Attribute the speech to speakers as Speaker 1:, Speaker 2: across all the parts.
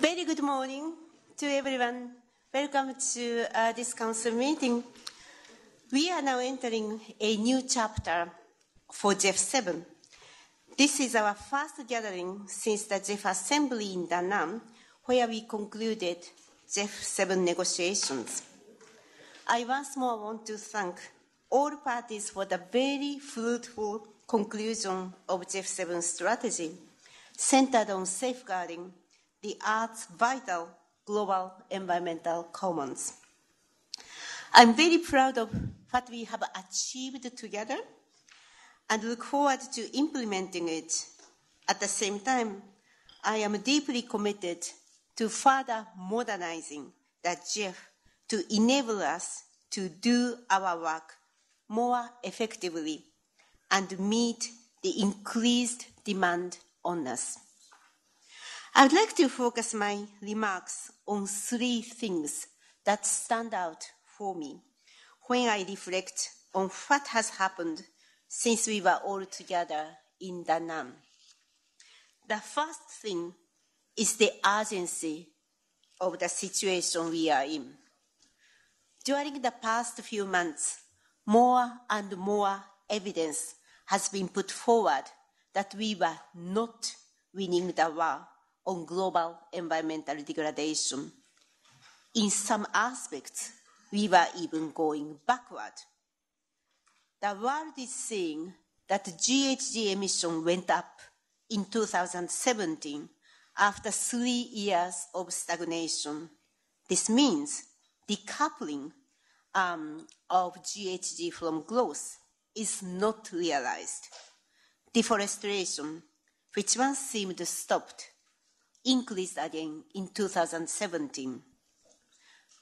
Speaker 1: Very good morning to everyone. Welcome to this council meeting. We are now entering a new chapter for GEF 7. This is our first gathering since the GEF Assembly in Da Nang, where we concluded GEF 7 negotiations. I once more want to thank all parties for the very fruitful conclusion of GEF 7 strategy, centered on safeguarding the Earth's vital global environmental commons. I'm very proud of what we have achieved together and look forward to implementing it. At the same time, I am deeply committed to further modernizing the GEF to enable us to do our work more effectively and meet the increased demand on us. I would like to focus my remarks on three things that stand out for me when I reflect on what has happened since we were all together in Da Nang. The first thing is the urgency of the situation we are in. During the past few months, more and more evidence has been put forward that we were not winning the war on global environmental degradation. In some aspects, we were even going backward. The world is saying that GHG emission went up in 2017 after 3 years of stagnation. This means decoupling of GHG from growth is not realized. Deforestation, which once seemed stopped, increased again in 2017.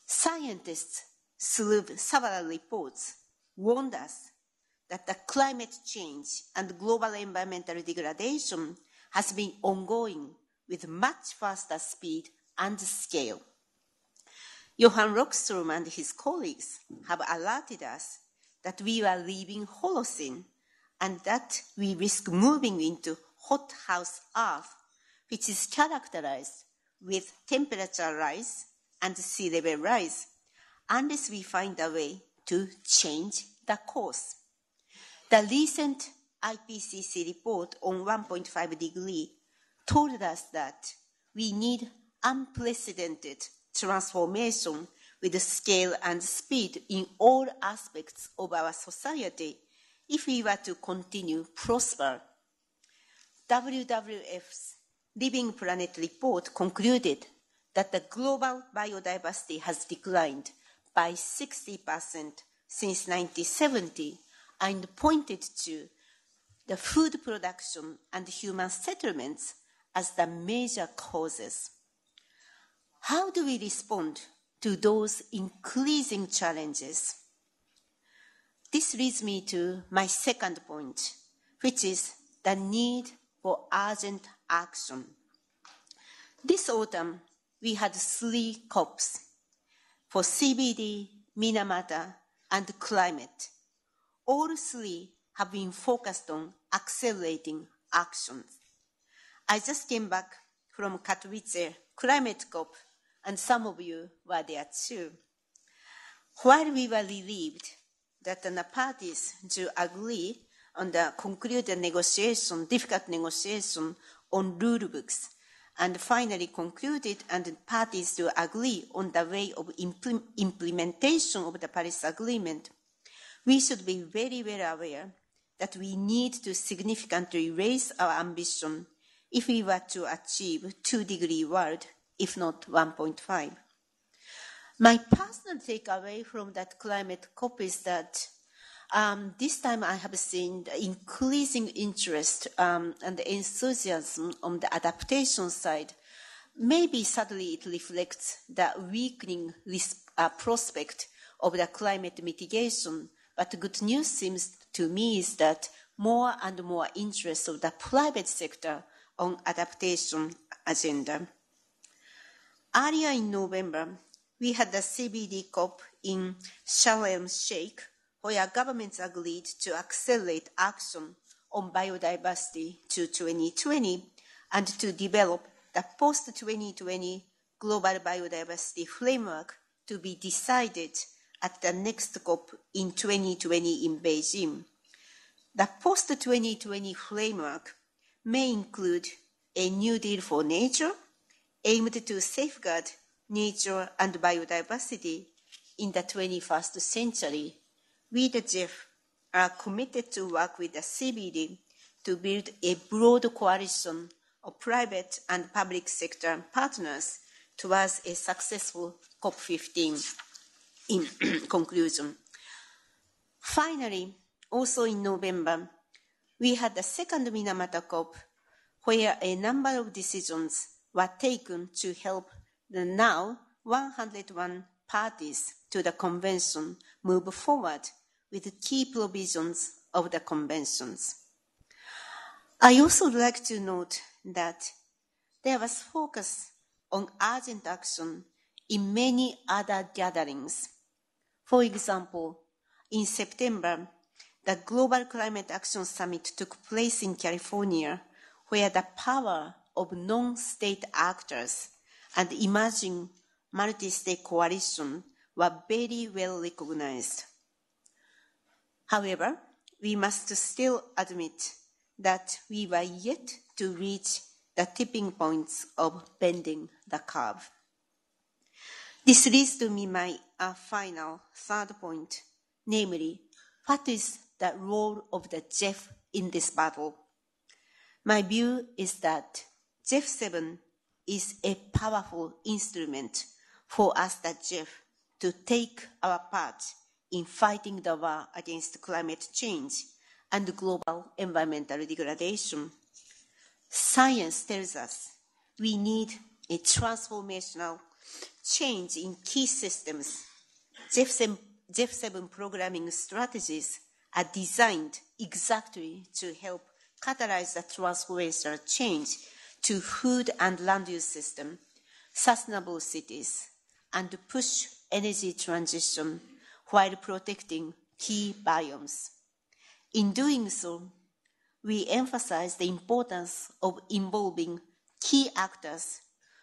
Speaker 1: Scientists, through several reports, warned us that the climate change and global environmental degradation has been ongoing with much faster speed and scale. Johan Rockström and his colleagues have alerted us that we are leaving Holocene and that we risk moving into hothouse Earth, which is characterized with temperature rise and sea level rise, unless we find a way to change the course. The recent IPCC report on 1.5 degree told us that we need unprecedented transformation with scale and speed in all aspects of our society if we were to continue prosper. WWF's Living Planet report concluded that the global biodiversity has declined by 60% since 1970 and pointed to the food production and human settlements as the major causes. How do we respond to those increasing challenges? This leads me to my second point, which is the need for urgent action. This autumn, we had 3 COPs for CBD, Minamata, and climate. All 3 have been focused on accelerating actions. I just came back from Katowice Climate COP, and some of you were there too. While we were relieved that the parties to agree on the concluded negotiation, difficult negotiation on rule books, and finally concluded and the parties to agree on the way of implementation of the Paris Agreement, we should be very well aware that we need to significantly raise our ambition if we were to achieve 2-degree world, if not 1.5. My personal takeaway from that climate COP is that this time I have seen the increasing interest and enthusiasm on the adaptation side. Maybe sadly it reflects the weakening prospect of the climate mitigation, but the good news seems to me is that more and more interest of the private sector on adaptation agenda. Earlier in November, we had the CBD COP in Sharm el-Sheikh, where governments agreed to accelerate action on biodiversity to 2020 and to develop the post-2020 global biodiversity framework to be decided at the next COP in 2020 in Beijing. The post-2020 framework may include a new deal for nature aimed to safeguard nature and biodiversity in the 21st century. We, the GEF, are committed to work with the CBD to build a broad coalition of private and public sector partners towards a successful COP15 in conclusion. Finally, also in November, we had the second Minamata COP, where a number of decisions were taken to help the now 101 parties to the convention move forward with key provisions of the conventions. I also would like to note that there was focus on urgent action in many other gatherings. For example, in September, the Global Climate Action Summit took place in California, where the power of non-state actors and emerging multi-state coalition were very well recognized. However, we must still admit that we were yet to reach the tipping points of bending the curve. This leads to my final third point, namely, what is the role of the GEF in this battle? My view is that GEF 7 is a powerful instrument for us, the GEF, to take our part in fighting the war against climate change and global environmental degradation. Science tells us we need a transformational change in key systems. GEF 7 programming strategies are designed exactly to help catalyze the transformational change to food and land use system, sustainable cities, and push energy transition while protecting key biomes. In doing so, we emphasize the importance of involving key actors,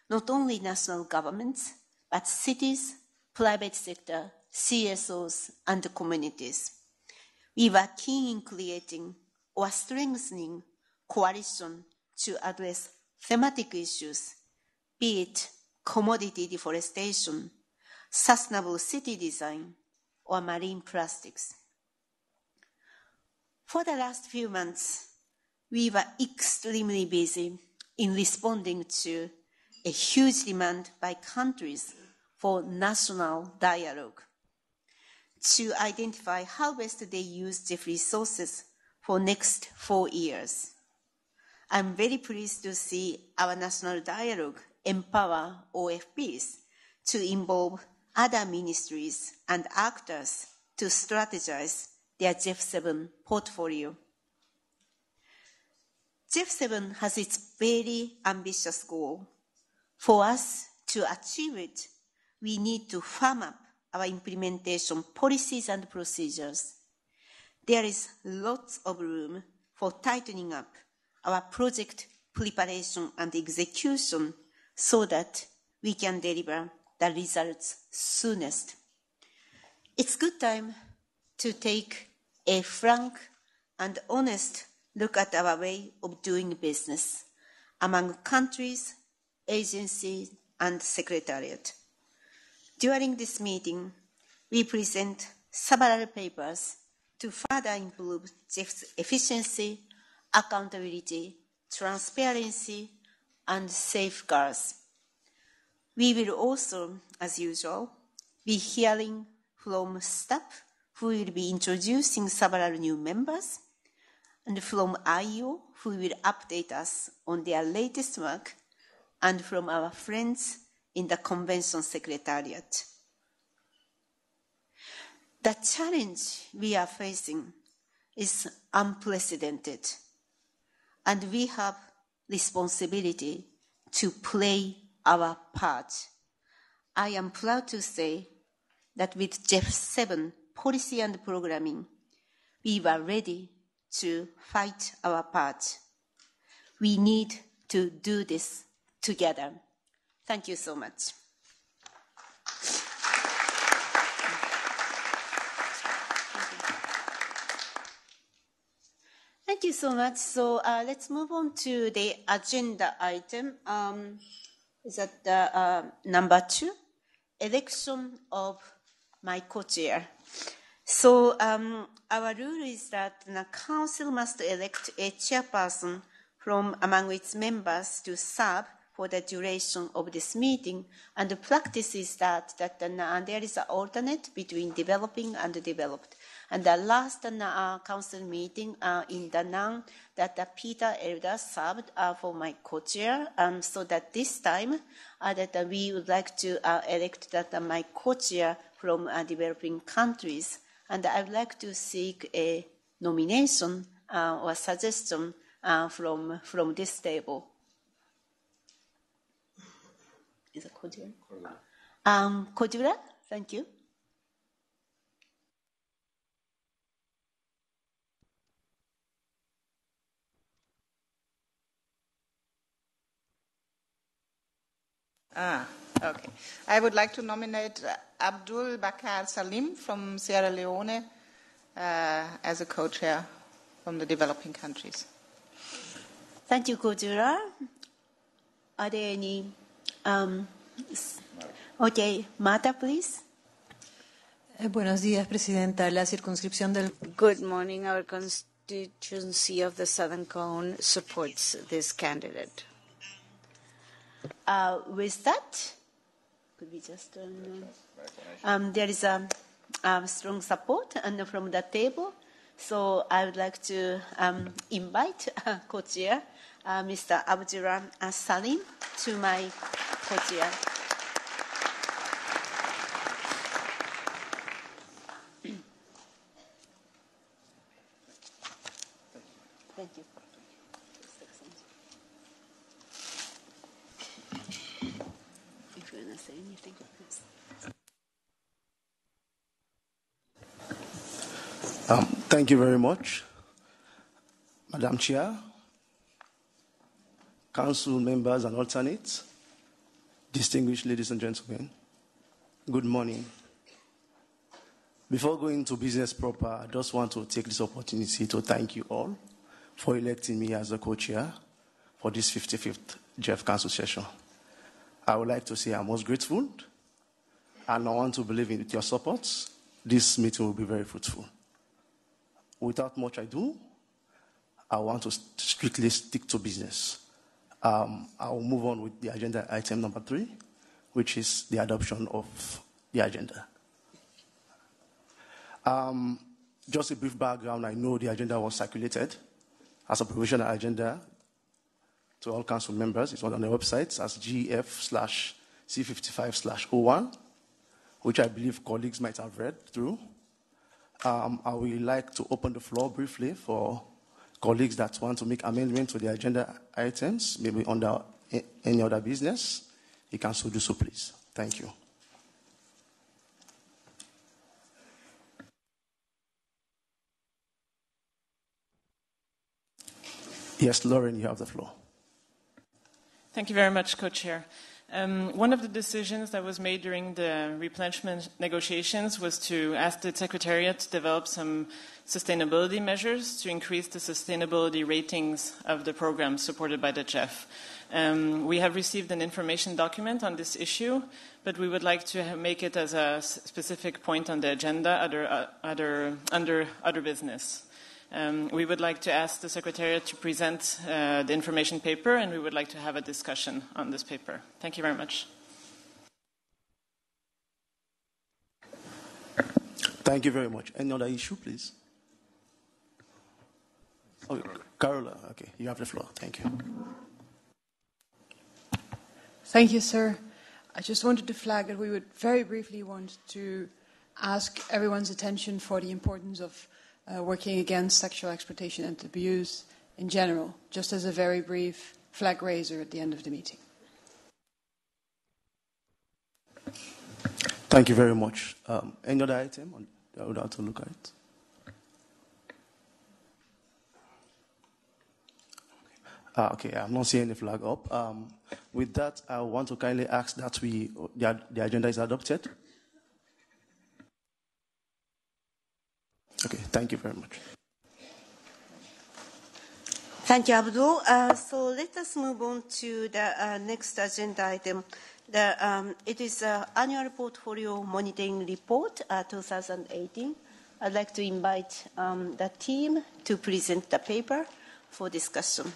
Speaker 1: not only national governments, but cities, private sector, CSOs, and communities. We were keen in creating or strengthening coalition to address thematic issues, be it commodity deforestation, sustainable city design, or marine plastics. For the last few months, we were extremely busy in responding to a huge demand by countries for national dialogue to identify how best they use GEF resources for next 4 years. I'm very pleased to see our national dialogue empower OFPs to involve other ministries and actors to strategize their GEF 7 portfolio. GEF 7 has its very ambitious goal. For us to achieve it, we need to firm up our implementation policies and procedures. There is lots of room for tightening up our project preparation and execution so that we can deliver the results soonest. It's good time to take a frank and honest look at our way of doing business among countries, agencies, and secretariat. During this meeting, we present several papers to further improve GEF's efficiency, accountability, transparency, and safeguards. We will also, as usual, be hearing from staff who will be introducing several new members, and from IO who will update us on their latest work, and from our friends in the Convention Secretariat. The challenge we are facing is unprecedented, and we have responsibility to play our part. I am proud to say that with GEF 7 policy and programming, we were ready to fight our part. We need to do this together. Thank you so much. Thank you so much. So let's move on to the agenda item. Is that number 2? Election of my co-chair. So our rule is that the council must elect a chairperson from among its members to serve for the duration of this meeting. And the practice is that there is an alternate between developing and developed. And the last council meeting in Danang, that Peter Elder served for my co-chair. So that this time that we would like to elect my co-chair from developing countries. And I would like to seek a nomination or suggestion from this table. Is it Kojura? Kojura, thank you.
Speaker 2: Okay. I would like to nominate Abdul Bakar Salim from Sierra Leone as a co-chair from the developing countries.
Speaker 1: Thank you, Kojura. Are there any? Okay, Marta, please.
Speaker 3: Buenos días, Presidenta. La circunscripción del...
Speaker 4: Good morning. Our constituency of the Southern Cone supports this candidate.
Speaker 1: With that, could we just there is a strong support from the table. So I would like to invite co-chair Mr. Abdullah Salim to my co-chair. Thank you. If you want to say anything, please.
Speaker 5: Thank you very much, Madam Chair, Council members and alternates, distinguished ladies and gentlemen, good morning. Before going to business proper, I just want to take this opportunity to thank you all for electing me as the co-chair for this 55th GEF Council session. I would like to say I'm most grateful, and I want to believe in your support. This meeting will be very fruitful. Without much ado, I want to strictly stick to business. I will move on with the agenda item number 3, which is the adoption of the agenda. Just a brief background, I know the agenda was circulated as a provisional agenda to all council members. It's on the website as GEF/C55/01, which I believe colleagues might have read through. I would like to open the floor briefly for colleagues that want to make amendments to the agenda items, maybe under any other business. You can so do so, please. Thank you. Yes, Lauren, you have the floor.
Speaker 6: Thank you very much, Co-Chair. One of the decisions that was made during the replenishment negotiations was to ask the Secretariat to develop some sustainability measures to increase the sustainability ratings of the programs supported by the GEF. We have received an information document on this issue, but we would like to make it as a specific point on the agenda under other business. We would like to ask the Secretariat to present the information paper, and we would like to have a discussion on this paper. Thank you very much.
Speaker 5: Thank you very much. Any other issue, please? Oh, Carola, okay, you have the floor. Thank you.
Speaker 3: Thank you, sir. I just wanted to flag that we would very briefly want to ask everyone's attention for the importance of working against sexual exploitation and abuse in general, just as a very brief flag raiser at the end of the meeting.
Speaker 5: Thank you very much. Any other item I would have to look at? Okay, I'm not seeing any flag up. With that, I want to kindly ask that the agenda is adopted. Okay, thank you very much.
Speaker 1: Thank you, Abdul. So let us move on to the next agenda item. It is Annual Portfolio Monitoring Report 2018. I'd like to invite the team to present the paper for discussion.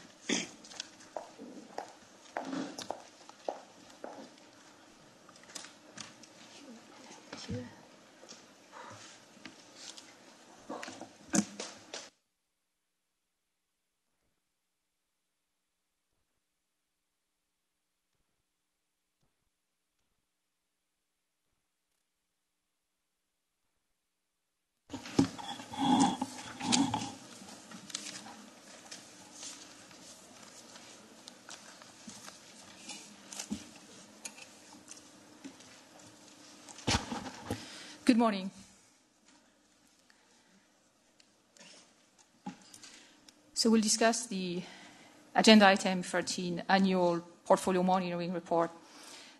Speaker 7: Good morning. So we'll discuss the agenda item 13, Annual Portfolio Monitoring Report.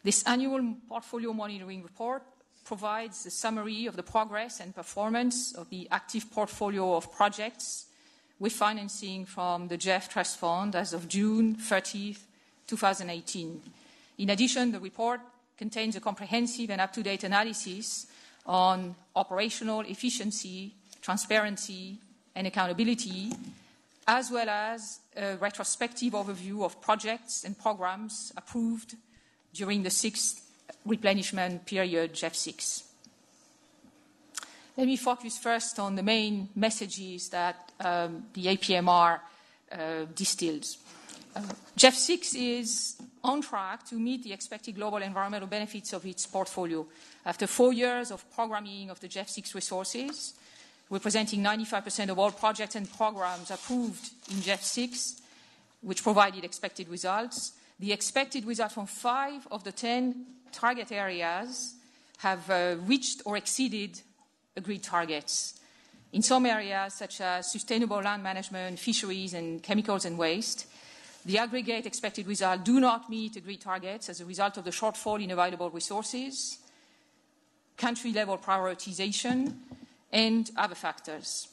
Speaker 7: This Annual Portfolio Monitoring Report provides a summary of the progress and performance of the active portfolio of projects with financing from the GEF Trust Fund as of June 30th, 2018. In addition, the report contains a comprehensive and up-to-date analysis on operational efficiency, transparency, and accountability, as well as a retrospective overview of projects and programs approved during the sixth replenishment period, GEF 6. Let me focus first on the main messages that the APMR distills. GEF 6 is on track to meet the expected global environmental benefits of its portfolio. After 4 years of programming of the GEF 6 resources, representing 95% of all projects and programs approved in GEF 6, which provided expected results, the expected results from 5 of the 10 target areas have reached or exceeded agreed targets. In some areas, such as sustainable land management, fisheries, and chemicals and waste, the aggregate expected results do not meet agreed targets as a result of the shortfall in available resources, country-level prioritization, and other factors.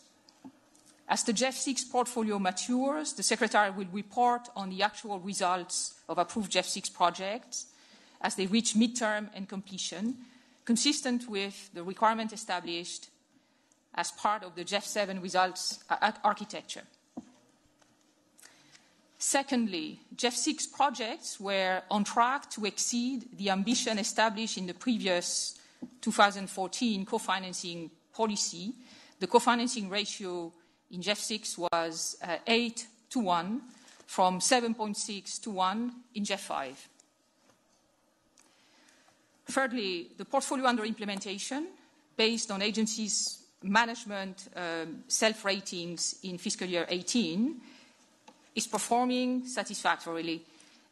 Speaker 7: As the GEF 6 portfolio matures, the Secretariat will report on the actual results of approved GEF 6 projects as they reach midterm and completion, consistent with the requirement established as part of the GEF 7 results architecture. Secondly, GEF 6 projects were on track to exceed the ambition established in the previous 2014 co-financing policy. The co-financing ratio in GEF 6 was 8:1 from 7.6:1 in GEF 5. Thirdly, the portfolio under implementation, based on agencies' management self-ratings in fiscal year 18, is performing satisfactorily.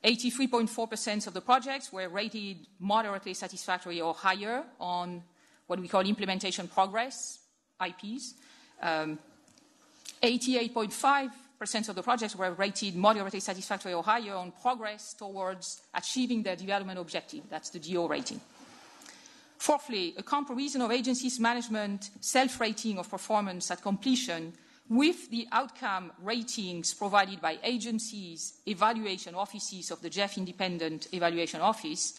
Speaker 7: 83.4% of the projects were rated moderately satisfactory or higher on what we call implementation progress, IPs. 88.5% of the projects were rated moderately satisfactory or higher on progress towards achieving their development objective. That's the DO rating. Fourthly, a comparison of agencies' management self-rating of performance at completion with the outcome ratings provided by agencies' evaluation offices of the GEF Independent Evaluation Office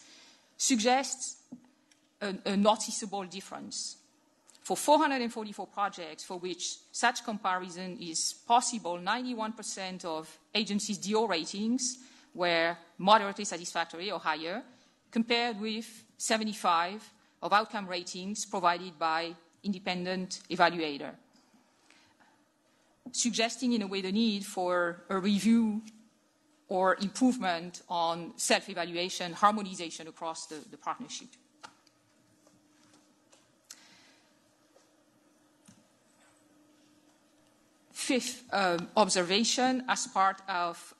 Speaker 7: suggests a noticeable difference. For 444 projects for which such comparison is possible, 91% of agencies' DO ratings were moderately satisfactory or higher, compared with 75 of outcome ratings provided by independent evaluator, suggesting in a way the need for a review or improvement on self-evaluation, harmonization across the partnership. Fifth observation, as part of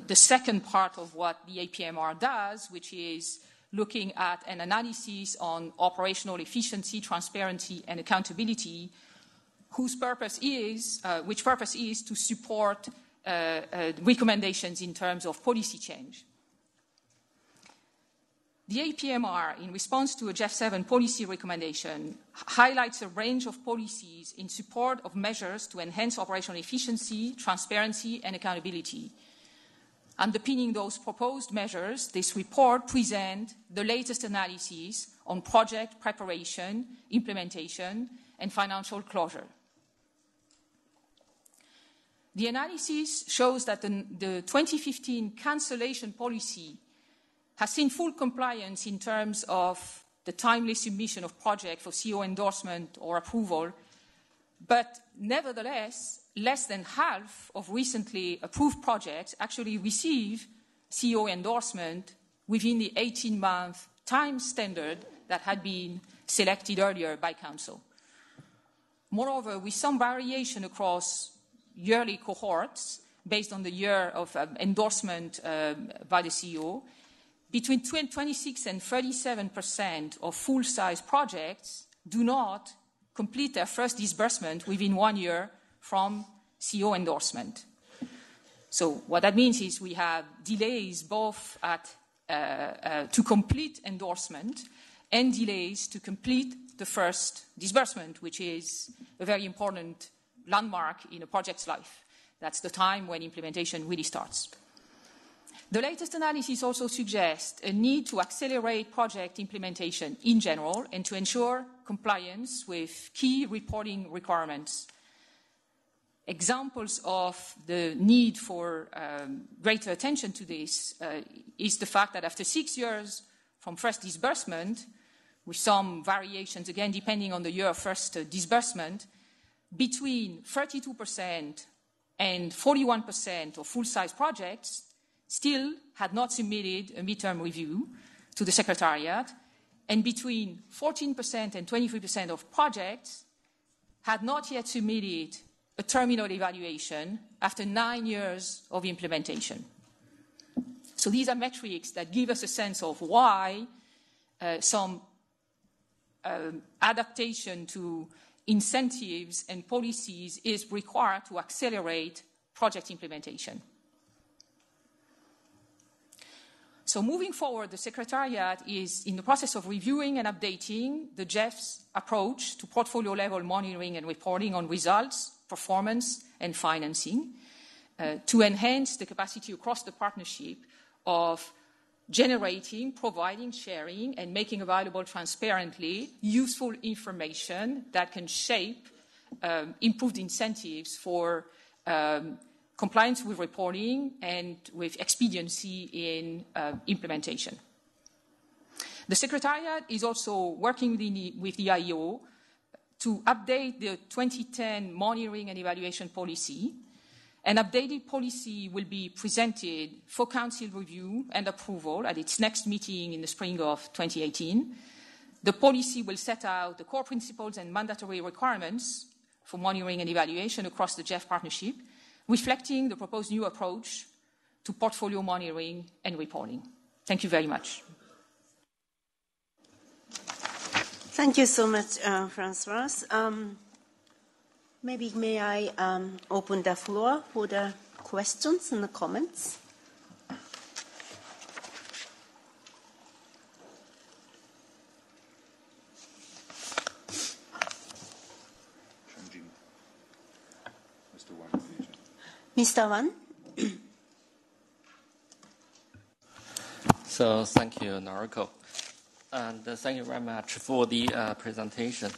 Speaker 7: the second part of what the APMR does, which is looking at an analysis on operational efficiency, transparency, and accountability, which purpose is to support recommendations in terms of policy change. The APMR, in response to a GEF7 policy recommendation, highlights a range of policies in support of measures to enhance operational efficiency, transparency, and accountability. Underpinning those proposed measures, this report presents the latest analyses on project preparation, implementation, and financial closure. The analysis shows that the 2015 cancellation policy has seen full compliance in terms of the timely submission of projects for CO endorsement or approval, but nevertheless, less than half of recently approved projects actually receive CO endorsement within the 18-month time standard that had been selected earlier by Council. Moreover, with some variation across yearly cohorts based on the year of endorsement by the CO, between 26 and 37% of full-size projects do not complete their first disbursement within 1 year from CO endorsement. So what that means is we have delays both to complete endorsement and delays to complete the first disbursement, which is a very important landmark in a project's life. That's the time when implementation really starts. The latest analysis also suggests a need to accelerate project implementation in general and to ensure compliance with key reporting requirements. Examples of the need for greater attention to this is the fact that after 6 years from first disbursement, with some variations, again, depending on the year of first disbursement, between 32% and 41% of full-size projects still had not submitted a midterm review to the Secretariat, and between 14% and 23% of projects had not yet submitted a terminal evaluation after 9 years of implementation. So these are metrics that give us a sense of why some adaptation to incentives and policies is required to accelerate project implementation. So moving forward, the Secretariat is in the process of reviewing and updating the GEF's approach to portfolio-level monitoring and reporting on results, performance, and financing to enhance the capacity across the partnership of generating, providing, sharing, and making available transparently useful information that can shape improved incentives for compliance with reporting and with expediency in implementation. The Secretariat is also working with the IEO to update the 2010 monitoring and evaluation policy. An updated policy will be presented for Council review and approval at its next meeting in the spring of 2018. The policy will set out the core principles and mandatory requirements for monitoring and evaluation across the GEF partnership, reflecting the proposed new approach to portfolio monitoring and reporting. Thank you very much.
Speaker 1: Thank you so much, Françoise. Maybe may I open the floor for the questions and the comments? Mr. Wan.
Speaker 8: So thank you, Noriko. And thank you very much for the presentation.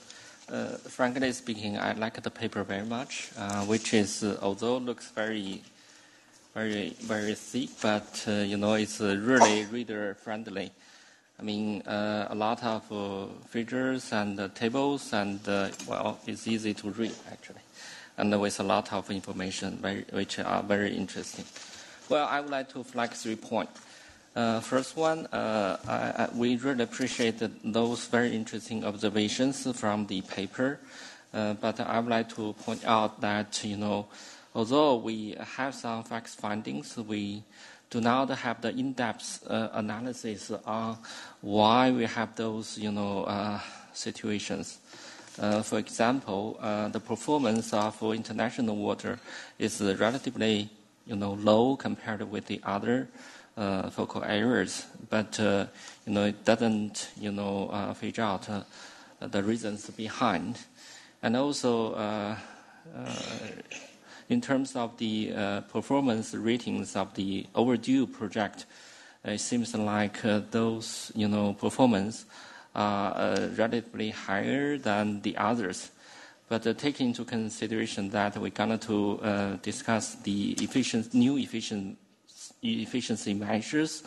Speaker 8: Frankly speaking, I like the paper very much, which is, although looks very, very, very thick, but, it's really reader-friendly. I mean, a lot of figures and tables, and, it's easy to read, actually. And with a lot of information, which are very interesting. Well, I would like to flag 3 points. First one, we really appreciated those very interesting observations from the paper. But I would like to point out that, although we have some facts findings, we do not have the in-depth analysis on why we have those, situations. For example, the performance of international water is relatively low compared with the other focal areas, but it doesn't figure out the reasons behind, and also in terms of the performance ratings of the overdue project, it seems like those performance are relatively higher than the others. But taking into consideration that we're going to discuss the new efficiency measures,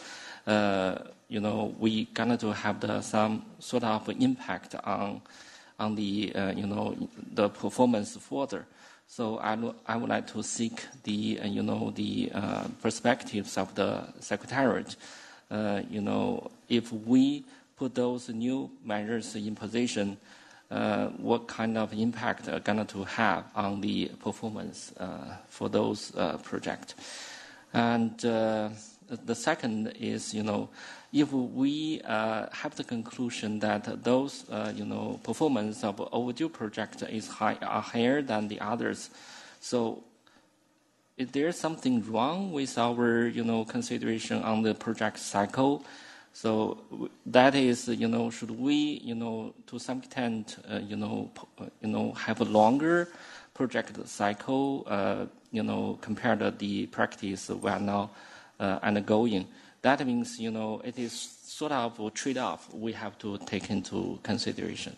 Speaker 8: we going to have some sort of impact on the the performance further. So I would like to seek the perspectives of the Secretariat. If we put those new measures in position, what kind of impact are going to have on the performance for those projects? And the second is, if we have the conclusion that those, performance of overdue project are higher than the others, so is there something wrong with our, consideration on the project cycle? So that is, should we, to some extent, have a longer project cycle, compared to the practice we are now undergoing? That means, it is sort of a trade-off we have to take into consideration.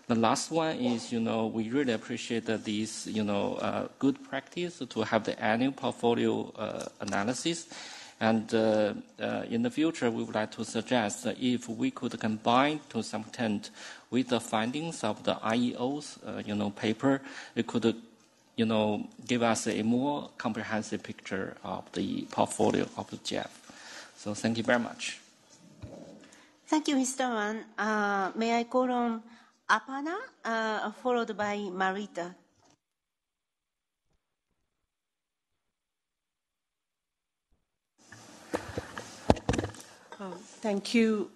Speaker 8: The last one is, we really appreciate this, good practice to have the annual portfolio analysis. And in the future, we would like to suggest that if we could combine to some extent with the findings of the IEO's, paper, it could, give us a more comprehensive picture of the portfolio of the GEF. So thank you very much.
Speaker 1: Thank you, Mr. Wan. May I call on Apana, followed by Marita?
Speaker 9: Thank you,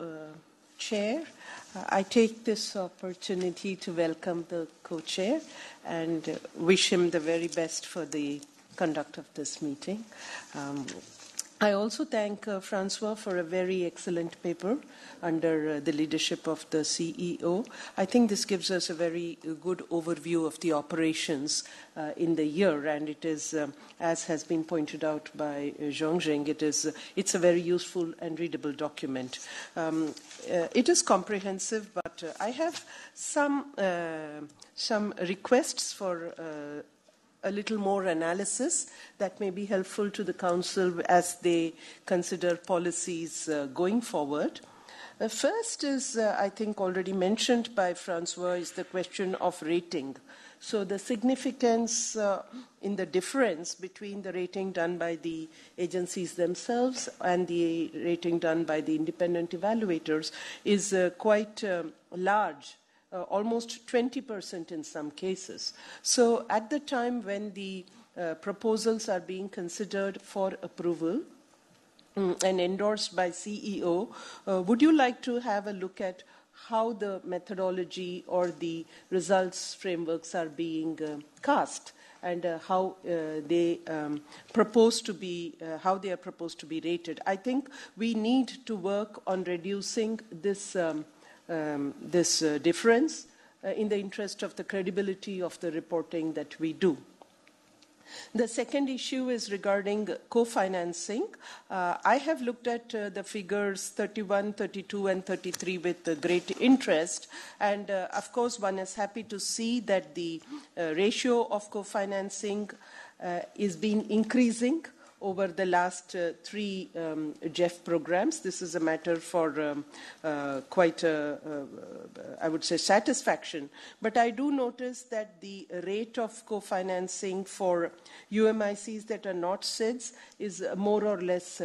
Speaker 9: Chair. I take this opportunity to welcome the co-chair and wish him the very best for the conduct of this meeting. I also thank Francois for a very excellent paper under the leadership of the CEO. I think this gives us a very good overview of the operations in the year, and it is, as has been pointed out by Zhongjing, it's a very useful and readable document. It is comprehensive, but I have some requests for a little more analysis that may be helpful to the Council as they consider policies going forward. First is, I think already mentioned by Francois, is the question of rating. So the significance in the difference between the rating done by the agencies themselves and the rating done by the independent evaluators is quite large. Almost 20% in some cases. So at the time when the proposals are being considered for approval and endorsed by CEO, would you like to have a look at how the methodology or the results frameworks are being cast and how they propose to be, how they are proposed to be rated? I think we need to work on reducing this difference in the interest of the credibility of the reporting that we do. The second issue is regarding co-financing. I have looked at the figures 31, 32, and 33 with great interest. And of course, one is happy to see that the ratio of co-financing is being increasing over the last three GEF programs. This is a matter for quite, I would say, satisfaction. But I do notice that the rate of co-financing for UMICs that are not SIDS is more or less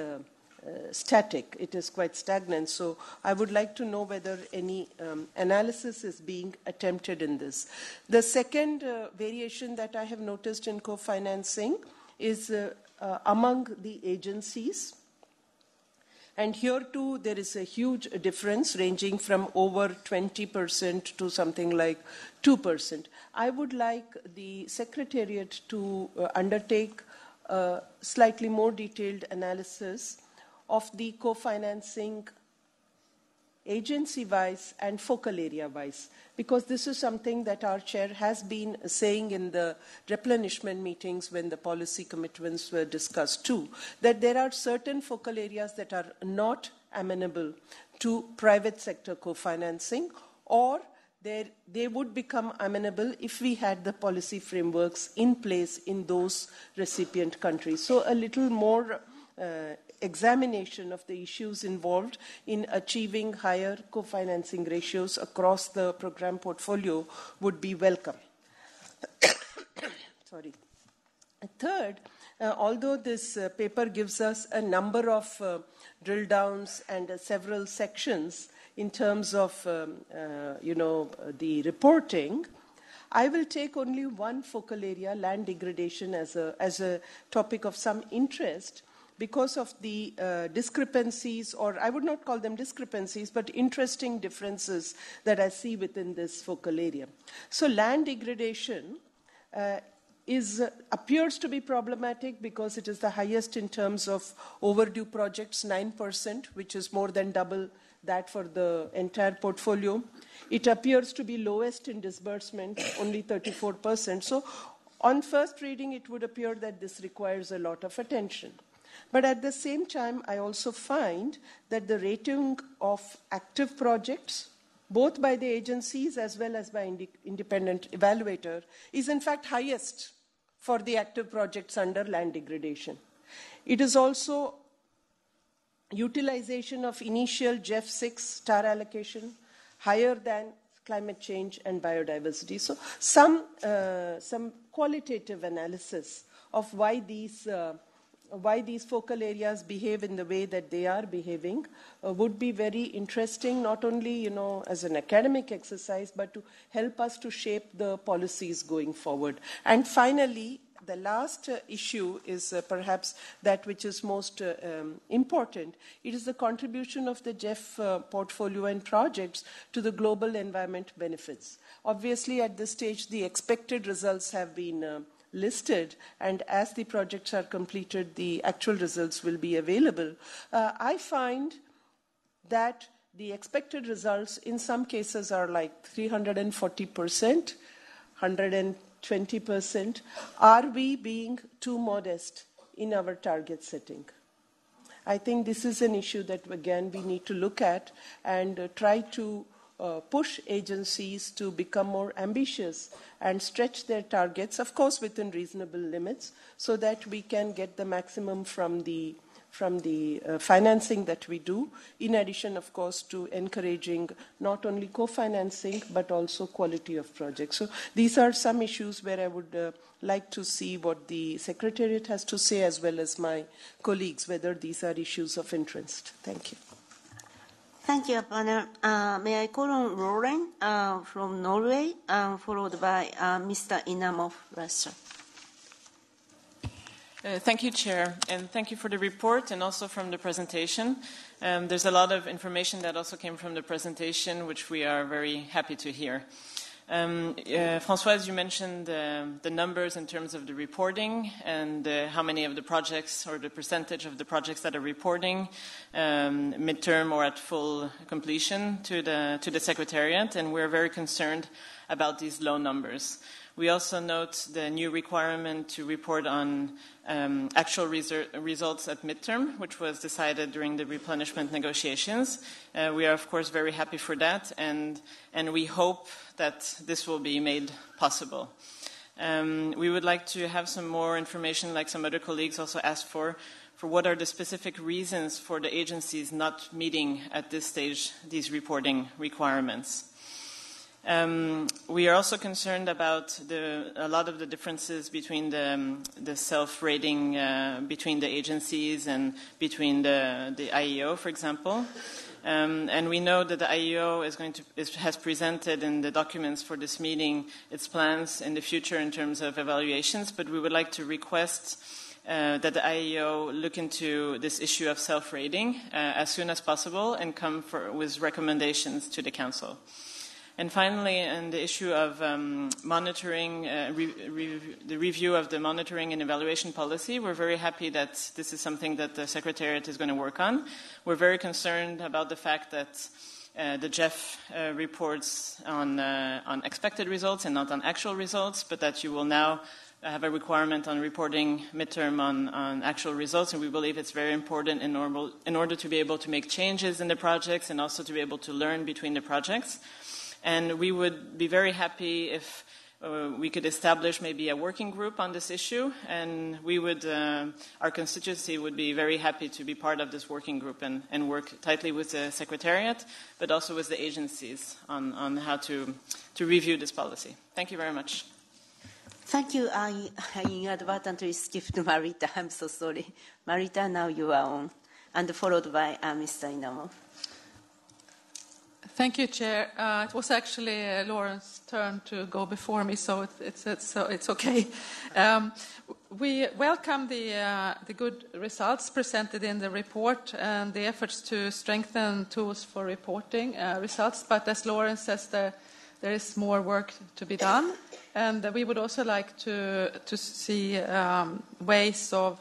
Speaker 9: static. It is quite stagnant. So I would like to know whether any analysis is being attempted in this. The second variation that I have noticed in co-financing is among the agencies. And here too, there is a huge difference ranging from over 20% to something like 2%. I would like the Secretariat to undertake a slightly more detailed analysis of the co-financing agency-wise and focal area-wise, because this is something that our chair has been saying in the replenishment meetings when the policy commitments were discussed too, that there are certain focal areas that are not amenable to private sector co-financing, or they would become amenable if we had the policy frameworks in place in those recipient countries. So a little more examination of the issues involved in achieving higher co-financing ratios across the program portfolio would be welcome. Sorry. Third, although this paper gives us a number of drill downs and several sections in terms of the reporting, I will take only one focal area, land degradation, as a topic of some interest, because of the discrepancies, or I would not call them discrepancies, but interesting differences that I see within this focal area. So land degradation appears to be problematic because it is the highest in terms of overdue projects, 9%, which is more than double that for the entire portfolio. It appears to be lowest in disbursement, only 34%. So on first reading, it would appear that this requires a lot of attention. But at the same time, I also find that the rating of active projects, both by the agencies as well as by independent evaluator, is in fact highest for the active projects under land degradation. It is also utilization of initial GEF 6 star allocation higher than climate change and biodiversity. So some qualitative analysis of why these focal areas behave in the way that they are behaving would be very interesting, not only as an academic exercise, but to help us to shape the policies going forward. And finally, the last issue is perhaps that which is most important. It is the contribution of the GEF portfolio and projects to the global environment benefits. Obviously, at this stage, the expected results have been listed, and as the projects are completed, the actual results will be available. I find that the expected results in some cases are like 340%, 120%. Are we being too modest in our target setting? I think this is an issue that, again, we need to look at and try to push agencies to become more ambitious and stretch their targets, of course, within reasonable limits, so that we can get the maximum from the financing that we do, in addition, of course, to encouraging not only co-financing, but also quality of projects. So these are some issues where I would like to see what the Secretariat has to say, as well as my colleagues, whether these are issues of interest. Thank you.
Speaker 1: Thank you, panel. May I call on Lauren from Norway, followed by Mr. Inam of Russia.
Speaker 6: Thank you, Chair, and thank you for the report and also from the presentation. There's a lot of information that also came from the presentation, which we are very happy to hear. Françoise, you mentioned the numbers in terms of the reporting and how many of the projects, or the percentage of the projects that are reporting midterm or at full completion to the Secretariat, and we're very concerned about these low numbers. We also note the new requirement to report on actual results at midterm, which was decided during the replenishment negotiations. We are, of course, very happy for that, and we hope that this will be made possible. We would like to have some more information, like some other colleagues also asked for what are the specific reasons for the agencies not meeting at this stage these reporting requirements. We are also concerned about a lot of the differences between the self-rating between the agencies and between the IEO, for example. And we know that the IEO has presented in the documents for this meeting its plans in the future in terms of evaluations, but we would like to request that the IEO look into this issue of self-rating as soon as possible and come with recommendations to the Council. And finally, on the issue of monitoring, the review of the monitoring and evaluation policy, we're very happy that this is something that the Secretariat is going to work on. We're very concerned about the fact that the GEF reports on expected results and not on actual results, but that you will now have a requirement on reporting midterm on actual results, and we believe it's very important in order to be able to make changes in the projects and also to be able to learn between the projects. And we would be very happy if we could establish maybe a working group on this issue, and we would, our constituency would be very happy to be part of this working group and work tightly with the Secretariat, but also with the agencies on how to review this policy. Thank you very much.
Speaker 1: Thank you. I inadvertently skipped Marita. I'm so sorry. Marita, now you are on, and followed by Mr. Inamo.
Speaker 10: Thank you, Chair. It was actually Lauren's turn to go before me, so it's okay. We welcome the good results presented in the report and the efforts to strengthen tools for reporting results. But as Lauren says, there is more work to be done, and we would also like to see ways of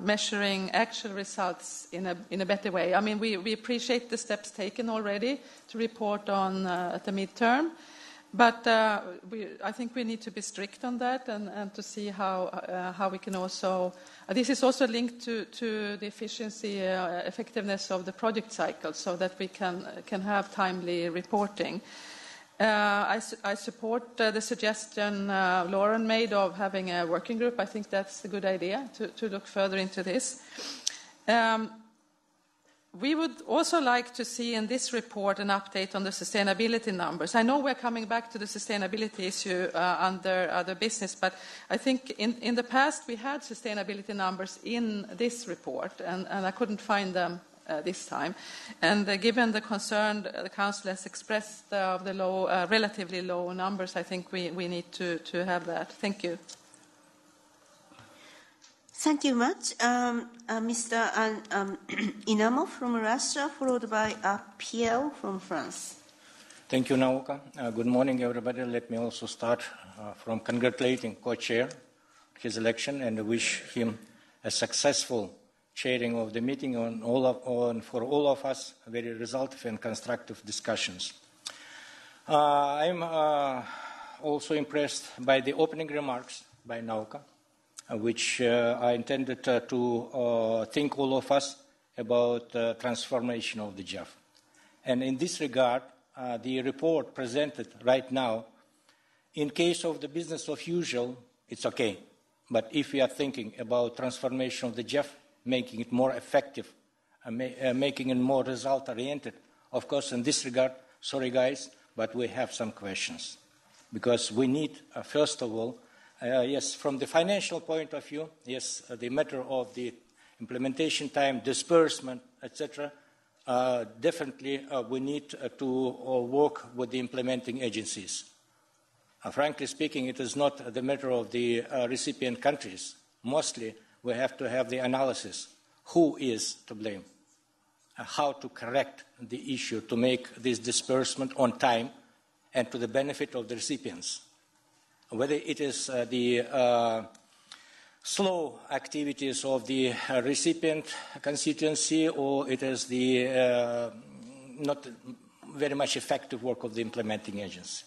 Speaker 10: measuring actual results in a better way. I mean, we appreciate the steps taken already to report on at the midterm, but I think we need to be strict on that and to see how we can also. This is also linked to the efficiency, effectiveness of the project cycle, so that we can have timely reporting. I support the suggestion Lauren made of having a working group. I think that's a good idea to look further into this. We would also like to see in this report an update on the sustainability numbers. I know we're coming back to the sustainability issue under other business, but I think in the past we had sustainability numbers in this report, and I couldn't find them this time. And given the concern the Council has expressed of the low, relatively low numbers, I think we need to have that. Thank you.
Speaker 1: Thank you much. Mr. Inamo from Russia, followed by Pierre from France.
Speaker 11: Thank you, Naoka. Good morning, everybody. Let me also start from congratulating co-chair his election and wish him a successful chairing of the meeting for all of us, very resultive and constructive discussions. I'm also impressed by the opening remarks by Naoka, which I intended to think all of us about transformation of the GEF. And in this regard, the report presented right now, in case of the business of usual, it's okay. But if we are thinking about transformation of the GEF, making it more effective, making it more result-oriented. Of course, in this regard, sorry guys, but we have some questions. Because we need, first of all, yes, from the financial point of view, yes, the matter of the implementation time, disbursement, etc., definitely we need to work with the implementing agencies. Frankly speaking, it is not the matter of the recipient countries. Mostly, we have to have the analysis. Who is to blame? How to correct the issue to make this disbursement on time and to the benefit of the recipients. Whether it is the slow activities of the recipient constituency or it is the not very much effective work of the implementing agency.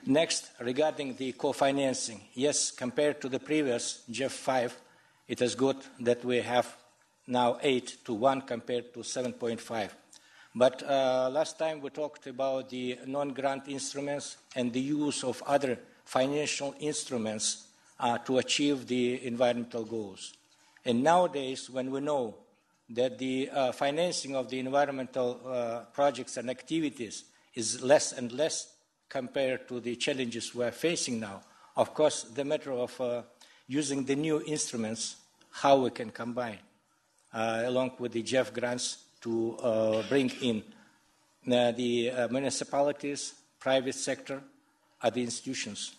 Speaker 11: Next, regarding the co-financing. Yes, compared to the previous GEF 5, it is good that we have now 8-1 compared to 7.5. But last time we talked about the non-grant instruments and the use of other financial instruments to achieve the environmental goals. And nowadays, when we know that the financing of the environmental projects and activities is less and less compared to the challenges we are facing now, of course, the matter of using the new instruments, how we can combine, along with the GEF grants, to bring in the municipalities, private sector, other institutions.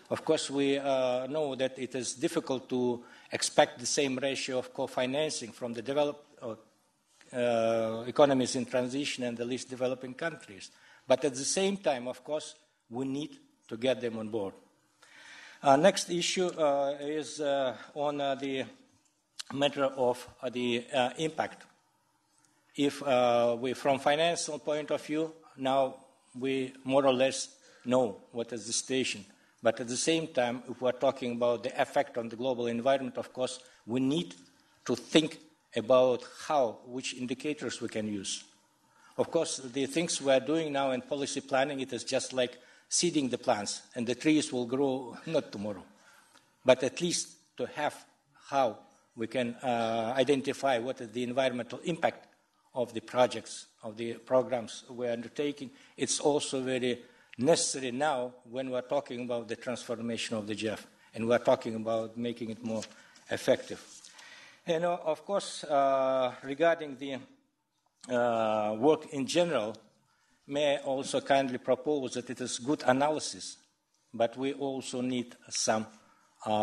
Speaker 11: Of course, we know that it is difficult to expect the same ratio of co-financing from the developed economies in transition and the least developing countries. But at the same time, of course, we need to get them on board. Next issue is on the matter of the impact. If we, from financial point of view, now we more or less know what is the situation. But at the same time, if we're talking about the effect on the global environment, of course, we need to think about which indicators we can use. Of course, the things we're doing now in policy planning, it is just like seeding the plants, and the trees will grow not tomorrow, but at least to have how we can identify what is the environmental impact of the projects, of the programs we're undertaking. It's also very necessary now when we're talking about the transformation of the GEF, and we're talking about making it more effective. And of course, regarding the work in general, may I also kindly propose that it is good analysis, but we also need some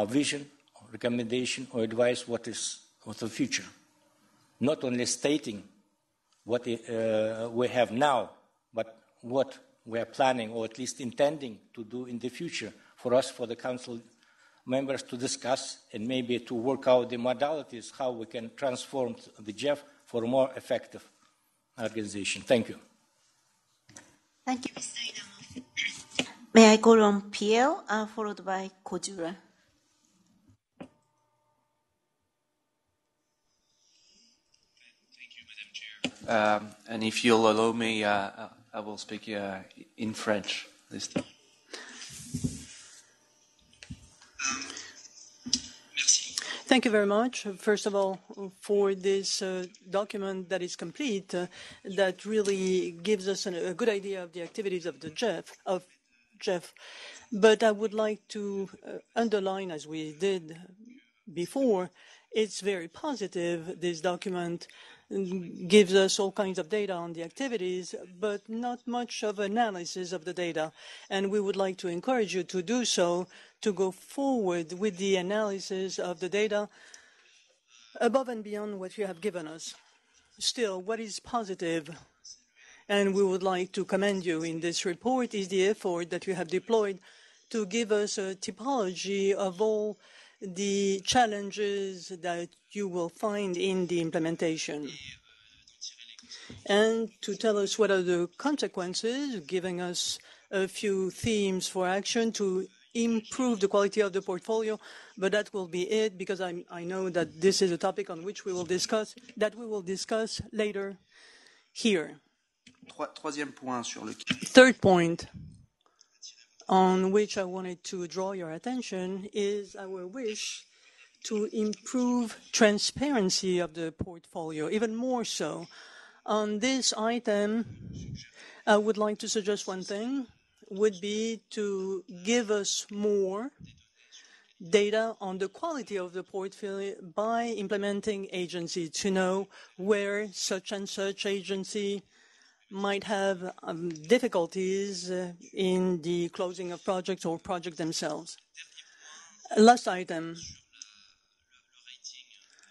Speaker 11: vision, recommendation, or advice what the future. Not only stating what we have now, but what we are planning, or at least intending to do in the future, for us, for the Council members to discuss and maybe to work out the modalities, how we can transform the GEF for a more effective organization. Thank you.
Speaker 1: Thank you, Mr. Idamov. May I call on Pierre, followed by Kojura?
Speaker 12: Thank you, Madam Chair. And if you'll allow me, I will speak in French this time.
Speaker 13: Thank you very much, first of all, for this document that is complete, that really gives us a good idea of the activities of the GEF. But I would like to underline, as we did before, it's very positive. This document gives us all kinds of data on the activities, but not much of analysis of the data. And we would like to encourage you to do so, to go forward with the analysis of the data above and beyond what you have given us. Still, what is positive, and we would like to commend you in this report, is the effort that you have deployed to give us a typology of all the challenges that you will find in the implementation, and to tell us what are the consequences, giving us a few themes for action to improve the quality of the portfolio. But that will be it, because I know that this is a topic on which we will discuss later here. Third point on which I wanted to draw your attention is our wish to improve transparency of the portfolio, even more so. On this item, I would like to suggest one thing, would be to give us more data on the quality of the portfolio by implementing agency, to know where such and such agency might have difficulties in the closing of projects or projects themselves. Last item,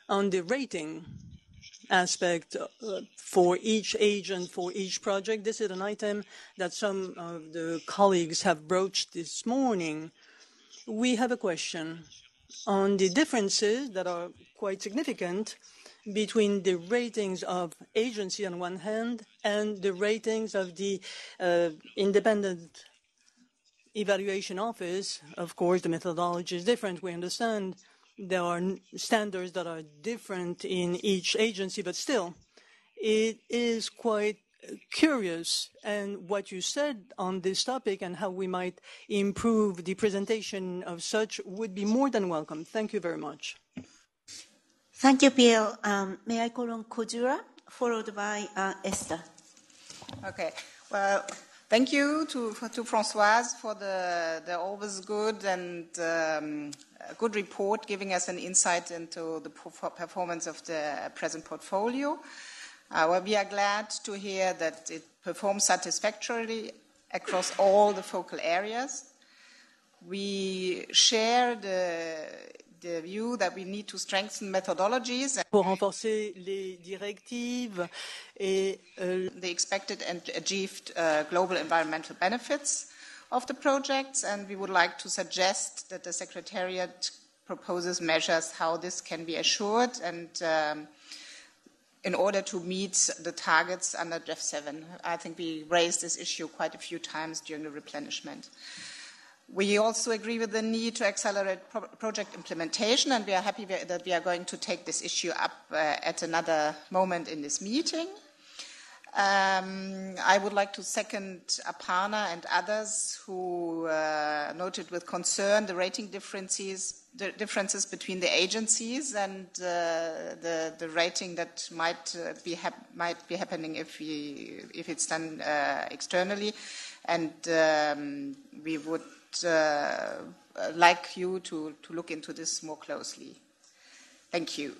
Speaker 13: on the rating aspect for each agent, for each project. This is an item that some of the colleagues have broached this morning. We have a question on the differences that are quite significant between the ratings of agency on one hand and the ratings of the independent evaluation office. Of course, the methodology is different. We understand there are standards that are different in each agency, but still, it is quite curious. And what you said on this topic and how we might improve the presentation of such would be more than welcome. Thank you very much.
Speaker 1: Thank you, Pierre. May I call on Kojura, followed by Esther?
Speaker 2: Okay. Well, thank you to Françoise for the always good and good report, giving us an insight into the performance of the present portfolio. Well, we are glad to hear that it performs satisfactorily across all the focal areas. We share view that we need to strengthen methodologies
Speaker 13: pour renforcer les directives et
Speaker 2: the expected and achieved global environmental benefits of the projects, and we would like to suggest that the Secretariat proposes measures how this can be assured and in order to meet the targets under GEF 7. I think we raised this issue quite a few times during the replenishment. We also agree with the need to accelerate project implementation, and we are happy that we are going to take this issue up at another moment in this meeting. I would like to second Aparna and others who noted with concern the rating differences between the agencies and the rating that might be happening if it's done externally, and we would like you to look into this more closely. Thank you.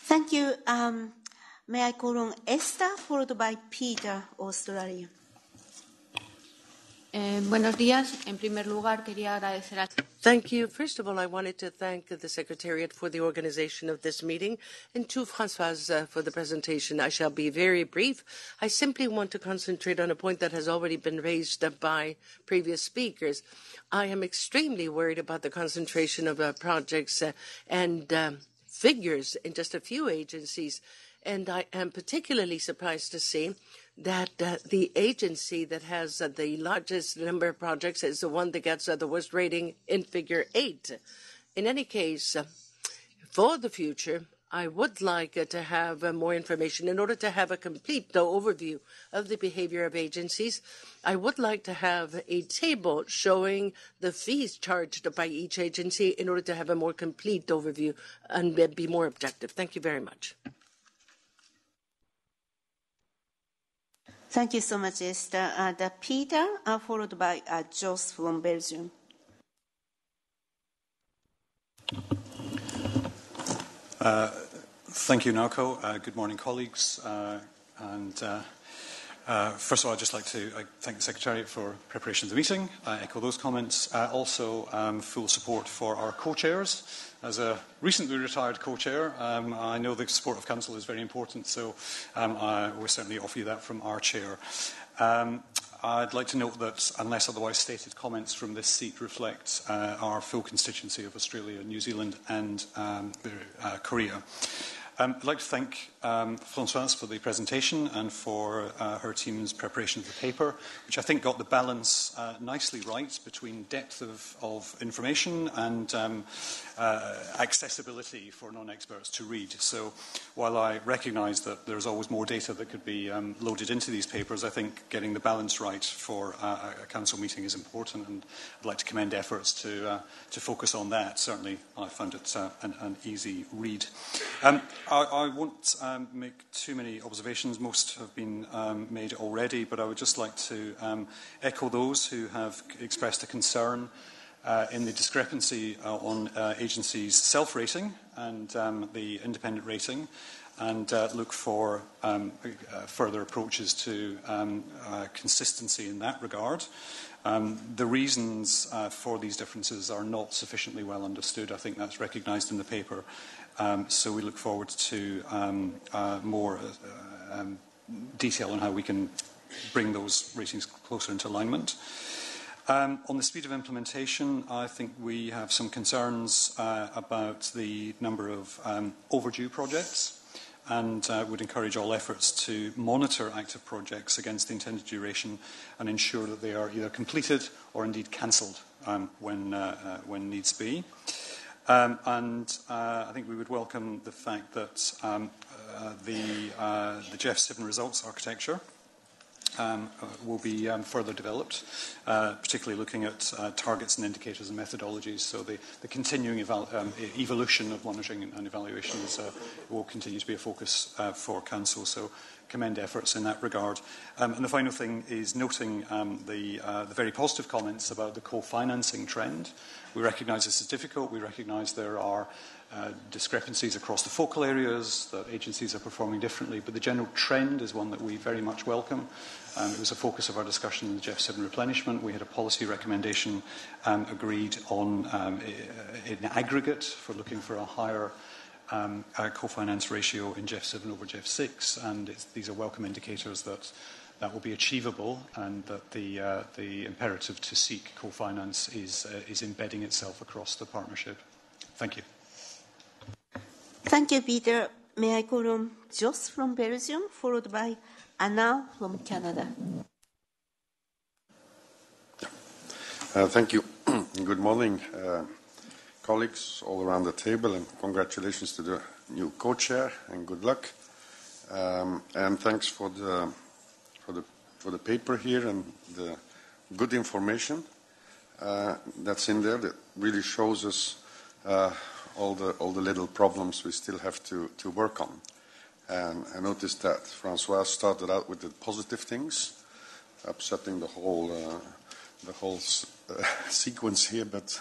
Speaker 1: Thank you. May I call on Esther, followed by Peter, Australia.
Speaker 14: Buenos días. En primer lugar, quería agradecer al...
Speaker 15: Thank you. First of all, I wanted to thank the Secretariat for the organization of this meeting and to Françoise for the presentation. I shall be very brief. I simply want to concentrate on a point that has already been raised by previous speakers. I am extremely worried about the concentration of projects and figures in just a few agencies. And I am particularly surprised to see that the agency that has the largest number of projects is the one that gets the worst rating in Figure 8. In any case, for the future, I would like to have more information in order to have a complete overview of the behavior of agencies. I would like to have a table showing the fees charged by each agency in order to have a more complete overview and be more objective. Thank you very much.
Speaker 1: Thank you so much, Esther. Peter, followed by Jos from Belgium.
Speaker 16: Thank you, Naoko. Good morning, colleagues. First of all, I'd just like to thank the Secretariat for preparation of the meeting. I echo those comments. Also, full support for our co-chairs. As a recently retired co-chair, I know the support of Council is very important, so I will certainly offer you that from our chair. I'd like to note that, unless otherwise stated, comments from this seat reflect our full constituency of Australia, New Zealand and Korea. I'd like to thank Françoise for the presentation and for her team's preparation of the paper, which I think got the balance nicely right between depth of information and accessibility for non-experts to read. So while I recognise that there's always more data that could be loaded into these papers, I think getting the balance right for a council meeting is important, and I'd like to commend efforts to focus on that. Certainly I found it an easy read. I won't make too many observations. Most have been made already, but I would just like to echo those who have expressed a concern in the discrepancy on agencies' self-rating and the independent rating, and look for further approaches to consistency in that regard. The reasons for these differences are not sufficiently well understood. I think that's recognised in the paper. So we look forward to more detail on how we can bring those ratings closer into alignment. On the speed of implementation, I think we have some concerns about the number of overdue projects, and would encourage all efforts to monitor active projects against the intended duration and ensure that they are either completed or indeed cancelled when needs be. I think we would welcome the fact that the GEF 7 results architecture will be further developed, particularly looking at targets and indicators and methodologies. So the continuing evolution of monitoring and evaluation will continue to be a focus for Council. So commend efforts in that regard. And the final thing is noting the very positive comments about the co-financing trend, We recognise this is difficult. We recognise there are discrepancies across the focal areas, that agencies are performing differently, but the general trend is one that we very much welcome. It was a focus of our discussion in the GEF 7 replenishment. We had a policy recommendation agreed on in aggregate for looking for a higher co-finance ratio in GEF 7 over GEF 6, and these are welcome indicators that that will be achievable and that the imperative to seek co-finance is embedding itself across the partnership. Thank you.
Speaker 1: Thank you, Peter. May I call on Jos from Belgium, followed by Anna from Canada.
Speaker 17: Thank you. Good morning, colleagues all around the table, and congratulations to the new co-chair, and good luck. And thanks for the paper here and the good information that's in there that really shows us all the little problems we still have to work on. And I noticed that Francois started out with the positive things, upsetting the whole sequence here, but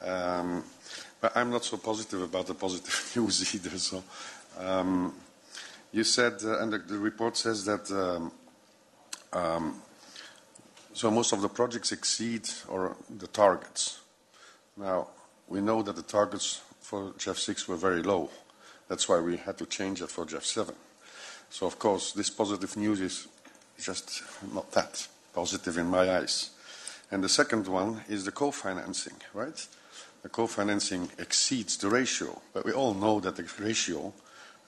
Speaker 17: I'm not so positive about the positive news either. So you said, and the report says that so most of the projects exceed the targets. Now, we know that the targets for GEF 6 were very low. That's why we had to change it for GEF 7. So, of course, this positive news is just not that positive in my eyes. And the second one is the co-financing, right? The co-financing exceeds the ratio, but we all know that the ratio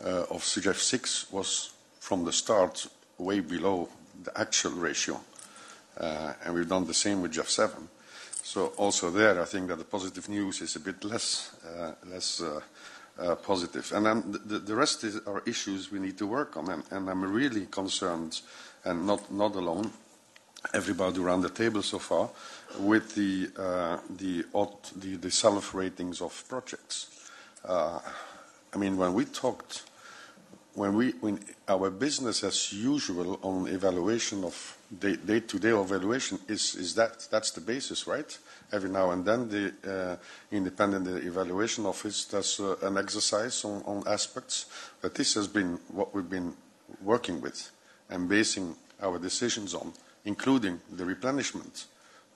Speaker 17: of GEF 6 was from the start way below the actual ratio. And we've done the same with GEF 7. So also there, I think that the positive news is a bit less positive. And then the rest are issues we need to work on. And I'm really concerned, and not alone, everybody around the table so far, with the self-ratings of projects. I mean, when our business as usual on evaluation of day-to-day evaluation that's the basis, right? Every now and then the independent evaluation office does an exercise on aspects, but this has been what we've been working with and basing our decisions on, including the replenishment,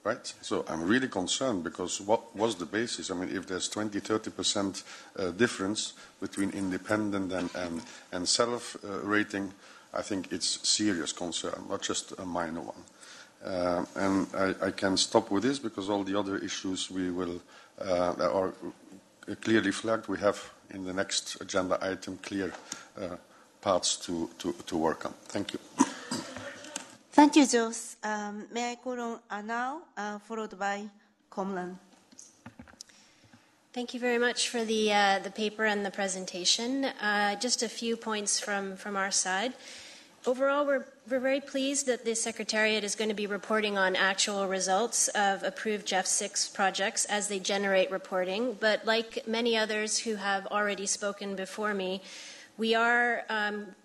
Speaker 17: right? So I'm really concerned because what was the basis? I mean, if there's 20-30% difference between independent and self-rating, I think it's serious concern, not just a minor one. And I can stop with this because all the other issues we will are clearly flagged. We have in the next agenda item clear paths to work on. Thank you.
Speaker 1: Thank you, Jos. May I call on Anna, followed by Komlan.
Speaker 18: Thank you very much for the paper and the presentation. Just a few points from our side. Overall, we're very pleased that the Secretariat is going to be reporting on actual results of approved GEF 6 projects as they generate reporting. But like many others who have already spoken before me, we are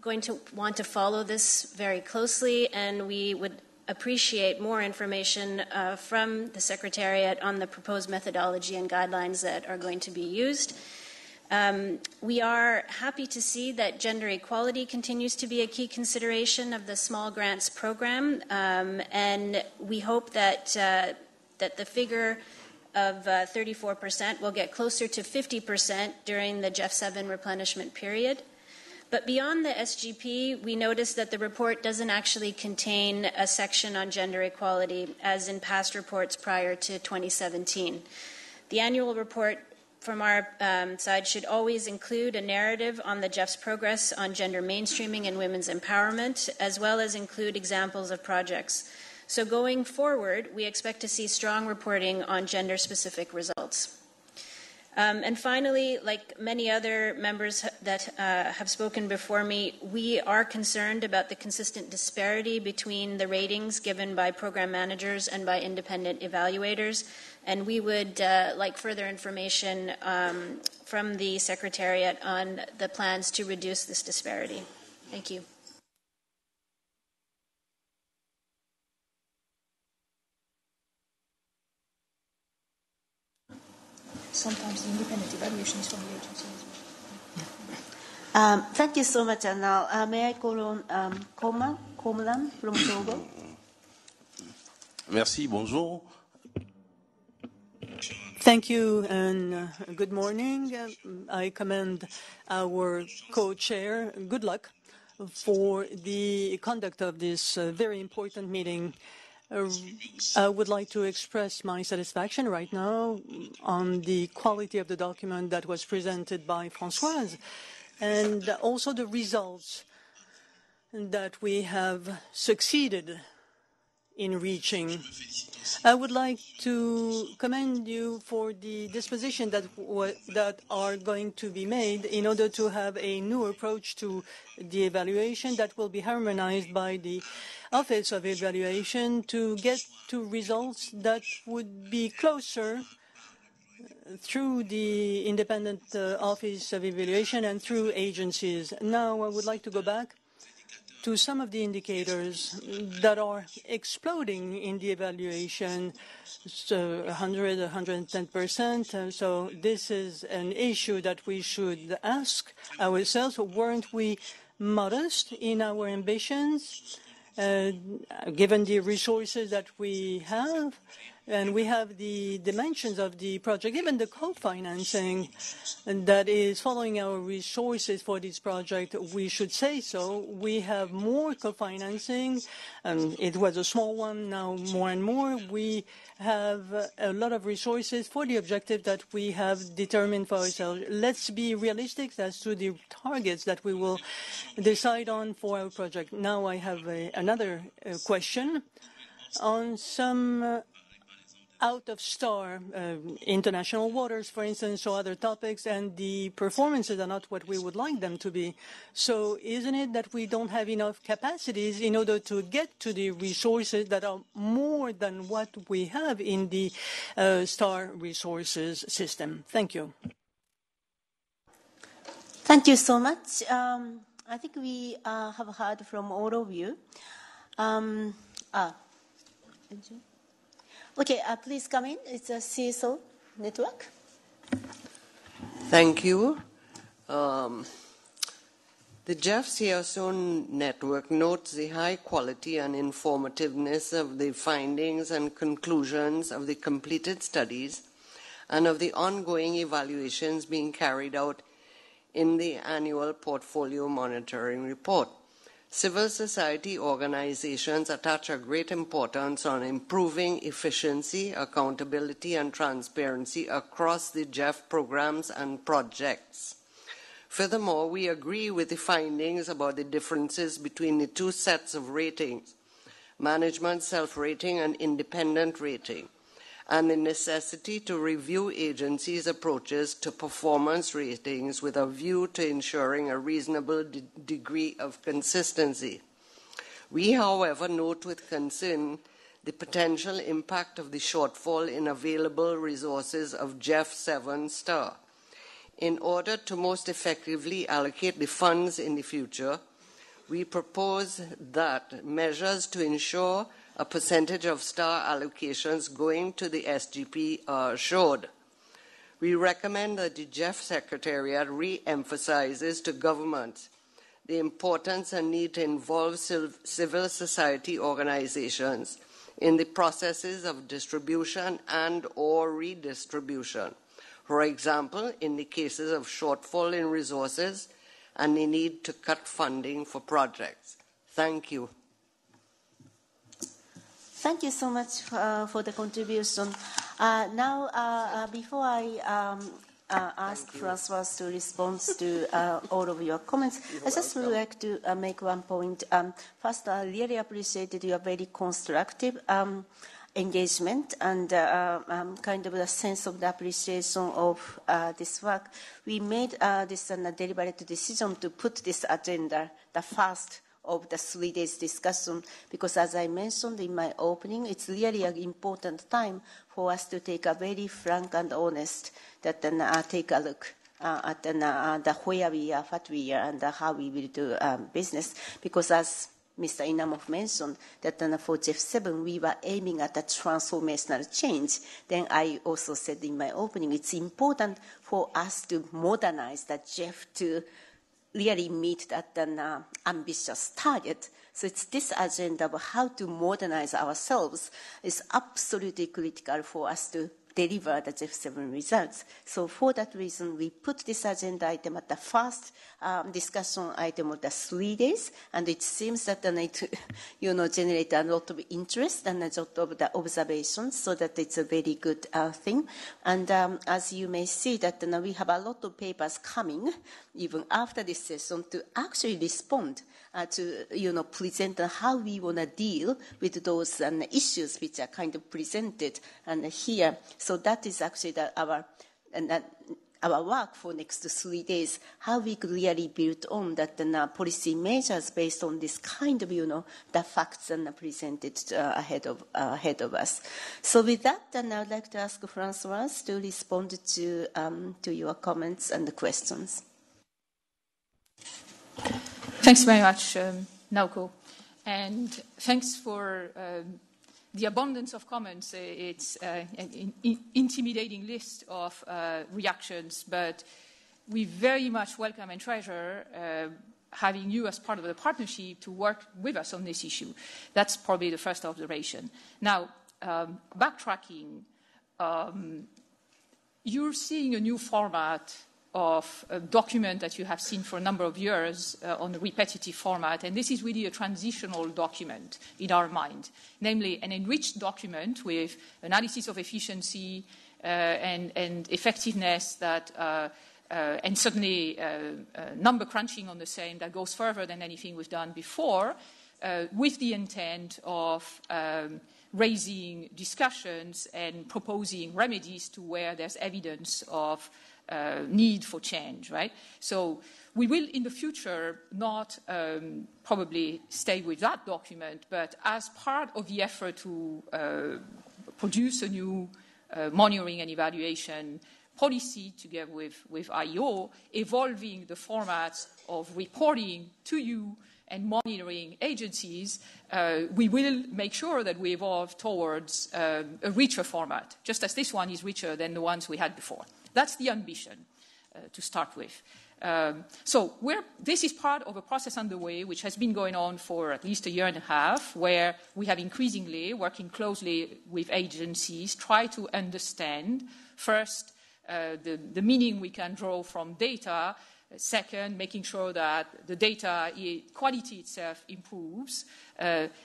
Speaker 18: going to want to follow this very closely, and we would appreciate more information from the Secretariat on the proposed methodology and guidelines that are going to be used. We are happy to see that gender equality continues to be a key consideration of the small grants program, and we hope that the figure of 34% will get closer to 50% during the GEF 7 replenishment period. But beyond the SGP, we noticed that the report doesn't actually contain a section on gender equality, as in past reports prior to 2017. The annual report from our side should always include a narrative on the GEF's progress on gender mainstreaming and women's empowerment, as well as include examples of projects. So going forward, we expect to see strong reporting on gender-specific results. And finally, like many other members that have spoken before me, we are concerned about the consistent disparity between the ratings given by program managers and by independent evaluators. And we would like further information from the Secretariat on the plans to reduce this disparity. Thank you.
Speaker 19: sometimes the independent evaluation is from the agency as well.
Speaker 1: Thank you so much. And now, may I call on Komlan from Togo?
Speaker 20: Merci, bonjour.
Speaker 13: Thank you and good morning. I commend our co-chair. Good luck for the conduct of this very important meeting. I would like to express my satisfaction right now on the quality of the document that was presented by Françoise and also the results that we have succeeded in reaching. I would like to commend you for the disposition that are going to be made in order to have a new approach to the evaluation that will be harmonized by the Office of Evaluation to get to results that would be closer through the independent Office of Evaluation and through agencies. Now I would like to go back to some of the indicators that are exploding in the evaluation, so 100, 110%. So this is an issue that we should ask ourselves. Weren't we modest in our ambitions, given the resources that we have? And we have the dimensions of the project, even the co-financing that is following our resources for this project. We should say so. We have more co-financing. It was a small one, now more and more. We have a lot of resources for the objective that we have determined for ourselves. Let's be realistic as to the targets that we will decide on for our project. Now I have another question on some out-of-star international waters, for instance, or other topics, and the performances are not what we would like them to be. So isn't it that we don't have enough capacities in order to get to the resources that are more than what we have in the star resources system? Thank you.
Speaker 1: Thank you so much. I think we have heard from all of you. Okay, please come in. It's a CSO network.
Speaker 21: Thank you. The GEF CSO network notes the high quality and informativeness of the findings and conclusions of the completed studies and of the ongoing evaluations being carried out in the annual portfolio monitoring report. Civil society organizations attach a great importance on improving efficiency, accountability, and transparency across the GEF programs and projects. Furthermore, we agree with the findings about the differences between the two sets of ratings, management self-rating and independent rating, and the necessity to review agencies' approaches to performance ratings with a view to ensuring a reasonable degree of consistency. We, however, note with concern the potential impact of the shortfall in available resources of GEF 7 star. In order to most effectively allocate the funds in the future, we propose that measures to ensure a percentage of star allocations going to the SGP are assured. We recommend that the GEF Secretariat re-emphasizes to governments the importance and need to involve civil society organizations in the processes of distribution and or redistribution. For example, in the cases of shortfall in resources and the need to cut funding for projects. Thank you.
Speaker 1: Thank you so much for the contribution. Now, before I ask Françoise to respond to all of your comments, I just would like to make one point. First, I really appreciated your very constructive engagement and kind of the sense of the appreciation of this work. We made this deliberate decision to put this agenda, the first of the 3 days discussion, because as I mentioned in my opening, it's really an important time for us to take a very frank and honest, that take a look at where we are, what we are, and how we will do business. Because as Mr. Inamov mentioned that for GEF7 we were aiming at a transformational change. Then I also said in my opening, it's important for us to modernize the GEF to really meet that ambitious target. So it's this agenda of how to modernize ourselves is absolutely critical for us to deliver the GEF7 results. So for that reason, we put this agenda item at the first discussion item of the 3 days, and it seems that it generate a lot of interest and a lot of the observations, so that it's a very good thing. And as you may see, that we have a lot of papers coming even after this session to actually respond to present how we want to deal with those issues which are kind of presented here. So that is actually our work for next 3 days, how we could really build on that policy measures based on this kind of, the facts and presented ahead of us. So with that, I would like to ask Françoise to respond to your comments and the questions.
Speaker 7: Thanks very much, Naoko. And thanks for the abundance of comments. It's an intimidating list of reactions, but we very much welcome and treasure having you as part of the partnership to work with us on this issue. That's probably the first observation. Now, backtracking, you're seeing a new format of a document that you have seen for a number of years on a repetitive format, and this is really a transitional document in our mind, namely an enriched document with analysis of efficiency and effectiveness that and certainly number crunching on the same that goes further than anything we've done before, with the intent of raising discussions and proposing remedies to where there's evidence of need for change, right? So we will in the future not probably stay with that document, but as part of the effort to produce a new monitoring and evaluation policy together with IEO, evolving the formats of reporting to you and monitoring agencies, we will make sure that we evolve towards a richer format, just as this one is richer than the ones we had before. That's the ambition to start with. So this is part of a process underway which has been going on for at least a year and a half, where we have increasingly, working closely with agencies, try to understand, first, the meaning we can draw from data, second, making sure that the data quality itself improves.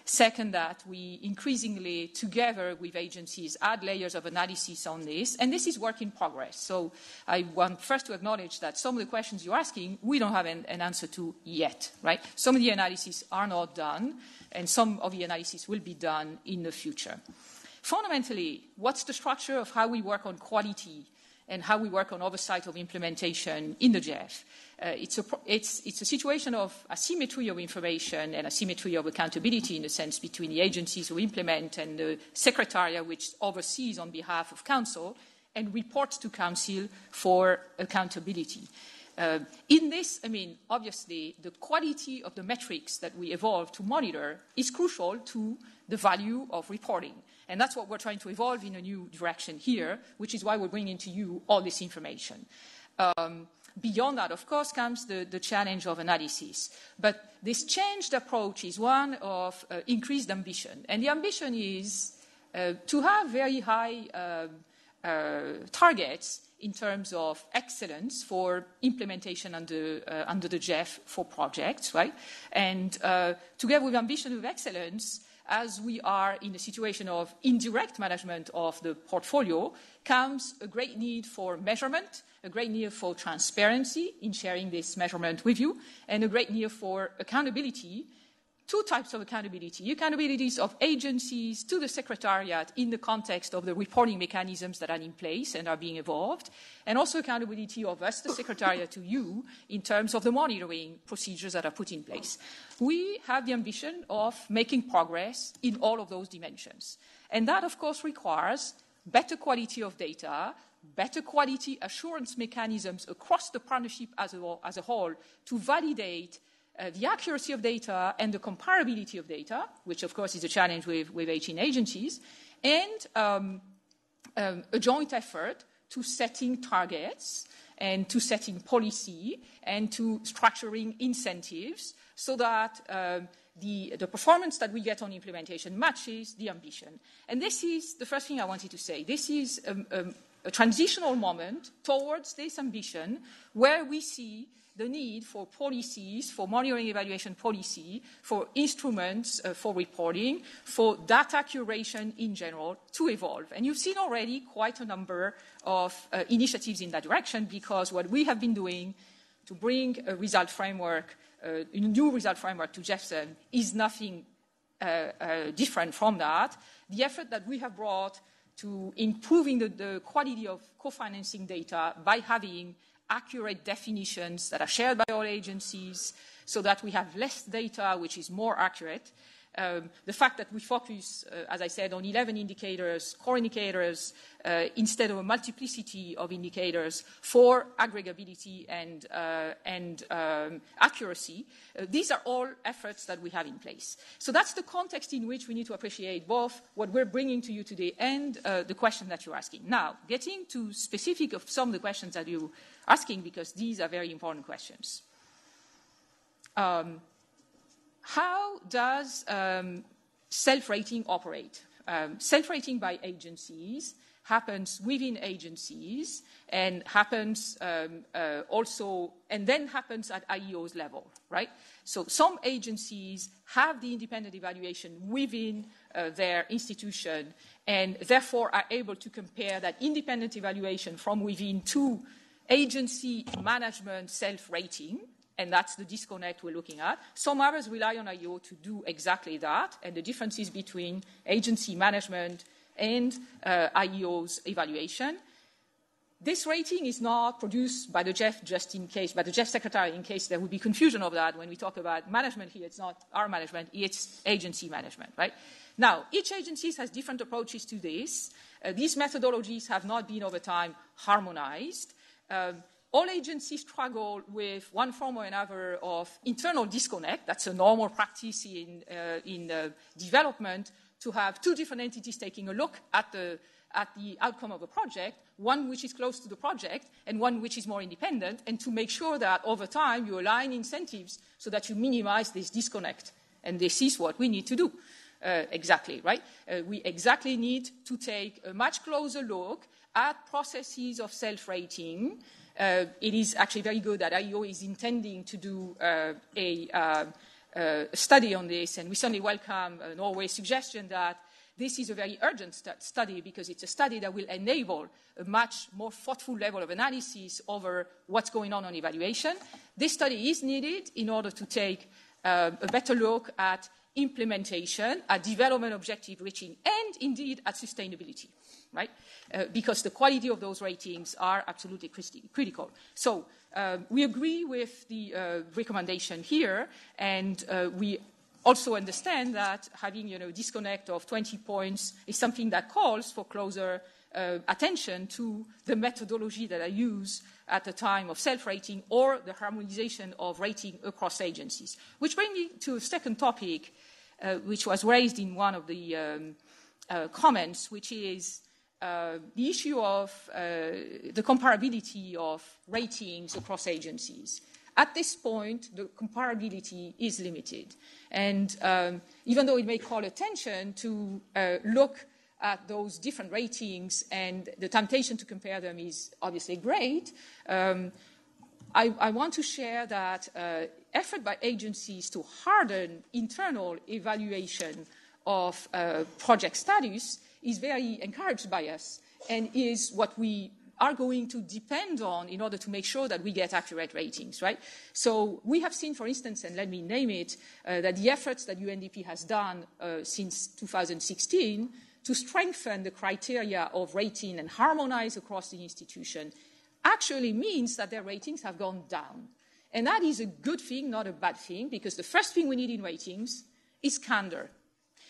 Speaker 7: Second, that we increasingly, together with agencies, add layers of analysis on this. And this is work in progress. So I want first to acknowledge that some of the questions you're asking, we don't have an answer to yet, right? Some of the analyses are not done, and some of the analysis will be done in the future. Fundamentally, what's the structure of how we work on quality and how we work on oversight of implementation in the GEF? It's a situation of asymmetry of information and asymmetry of accountability, in a sense, between the agencies who implement and the Secretariat, which oversees on behalf of Council and reports to Council for accountability. In this, obviously, the quality of the metrics that we evolve to monitor is crucial to the value of reporting. And that's what we're trying to evolve in a new direction here, which is why we're bringing to you all this information. Beyond that, of course, comes the challenge of analysis. But this changed approach is one of increased ambition. And the ambition is to have very high targets in terms of excellence for implementation under the GEF for projects, right? And together with ambition of excellence, as we are in a situation of indirect management of the portfolio, comes a great need for measurement, a great need for transparency in sharing this measurement with you, and a great need for accountability. Two types of accountability. Accountabilities of agencies to the Secretariat in the context of the reporting mechanisms that are in place and are being evolved, and also accountability of us, the Secretariat, to you in terms of the monitoring procedures that are put in place. We have the ambition of making progress in all of those dimensions. And that, of course, requires better quality of data, better quality assurance mechanisms across the partnership as a whole to validate the accuracy of data and the comparability of data, which of course is a challenge with 18 agencies, and a joint effort to setting targets and to setting policy and to structuring incentives so that the performance that we get on implementation matches the ambition. And this is the first thing I wanted to say. This is a transitional moment towards this ambition where we see the need for policies, for monitoring evaluation policy, for instruments for reporting, for data curation in general to evolve. And you've seen already quite a number of initiatives in that direction, because what we have been doing to bring a result framework, a new result framework to GEF7 is nothing different from that. The effort that we have brought to improving the quality of co-financing data by having accurate definitions that are shared by all agencies so that we have less data which is more accurate. The fact that we focus, as I said, on 11 indicators, core indicators, instead of a multiplicity of indicators for aggregability and accuracy, these are all efforts that we have in place. So that's the context in which we need to appreciate both what we're bringing to you today and the question that you're asking. Now, getting to specific of some of the questions that you're asking, because these are very important questions. How does self-rating operate? Self-rating by agencies happens within agencies and happens also, and then happens at IEO's level, right? So some agencies have the independent evaluation within their institution and therefore are able to compare that independent evaluation from within to agency management self-rating. And that's the disconnect we're looking at. Some others rely on IEO to do exactly that, and the differences between agency management and IEO's evaluation. This rating is not produced by the GEF just in case, by the GEF secretary in case there would be confusion of that. When we talk about management here, it's not our management, it's agency management, right? Now, each agency has different approaches to this. These methodologies have not been over time harmonized. All agencies struggle with one form or another of internal disconnect. That's a normal practice in development, to have two different entities taking a look at the outcome of a project, one which is close to the project and one which is more independent, and to make sure that over time you align incentives so that you minimize this disconnect. And this is what we need to do. Exactly, right? We exactly need to take a much closer look at processes of self-rating. It is actually very good that IEO is intending to do a study on this, and we certainly welcome Norway's suggestion that this is a very urgent study, because it's a study that will enable a much more thoughtful level of analysis over what's going on evaluation. This study is needed in order to take a better look at implementation, at development objective reaching, and indeed at sustainability, right? Because the quality of those ratings are absolutely critical. So we agree with the recommendation here, and we also understand that having disconnect of 20 points is something that calls for closer attention to the methodology that I use at the time of self-rating or the harmonization of rating across agencies. Which brings me to a second topic, which was raised in one of the comments, which is the issue of the comparability of ratings across agencies. At this point, the comparability is limited. And even though it may call attention to look at those different ratings, and the temptation to compare them is obviously great, I want to share that effort by agencies to harden internal evaluation of project status is very encouraged by us, and is what we are going to depend on in order to make sure that we get accurate ratings, right? So we have seen, for instance, and let me name it, that the efforts that UNDP has done since 2016 to strengthen the criteria of rating and harmonize across the institution actually means that their ratings have gone down. And that is a good thing, not a bad thing, because the first thing we need in ratings is candor.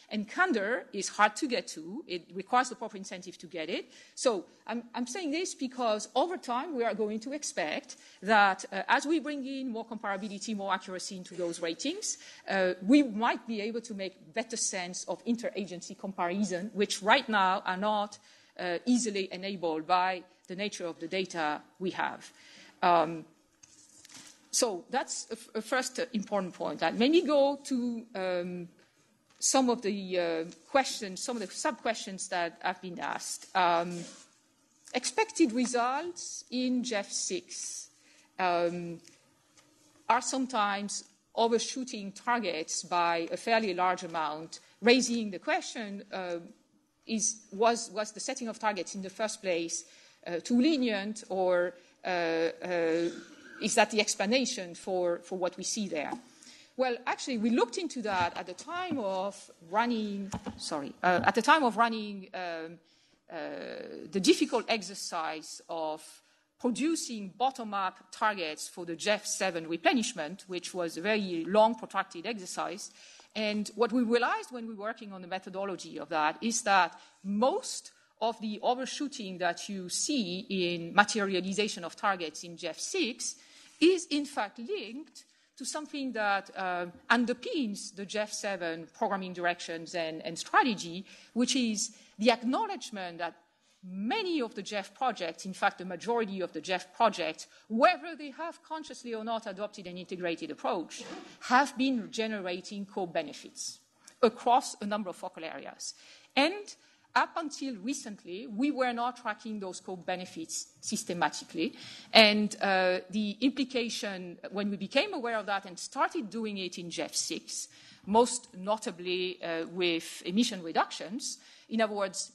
Speaker 7: And candor is hard to get to. It requires the proper incentive to get it. So I'm saying this because over time we are going to expect that as we bring in more comparability, more accuracy into those ratings, we might be able to make better sense of interagency comparison, which right now are not easily enabled by the nature of the data we have. So that's a first important point. Let me go to some of the questions, some of the sub-questions that have been asked. Expected results in GEF 6 are sometimes overshooting targets by a fairly large amount, raising the question, was the setting of targets in the first place too lenient, or is that the explanation for what we see there? Well, actually, we looked into that at the time of running. The difficult exercise of producing bottom-up targets for the GEF 7 replenishment, which was a very long, protracted exercise. And what we realized when we were working on the methodology of that is that most of the overshooting that you see in materialization of targets in GEF 6 is in fact linked to something that underpins the GEF 7 programming directions and strategy, which is the acknowledgement that many of the GEF projects, in fact the majority of the GEF projects, whether they have consciously or not adopted an integrated approach, have been generating co-benefits across a number of focal areas. And up until recently, we were not tracking those co-benefits systematically. And the implication, when we became aware of that and started doing it in GEF 6, most notably with emission reductions, in other words,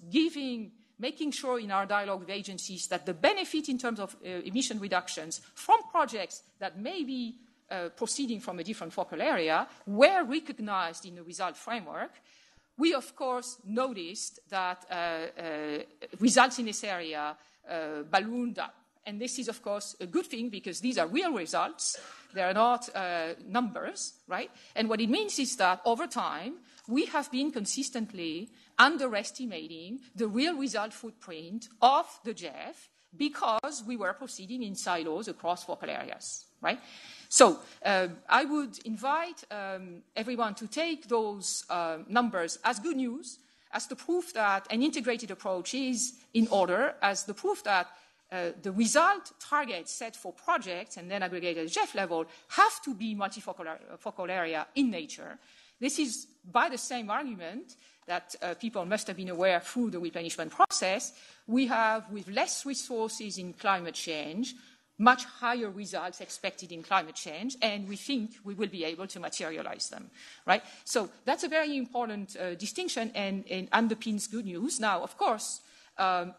Speaker 7: making sure in our dialogue with agencies that the benefit in terms of emission reductions from projects that may be proceeding from a different focal area were recognized in the result framework, we, of course, noticed that results in this area ballooned up. And this is, of course, a good thing because these are real results. They are not numbers, right? And what it means is that over time, we have been consistently underestimating the real result footprint of the GEF because we were proceeding in silos across focal areas, right? So I would invite everyone to take those numbers as good news, as the proof that an integrated approach is in order, as the proof that the result targets set for projects and then aggregated at GEF level have to be multifocal area in nature. This is by the same argument that people must have been aware through the replenishment process. We have, with less resources in climate change, much higher results expected in climate change, and we think we will be able to materialize them, right? So that's a very important distinction and underpins good news. Now, of course,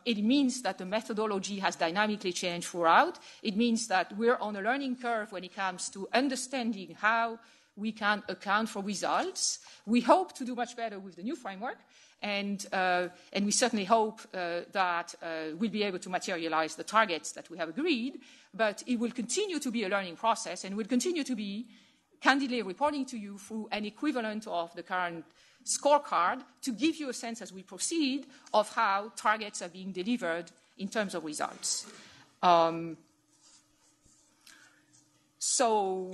Speaker 7: it means that the methodology has dynamically changed throughout. It means that we're on a learning curve when it comes to understanding how we can account for results. We hope to do much better with the new framework, and we certainly hope that we'll be able to materialize the targets that we have agreed, but it will continue to be a learning process and will continue to be candidly reporting to you through an equivalent of the current scorecard to give you a sense as we proceed of how targets are being delivered in terms of results. So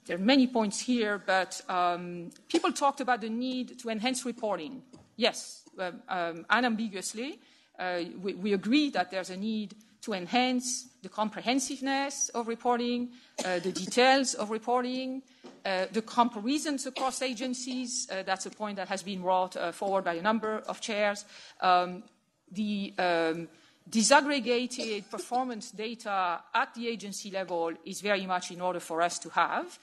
Speaker 7: there are many points here, but people talked about the need to enhance reporting. Yes, unambiguously, we agree that there's a need to enhance the comprehensiveness of reporting, the details of reporting, the comparisons across agencies. That's a point that has been brought forward by a number of chairs. The disaggregated performance data at the agency level is very much in order for us to have.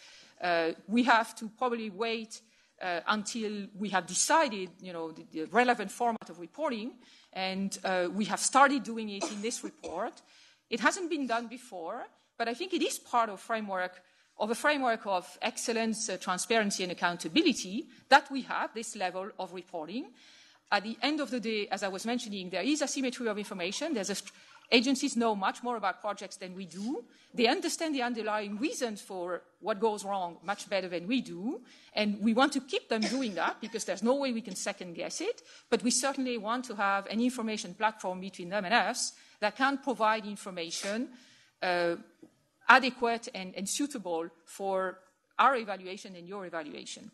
Speaker 7: We have to probably wait until we have decided, the relevant format of reporting, and we have started doing it in this report. It hasn't been done before, but I think it is part of a framework of excellence, transparency, and accountability that we have this level of reporting. At the end of the day, as I was mentioning, there is asymmetry of information. There's Agencies know much more about projects than we do. They understand the underlying reasons for what goes wrong much better than we do. And we want to keep them doing that because there's no way we can second guess it. But we certainly want to have an information platform between them and us that can provide information adequate and suitable for our evaluation and your evaluation.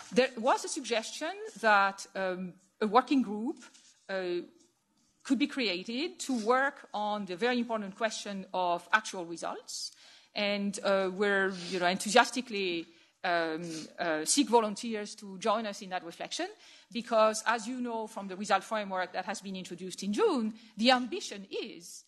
Speaker 7: There was a suggestion that a working group could be created to work on the very important question of actual results. And we're enthusiastically seek volunteers to join us in that reflection because, as you know from the result framework that has been introduced in June, the ambition is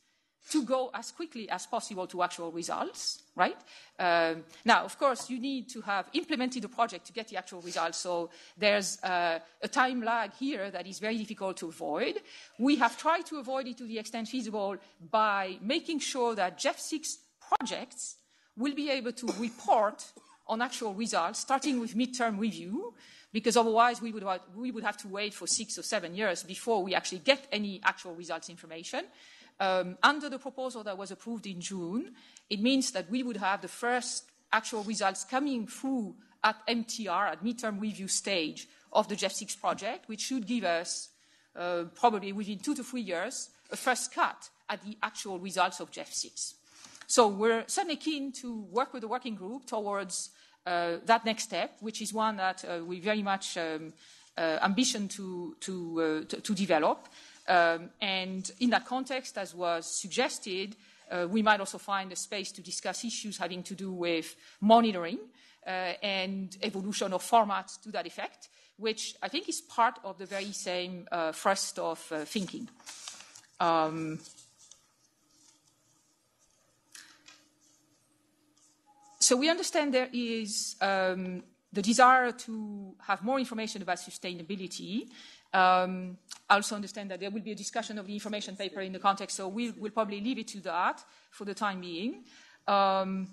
Speaker 7: to go as quickly as possible to actual results, right? Now, of course, you need to have implemented the project to get the actual results, so there's a time lag here that is very difficult to avoid. We have tried to avoid it to the extent feasible by making sure that GEF 6 projects will be able to report on actual results, starting with midterm review, because otherwise we would have to wait for 6 or 7 years before we actually get any actual results information. Under the proposal that was approved in June, it means that we would have the first actual results coming through at MTR, at midterm review stage of the GEF 6 project, which should give us probably within 2 to 3 years a first cut at the actual results of GEF 6. So we're certainly keen to work with the working group towards that next step, which is one that we very much ambition to develop. And in that context, as was suggested, we might also find a space to discuss issues having to do with monitoring and evolution of formats to that effect, which I think is part of the very same thrust of thinking. So we understand there is the desire to have more information about sustainability. I also understand that there will be a discussion of the information paper in the context, so we'll probably leave it to that for the time being. There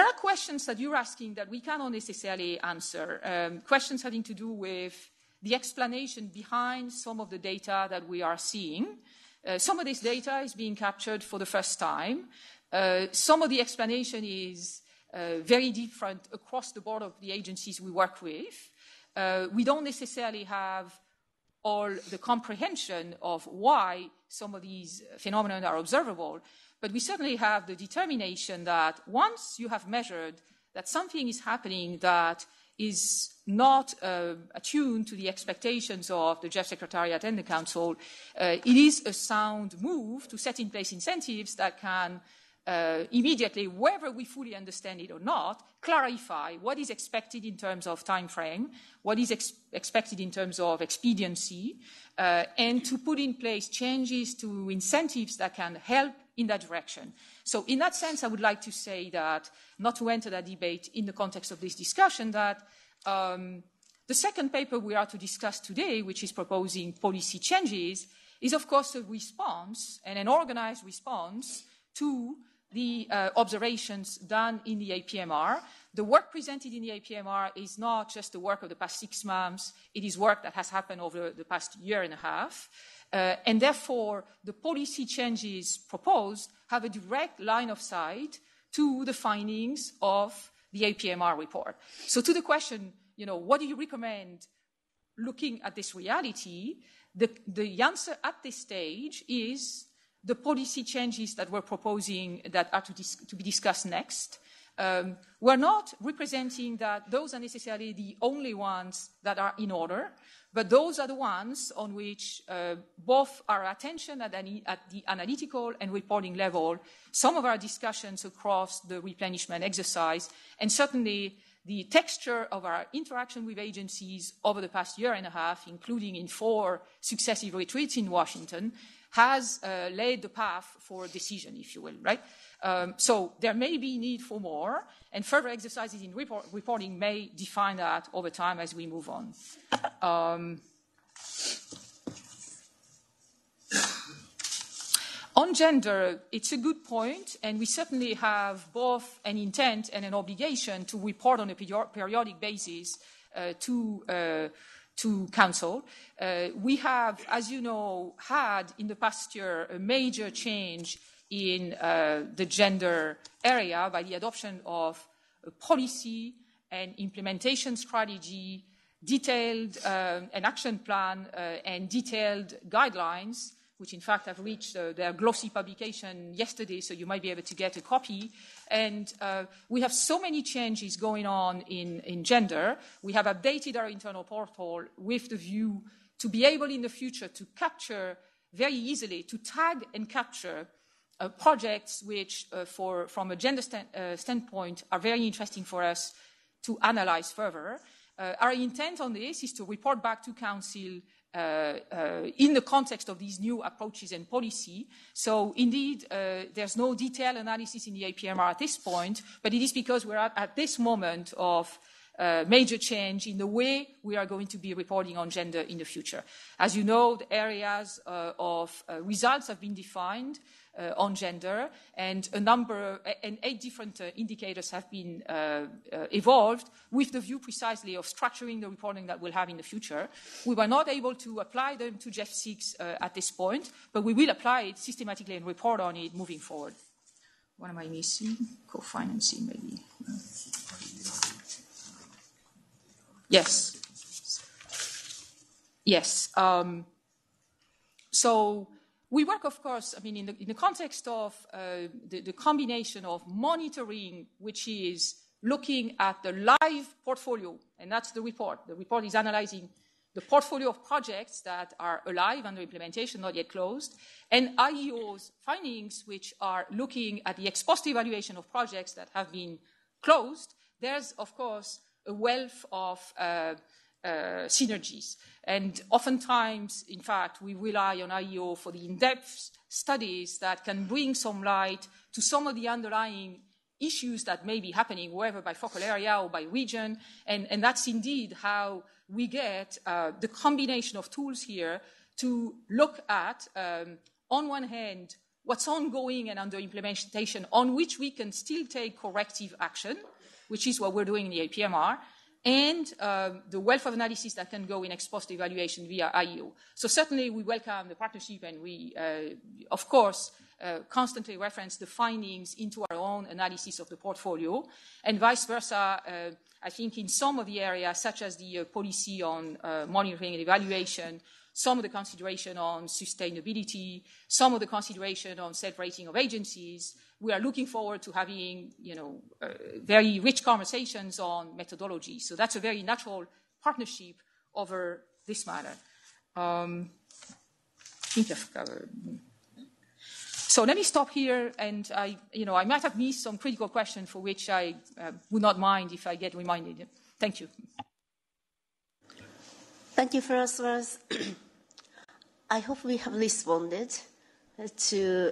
Speaker 7: are questions that you're asking that we cannot necessarily answer, questions having to do with the explanation behind some of the data that we are seeing. Some of this data is being captured for the first time. Some of the explanation is very different across the board of the agencies we work with. We don't necessarily have all the comprehension of why some of these phenomena are observable, but we certainly have the determination that once you have measured that something is happening that is not attuned to the expectations of the GEF Secretariat and the Council, it is a sound move to set in place incentives that can immediately, whether we fully understand it or not, clarify what is expected in terms of time frame, what is expected in terms of expediency, and to put in place changes to incentives that can help in that direction. So in that sense, I would like to say that, not to enter that debate in the context of this discussion, that the second paper we are to discuss today, which is proposing policy changes, is of course a response, and an organized response, to the observations done in the APMR. The work presented in the APMR is not just the work of the past 6 months, it is work that has happened over the past year and a half. And therefore, the policy changes proposed have a direct line of sight to the findings of the APMR report. So to the question, what do you recommend looking at this reality? The answer at this stage is the policy changes that we're proposing that are to be discussed next. We're not representing that those are necessarily the only ones that are in order, but those are the ones on which both our attention at the analytical and reporting level, some of our discussions across the replenishment exercise, and certainly the texture of our interaction with agencies over the past year and a half, including in 4 successive retreats in Washington, has laid the path for a decision, if you will, right? So there may be need for more, and further exercises in reporting may define that over time as we move on. On gender, it's a good point, and we certainly have both an intent and an obligation to report on a periodic basis to to Council. We have, as you know, had in the past year a major change in the gender area by the adoption of a policy and implementation strategy, detailed an action plan and detailed guidelines, which in fact have reached their glossy publication yesterday, so you might be able to get a copy. And we have so many changes going on in gender. We have updated our internal portal with the view to be able in the future to capture very easily, to tag and capture projects which, from a gender standpoint, are very interesting for us to analyze further. Our intent on this is to report back to Council in the context of these new approaches and policy. So indeed, there's no detailed analysis in the APMR at this point, but it is because we're at this moment of major change in the way we are going to be reporting on gender in the future. As you know, the areas of results have been defined on gender, and 8 different indicators have been evolved with the view precisely of structuring the reporting that we'll have in the future. We were not able to apply them to GEF 6 at this point, but we will apply it systematically and report on it moving forward. What am I missing? Co-financing, maybe. Yes. Yes. So we work, of course, I mean, in the context of the combination of monitoring, which is looking at the live portfolio, and that's the report. The report is analyzing the portfolio of projects that are alive under implementation, not yet closed, and IEO's findings, which are looking at the ex post evaluation of projects that have been closed. There's, of course, a wealth of synergies. And oftentimes, in fact, we rely on IEO for the in-depth studies that can bring some light to some of the underlying issues that may be happening, whether by focal area or by region. And that's indeed how we get the combination of tools here to look at, on one hand, what's ongoing and under implementation on which we can still take corrective action, which is what we're doing in the APMR, and the wealth of analysis that can go in ex post evaluation via IEO. So certainly we welcome the partnership, and we, of course, constantly reference the findings into our own analysis of the portfolio, and vice versa. I think in some of the areas, such as the policy on monitoring and evaluation, some of the consideration on sustainability, some of the consideration on self-rating of agencies, we are looking forward to having, very rich conversations on methodology. So that's a very natural partnership over this matter. I think I've covered. So let me stop here, and I might have missed some critical questions for which I would not mind if I get reminded. Thank you.
Speaker 1: Thank you, Francoise. I hope we have responded to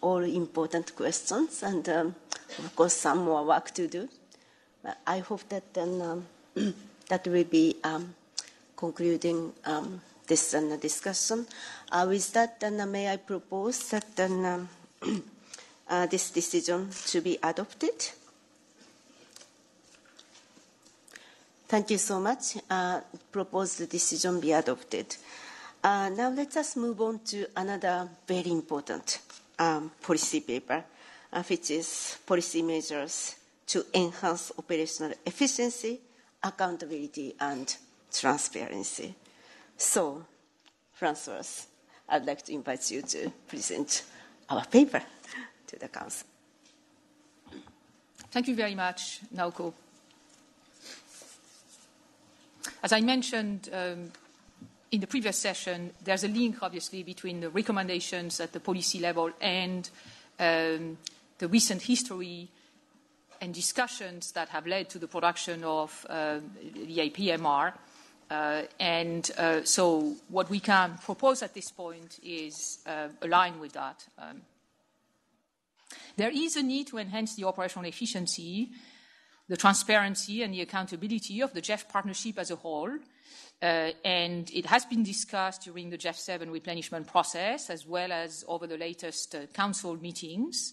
Speaker 1: all important questions, and of course some more work to do. But I hope that then that will be concluding this discussion. With that, then may I propose that then this decision to be adopted. Thank you so much. Proposed decision be adopted. Now let us move on to another very important policy paper, which is policy measures to enhance operational efficiency, accountability, and transparency. So, Francoise, I'd like to invite you to present our paper to the Council.
Speaker 7: Thank you very much, Naoko. As I mentioned in the previous session, there's a link, obviously, between the recommendations at the policy level and the recent history and discussions that have led to the production of the APMR. So what we can propose at this point is aligned with that. There is a need to enhance the operational efficiency, the transparency, and the accountability of the GEF partnership as a whole. And it has been discussed during the GEF 7 replenishment process, as well as over the latest Council meetings.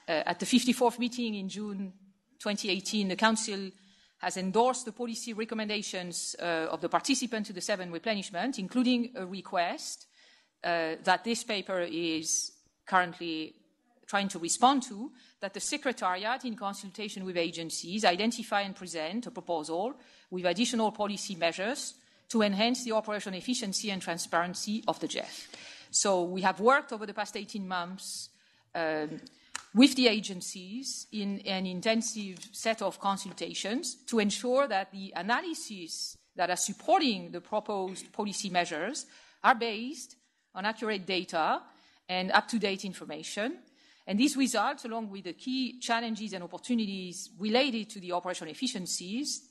Speaker 7: At the 54th meeting in June 2018, the Council has endorsed the policy recommendations of the participants to the 7 replenishment, including a request that this paper is currently trying to respond to, that the Secretariat, in consultation with agencies, identify and present a proposal with additional policy measures to enhance the operational efficiency and transparency of the GEF. So we have worked over the past 18 months with the agencies in an intensive set of consultations to ensure that the analyses that are supporting the proposed policy measures are based on accurate data and up-to-date information. And these results, along with the key challenges and opportunities related to the operational efficiencies,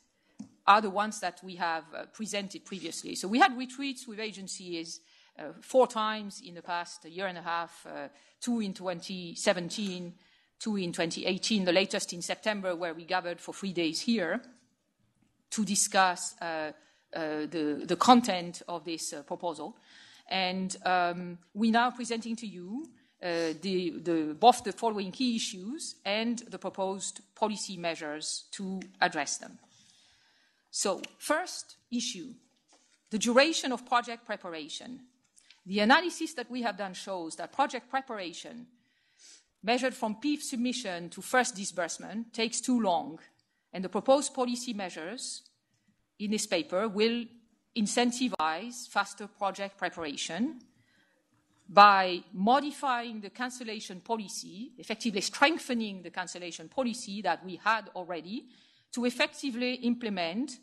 Speaker 7: are the ones that we have presented previously. So we had retreats with agencies 4 times in the past year and a half, 2 in 2017, 2 in 2018, the latest in September, where we gathered for 3 days here to discuss the content of this proposal. And we're now presenting to you both the following key issues and the proposed policy measures to address them. So, first issue, the duration of project preparation. The analysis that we have done shows that project preparation, measured from PIF submission to first disbursement, takes too long, and the proposed policy measures in this paper will incentivize faster project preparation by modifying the cancellation policy, effectively strengthening the cancellation policy that we had already, to effectively implement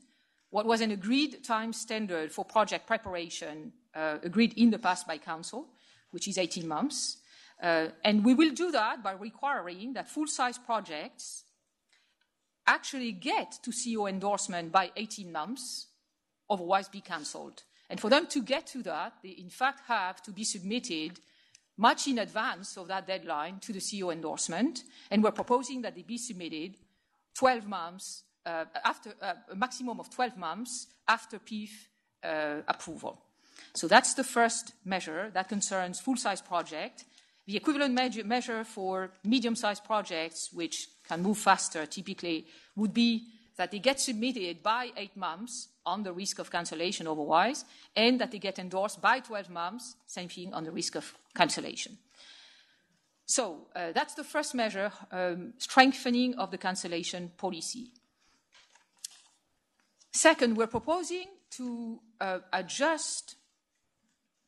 Speaker 7: what was an agreed time standard for project preparation agreed in the past by Council, which is 18 months. And we will do that by requiring that full-size projects actually get to CO endorsement by 18 months, otherwise be cancelled. And for them to get to that, they in fact have to be submitted much in advance of that deadline to the CO endorsement. And we're proposing that they be submitted 12 months, after a maximum of 12 months after PIF approval. So that's the first measure that concerns full-size project. The equivalent measure for medium-sized projects, which can move faster typically, would be that they get submitted by 8 months on the risk of cancellation otherwise, and that they get endorsed by 12 months, same thing on the risk of cancellation. So that's the first measure, strengthening of the cancellation policy. Second, we're proposing to adjust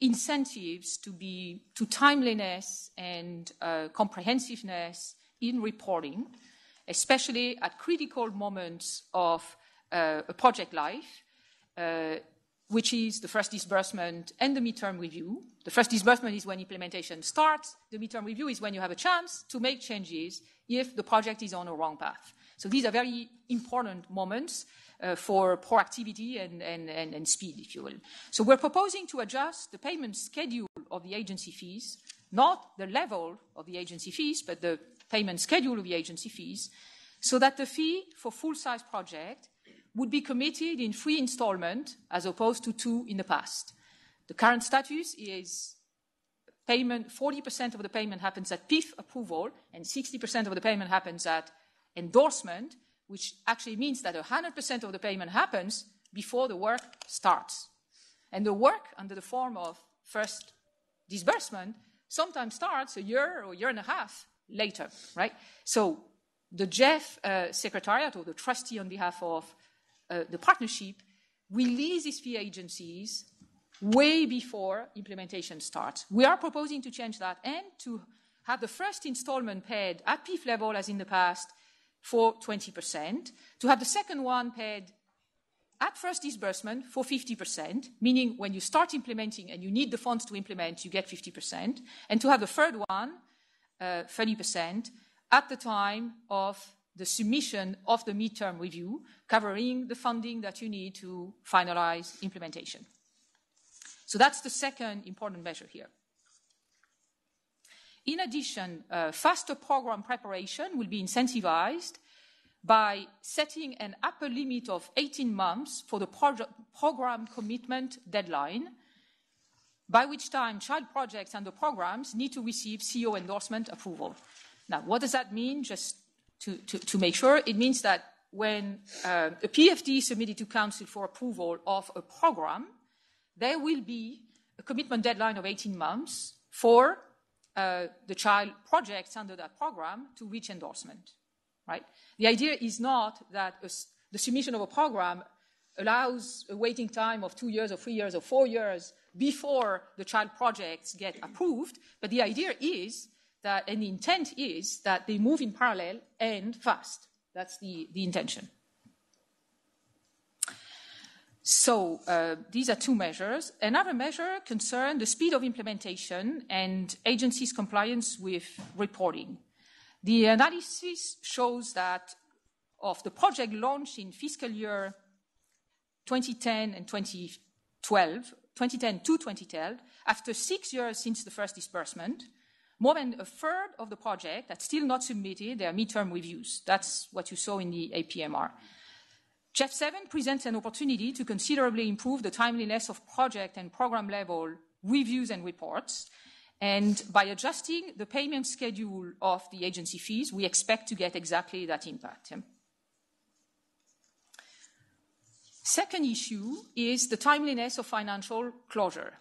Speaker 7: incentives to timeliness and comprehensiveness in reporting, especially at critical moments of a project life, which is the first disbursement and the midterm review. The first disbursement is when implementation starts. The midterm review is when you have a chance to make changes if the project is on a wrong path. So these are very important moments for proactivity and speed, if you will. So we're proposing to adjust the payment schedule of the agency fees, not the level of the agency fees, but the payment schedule of the agency fees, so that the fee for full-size project would be committed in 3 installments as opposed to 2 in the past. The current status is payment, 40% of the payment happens at PIF approval and 60% of the payment happens at endorsement, which actually means that 100% of the payment happens before the work starts. And the work under the form of first disbursement sometimes starts a year or a year and a half later, right? So the GEF Secretariat, or the trustee on behalf of the partnership, releases fee agencies way before implementation starts. We are proposing to change that and to have the first installment paid at PIF level as in the past for 20%, to have the second one paid at first disbursement for 50%, meaning when you start implementing and you need the funds to implement, you get 50%, and to have the third one, 30%, at the time of the submission of the midterm review, covering the funding that you need to finalize implementation. So that's the second important measure here. In addition, faster program preparation will be incentivized by setting an upper limit of 18 months for the program commitment deadline, by which time child projects and the programs need to receive CO endorsement approval. Now, what does that mean? Just to make sure, it means that when a PFD is submitted to Council for approval of a program, there will be a commitment deadline of 18 months for the child projects under that program to reach endorsement, right? The idea is not that the submission of a program allows a waiting time of 2 years or 3 years or 4 years before the child projects get approved, but the idea is that, and the intent is that they move in parallel and fast. That's the intention. So these are two measures. Another measure concerns the speed of implementation and agencies' compliance with reporting. The analysis shows that of the project launched in fiscal year 2010 and 2012, 2010 to 2012, after 6 years since the first disbursement, more than a third of the project that's still not submitted their midterm reviews. That's what you saw in the APMR. GEF 7 presents an opportunity to considerably improve the timeliness of project and program level reviews and reports. And by adjusting the payment schedule of the agency fees, we expect to get exactly that impact. Second issue is the timeliness of financial closure.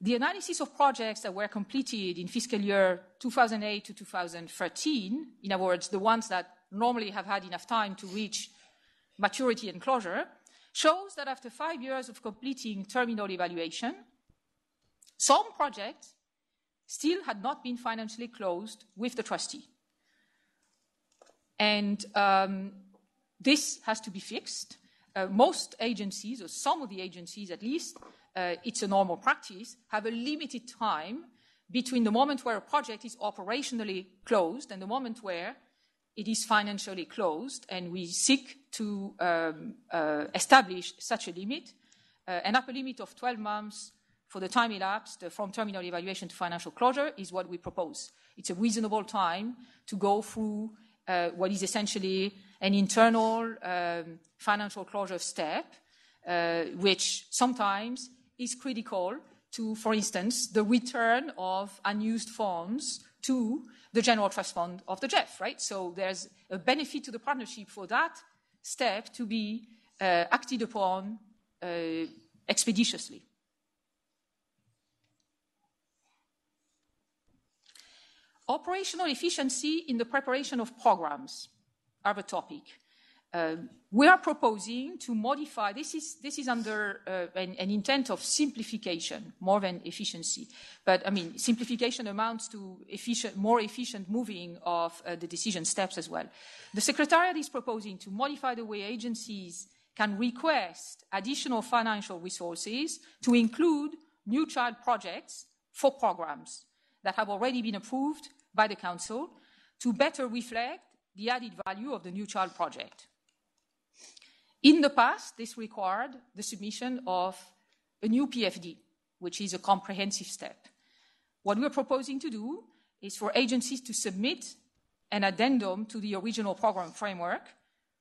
Speaker 7: The analysis of projects that were completed in fiscal year 2008 to 2013, in other words, the ones that normally have had enough time to reach maturity and closure, shows that after 5 years of completing terminal evaluation, some projects still had not been financially closed with the trustee. And this has to be fixed. Most agencies, or some of the agencies at least, it's a normal practice, have a limited time between the moment where a project is operationally closed and the moment where it is financially closed, and we seek to establish such a limit. An upper limit of 12 months for the time elapsed from terminal evaluation to financial closure is what we propose. It's a reasonable time to go through what is essentially an internal financial closure step, which sometimes is critical to, for instance, the return of unused funds to the general trust fund of the GEF, right? So there's a benefit to the partnership for that step to be acted upon expeditiously. Operational efficiency in the preparation of programs are the topic. We are proposing to modify, this is under an intent of simplification more than efficiency. But I mean, simplification amounts to more efficient moving of the decision steps as well. The Secretariat is proposing to modify the way agencies can request additional financial resources to include new child projects for programs that have already been approved by the Council to better reflect the added value of the new child project. In the past, this required the submission of a new PFD, which is a comprehensive step. What we're proposing to do is for agencies to submit an addendum to the original program framework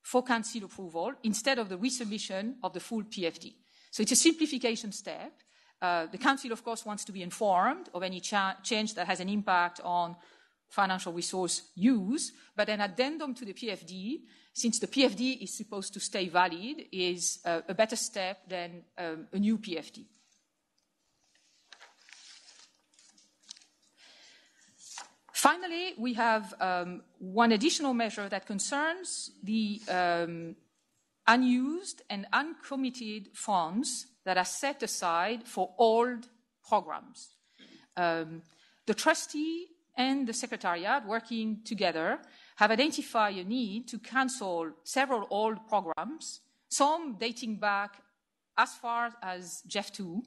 Speaker 7: for Council approval instead of the resubmission of the full PFD. So it's a simplification step. The Council, of course, wants to be informed of any change that has an impact on financial resource use, but an addendum to the PFD, since the PFD is supposed to stay valid, is a better step than a new PFD. Finally, we have one additional measure that concerns the unused and uncommitted funds that are set aside for old programs. The trustee and the Secretariat, working together, have identified a need to cancel several old programs, some dating back as far as GEF 2,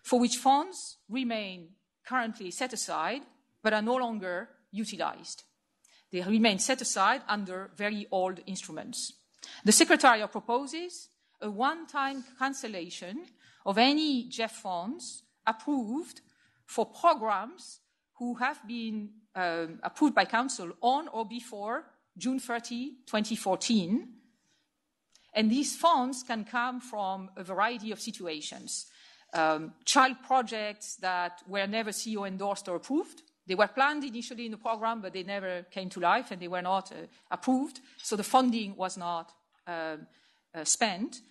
Speaker 7: for which funds remain currently set aside but are no longer utilized. They remain set aside under very old instruments. The Secretariat proposes a one-time cancellation of any GEF funds approved for programs who have been approved by Council on or before June 30, 2014. And these funds can come from a variety of situations. Child projects that were never CEO endorsed or approved, They were planned initially in the program, but they never came to life and they were not approved. So the funding was not spent.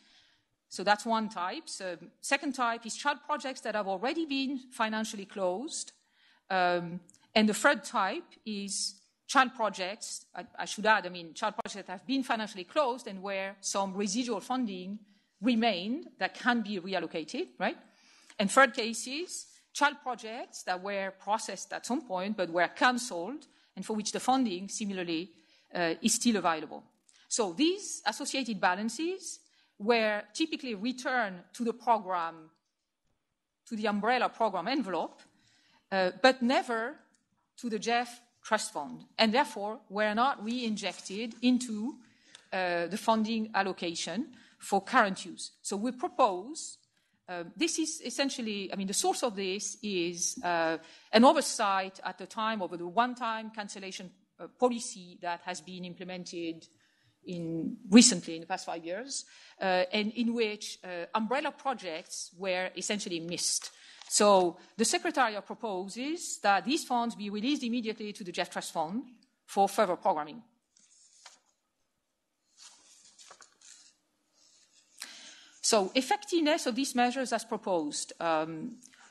Speaker 7: So that's one type. So second type is child projects that have already been financially closed. And the third type is child projects, I should add, child projects that have been financially closed and where some residual funding remained that can be reallocated, right? And third case is child projects that were processed at some point but were cancelled and for which the funding, similarly, is still available. So these associated balances were typically returned to the program, to the umbrella program envelope, but never to the GEF Trust Fund, and therefore were not re-injected into the funding allocation for current use. So we propose, this is essentially, the source of this is an oversight at the time of the one-time cancellation policy that has been implemented recently in the past 5 years, and in which umbrella projects were essentially missed. So the Secretariat proposes that these funds be released immediately to the GEF Trust Fund for further programming. So effectiveness of these measures as proposed.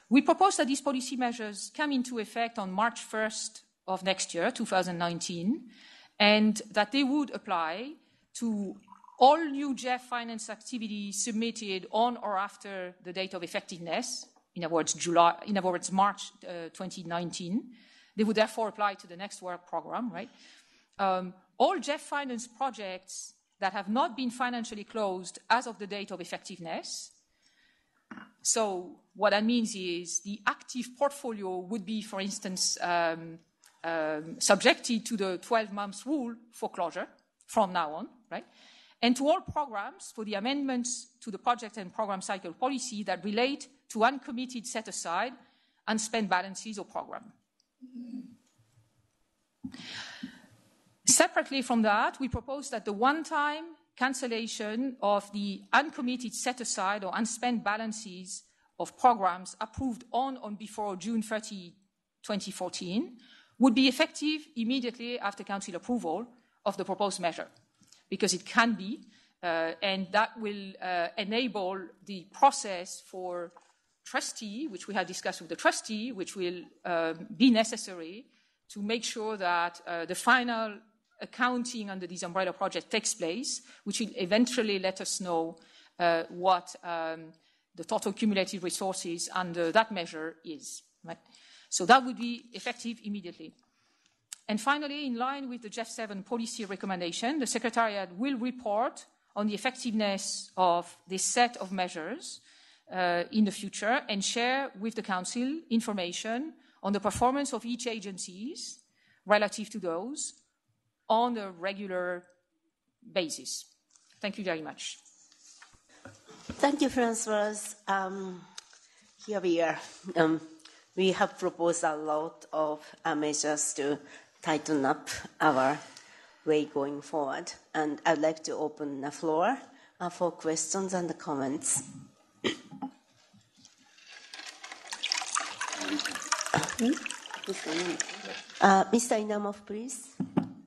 Speaker 7: We propose that these policy measures come into effect on March 1st of next year, 2019, and that they would apply to all new GEF finance activities submitted on or after the date of effectiveness, in other words, March 2019. They would therefore apply to the next work program, right? All GEF finance projects that have not been financially closed as of the date of effectiveness. So what that means is the active portfolio would be, for instance, subjected to the 12-month rule for closure from now on, right? And to all programs for the amendments to the project and program cycle policy that relate to uncommitted set-aside, unspent balances or program. Separately from that, we propose that the one-time cancellation of the uncommitted set-aside or unspent balances of programs approved on or before June 30, 2014 would be effective immediately after Council approval of the proposed measure, because it can be, and that will enable the process for trustee, which we have discussed with the trustee, which will be necessary to make sure that the final accounting under this umbrella project takes place, which will eventually let us know what the total cumulative resources under that measure is. Right? So that would be effective immediately. And finally, in line with the GEF 7 policy recommendation, the Secretariat will report on the effectiveness of this set of measures in the future and share with the Council information on the performance of each agency relative to those on a regular basis. Thank you very much.
Speaker 1: Thank you, Francoise. Here we are. We have proposed a lot of measures to tighten up our way going forward. And I'd like to open the floor for questions and comments. Mr. Inamov, please.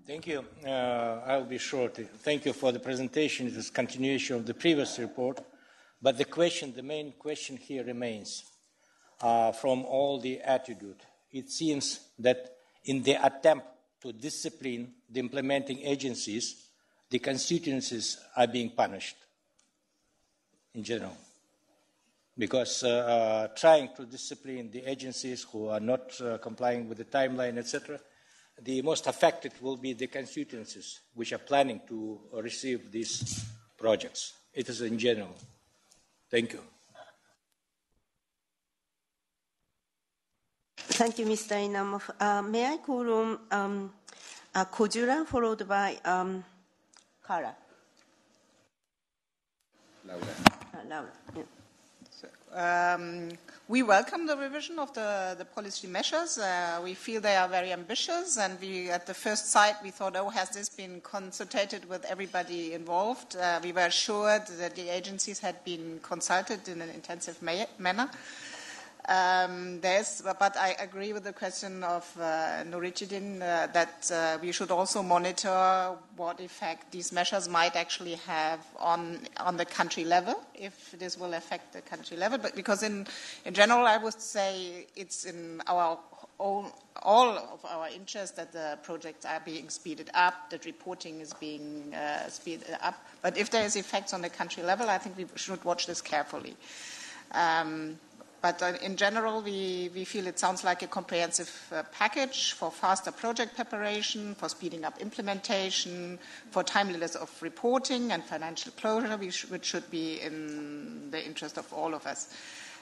Speaker 11: Thank you. I'll be short. Thank you for the presentation. It is a continuation of the previous report. But the main question here remains, from all the attitude, it seems that in the attempt to discipline the implementing agencies, the constituencies are being punished in general. Because trying to discipline the agencies who are not complying with the timeline, etc., the most affected will be the constituencies which are planning to receive these projects. It is in general. Thank you.
Speaker 1: Thank you, Mr. Inamov. May I call on Kojura, followed by Kara? Laura. Yeah.
Speaker 2: We welcome the revision of the policy measures. We feel they are very ambitious, and at the first sight we thought, oh, has this been consulted with everybody involved? We were assured that the agencies had been consulted in an intensive manner. But I agree with the question of Nurichidin that we should also monitor what effect these measures might actually have on the country level, if this will affect the country level. But because in general, I would say it's in our all of our interest that the projects are being speeded up, that reporting is being speeded up. But if there is effects on the country level, I think we should watch this carefully. But in general, we feel it sounds like a comprehensive package for faster project preparation, for speeding up implementation, for timeliness of reporting and financial closure, which should be in the interest of all of us.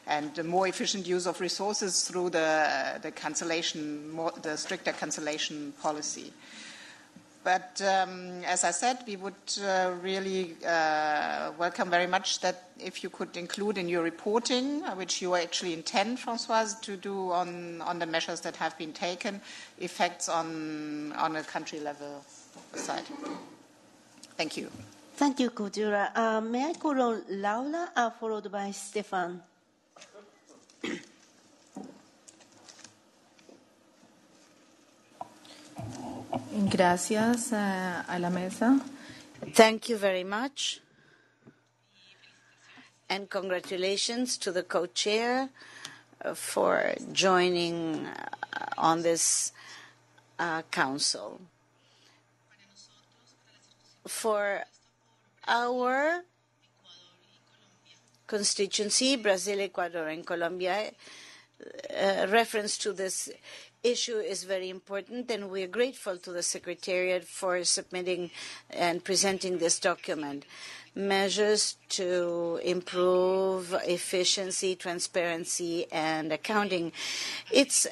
Speaker 2: And the more efficient use of resources through the cancellation, the stricter cancellation policy. But as I said, we would really welcome very much that if you could include in your reporting, which you actually intend, Françoise, to do on the measures that have been taken, effects on a country level side. Thank you.
Speaker 1: Thank you, Kojura. May I call on Laura, followed by Stefan?
Speaker 20: Gracias a la mesa.
Speaker 4: Thank you very much. And congratulations to the co-chair for joining on this council. For our constituency, Brazil, Ecuador, and Colombia, reference to this issue is very important, and we are grateful to the Secretariat for submitting and presenting this document. Measures to improve efficiency, transparency, and accounting. It's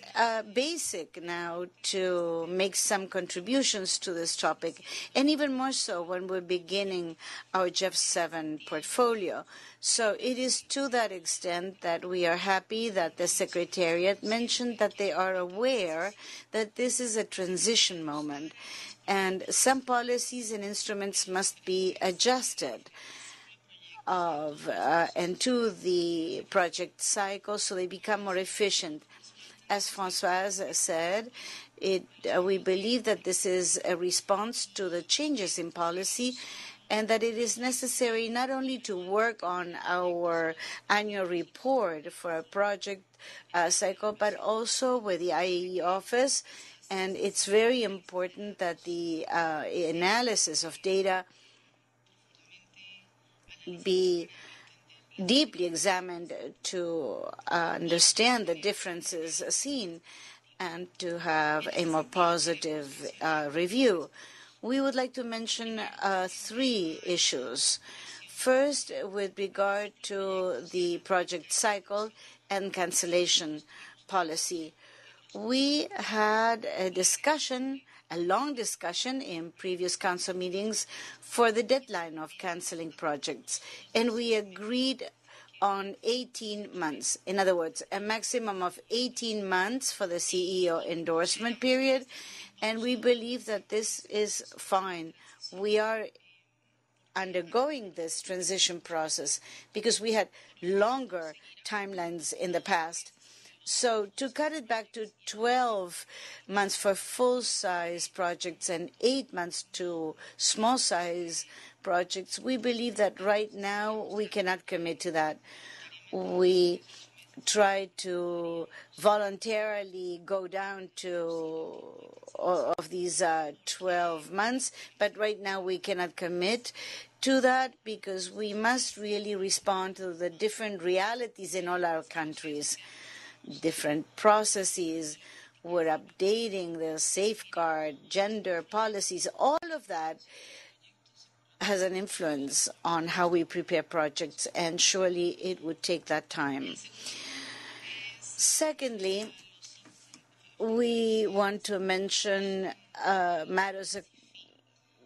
Speaker 4: basic now to make some contributions to this topic, and even more so when we're beginning our GEF 7 portfolio. So it is to that extent that we are happy that the Secretariat mentioned that they are aware that this is a transition moment, and some policies and instruments must be adjusted and to the project cycle so they become more efficient. As Françoise said, we believe that this is a response to the changes in policy, and that it is necessary not only to work on our annual report for a project cycle, but also with the IAE office. And it's very important that the analysis of data be deeply examined to understand the differences seen and to have a more positive review. We would like to mention 3 issues. First, with regard to the project cycle and cancellation policy. We had a long discussion in previous council meetings for the deadline of canceling projects, and we agreed on 18 months. In other words, a maximum of 18 months for the CEO endorsement period, and we believe that this is fine. We are undergoing this transition process because we had longer timelines in the past. So to cut it back to 12 months for full-size projects and 8 months to small-size projects, we believe that right now we cannot commit to that. We try to voluntarily go down to of these 12 months, but right now we cannot commit to that because we must really respond to the different realities in all our countries. Different processes, we're updating the safeguard, gender policies, all of that has an influence on how we prepare projects, and surely it would take that time. Secondly, we want to mention matters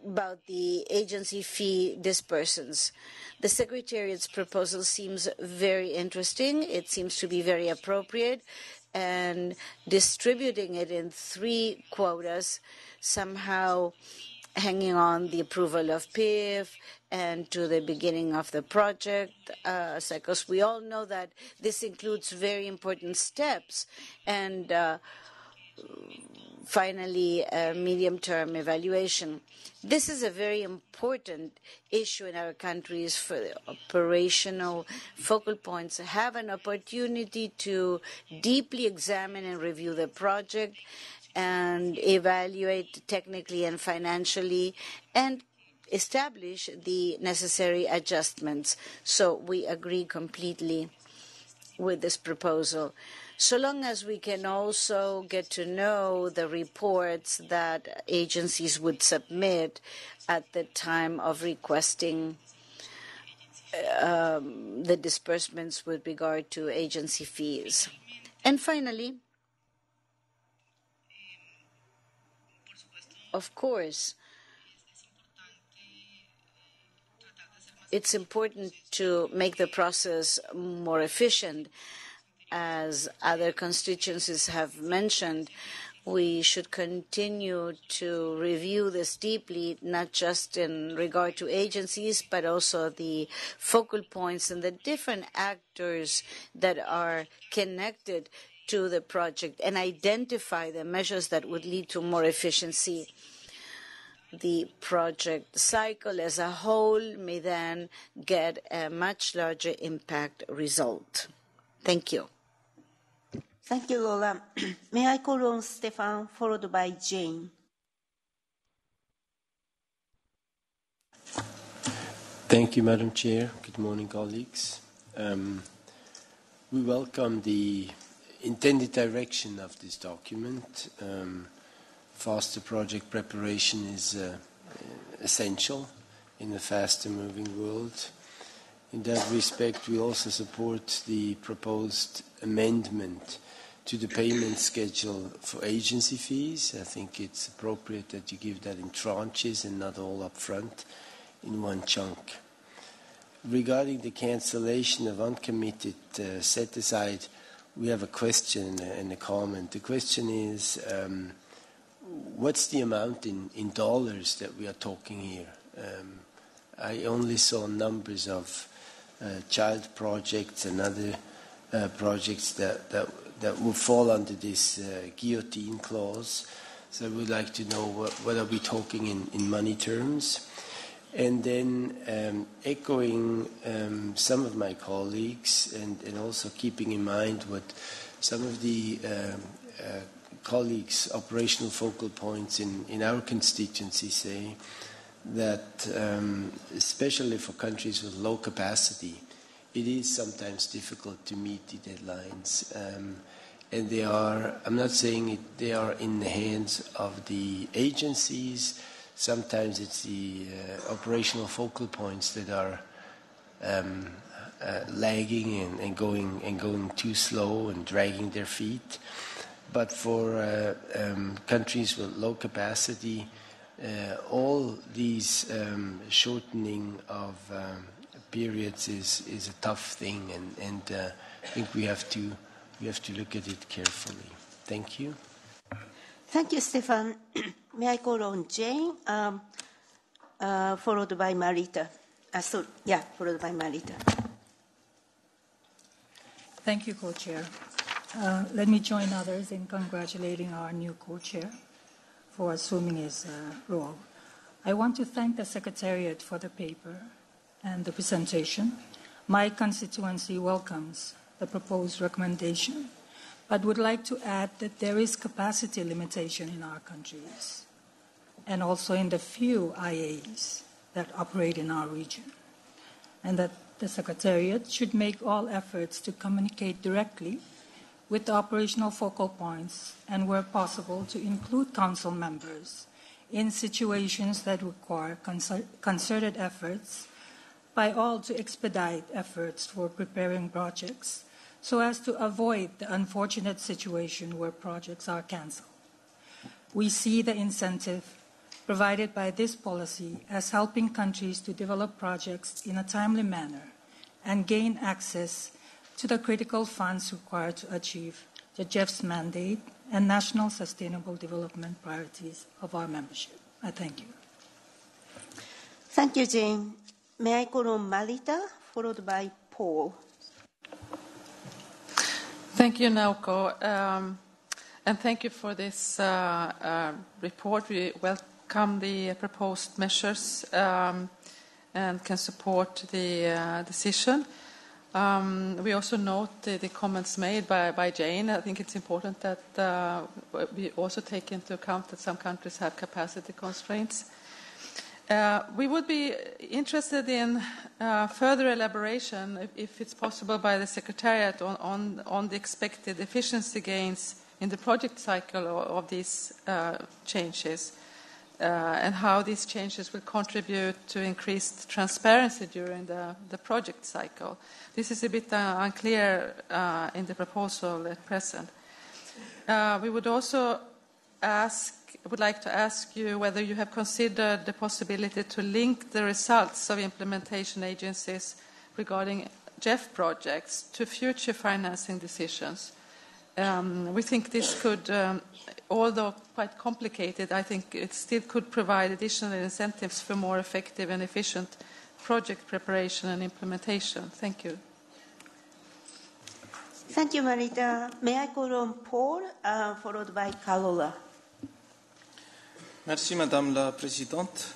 Speaker 4: about the agency fee dispersants. The Secretariat's proposal seems very interesting. It seems to be very appropriate, and distributing it in 3 quotas somehow hanging on the approval of PIF and to the beginning of the project cycles. We all know that this includes very important steps and finally a medium-term evaluation. This is a very important issue in our countries for the operational focal points have an opportunity to deeply examine and review the project and evaluate technically and financially and establish the necessary adjustments. So we agree completely with this proposal. So long as we can also get to know the reports that agencies would submit at the time of requesting the disbursements with regard to agency fees. And finally, of course, it's important to make the process more efficient. As other constituencies have mentioned, we should continue to review this deeply, not just in regard to agencies, but also the focal points and the different actors that are connected to the project and identify the measures that would lead to more efficiency. The project cycle as a whole may then get a much larger impact result. Thank you.
Speaker 1: Thank you, Lola. May I call on Stefan, followed by Jane?
Speaker 20: Thank you, Madam Chair. Good morning, colleagues. We welcome the intended direction of this document. Faster project preparation is essential in a faster-moving world. In that respect, we also support the proposed amendment to the payment schedule for agency fees. I think it's appropriate that you give that in tranches and not all up front in one chunk. Regarding the cancellation of uncommitted set-aside, we have a question and a comment. The question is, what's the amount in dollars that we are talking here? I only saw numbers of child projects and other projects that will fall under this guillotine clause. So I would like to know what are we talking in money terms. And then echoing some of my colleagues and also keeping in mind what some of the colleagues' operational focal points in our constituency say, that especially for countries with low capacity, it is sometimes difficult to meet the deadlines. And they are, I'm not saying they are in the hands of the agencies. Sometimes it's the operational focal points that are lagging and going too slow and dragging their feet. But for countries with low capacity, all these shortening of periods is a tough thing, and I think we have to look at it carefully. Thank you.
Speaker 1: Thank you, Stefan. May I call on Jane, followed by Marita. Followed by Marita.
Speaker 19: Thank you, Co-Chair. Let me join others in congratulating our new Co-Chair for assuming his role. I want to thank the Secretariat for the paper and the presentation. My constituency welcomes the proposed recommendation, but would like to add that there is capacity limitation in our countries and also in the few IAs that operate in our region, and that the Secretariat should make all efforts to communicate directly with the operational focal points and, where possible, to include Council members in situations that require concerted efforts by all to expedite efforts for preparing projects so as to avoid the unfortunate situation where projects are cancelled. We see the incentive provided by this policy as helping countries to develop projects in a timely manner and gain access to the critical funds required to achieve the GEF's mandate and national sustainable development priorities of our membership. I thank you.
Speaker 1: Thank you, Jane. May I call on Marita, followed by Paul?
Speaker 10: Thank you, Naoko. And thank you for this report. We welcome the proposed measures and can support the decision. We also note the comments made by Jane. I think it's important that we also take into account that some countries have capacity constraints. We would be interested in further elaboration, if it's possible, by the Secretariat on the expected efficiency gains in the project cycle of these changes and how these changes will contribute to increased transparency during the project cycle. This is a bit unclear in the proposal at present. We would also would like to ask you whether you have considered the possibility to link the results of implementation agencies regarding GEF projects to future financing decisions. We think this could, although quite complicated, I think it still could provide additional incentives for more effective and efficient project preparation and implementation. Thank you.
Speaker 1: Thank you, Marita. May I call on Paul, followed by Carola?
Speaker 3: Merci, Madame la Présidente.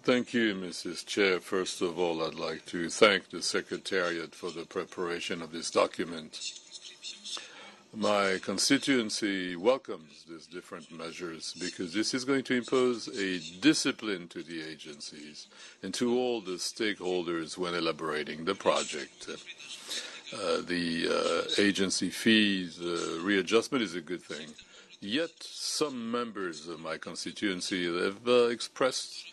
Speaker 22: Thank you, Mrs. Chair. First of all, I'd like to thank the Secretariat for the preparation of this document. My constituency welcomes these different measures because this is going to impose a discipline to the agencies and to all the stakeholders when elaborating the project. The agency fees readjustment is a good thing. Yet some members of my constituency have expressed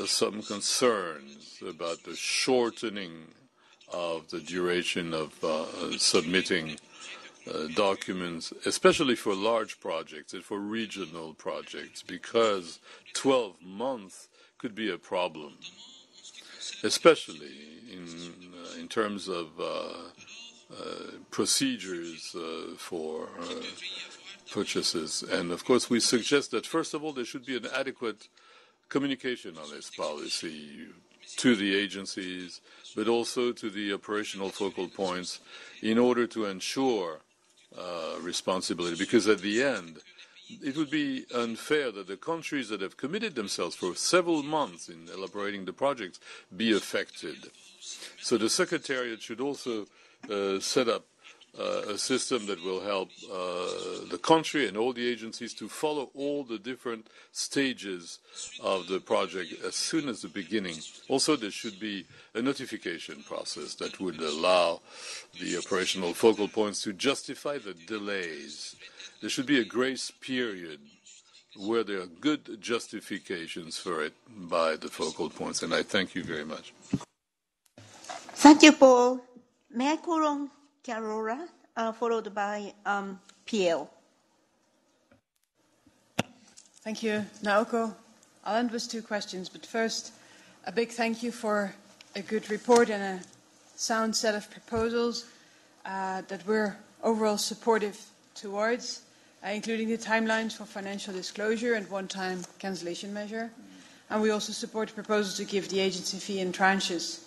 Speaker 22: some concerns about the shortening of the duration of submitting documents, especially for large projects and for regional projects, because 12 months could be a problem, especially in terms of procedures for purchases. And of course, we suggest that first of all, there should be an adequate communication on this policy to the agencies, but also to the operational focal points in order to ensure responsibility. Because at the end, it would be unfair that the countries that have committed themselves for several months in elaborating the projects be affected. So the Secretariat should also set up a system that will help the country and all the agencies to follow all the different stages of the project as soon as the beginning. Also, there should be a notification process that would allow the operational focal points to justify the delays. There should be a grace period where there are good justifications for it by the focal points. And I thank you very much.
Speaker 1: Thank you, Paul. May I call on Carola, followed by PL.
Speaker 23: Thank you, Naoko. I'll end with two questions, but first, a big thank you for a good report and a sound set of proposals that we're overall supportive towards, including the timelines for financial disclosure and one-time cancellation measure. And we also support proposals to give the agency fee in tranches,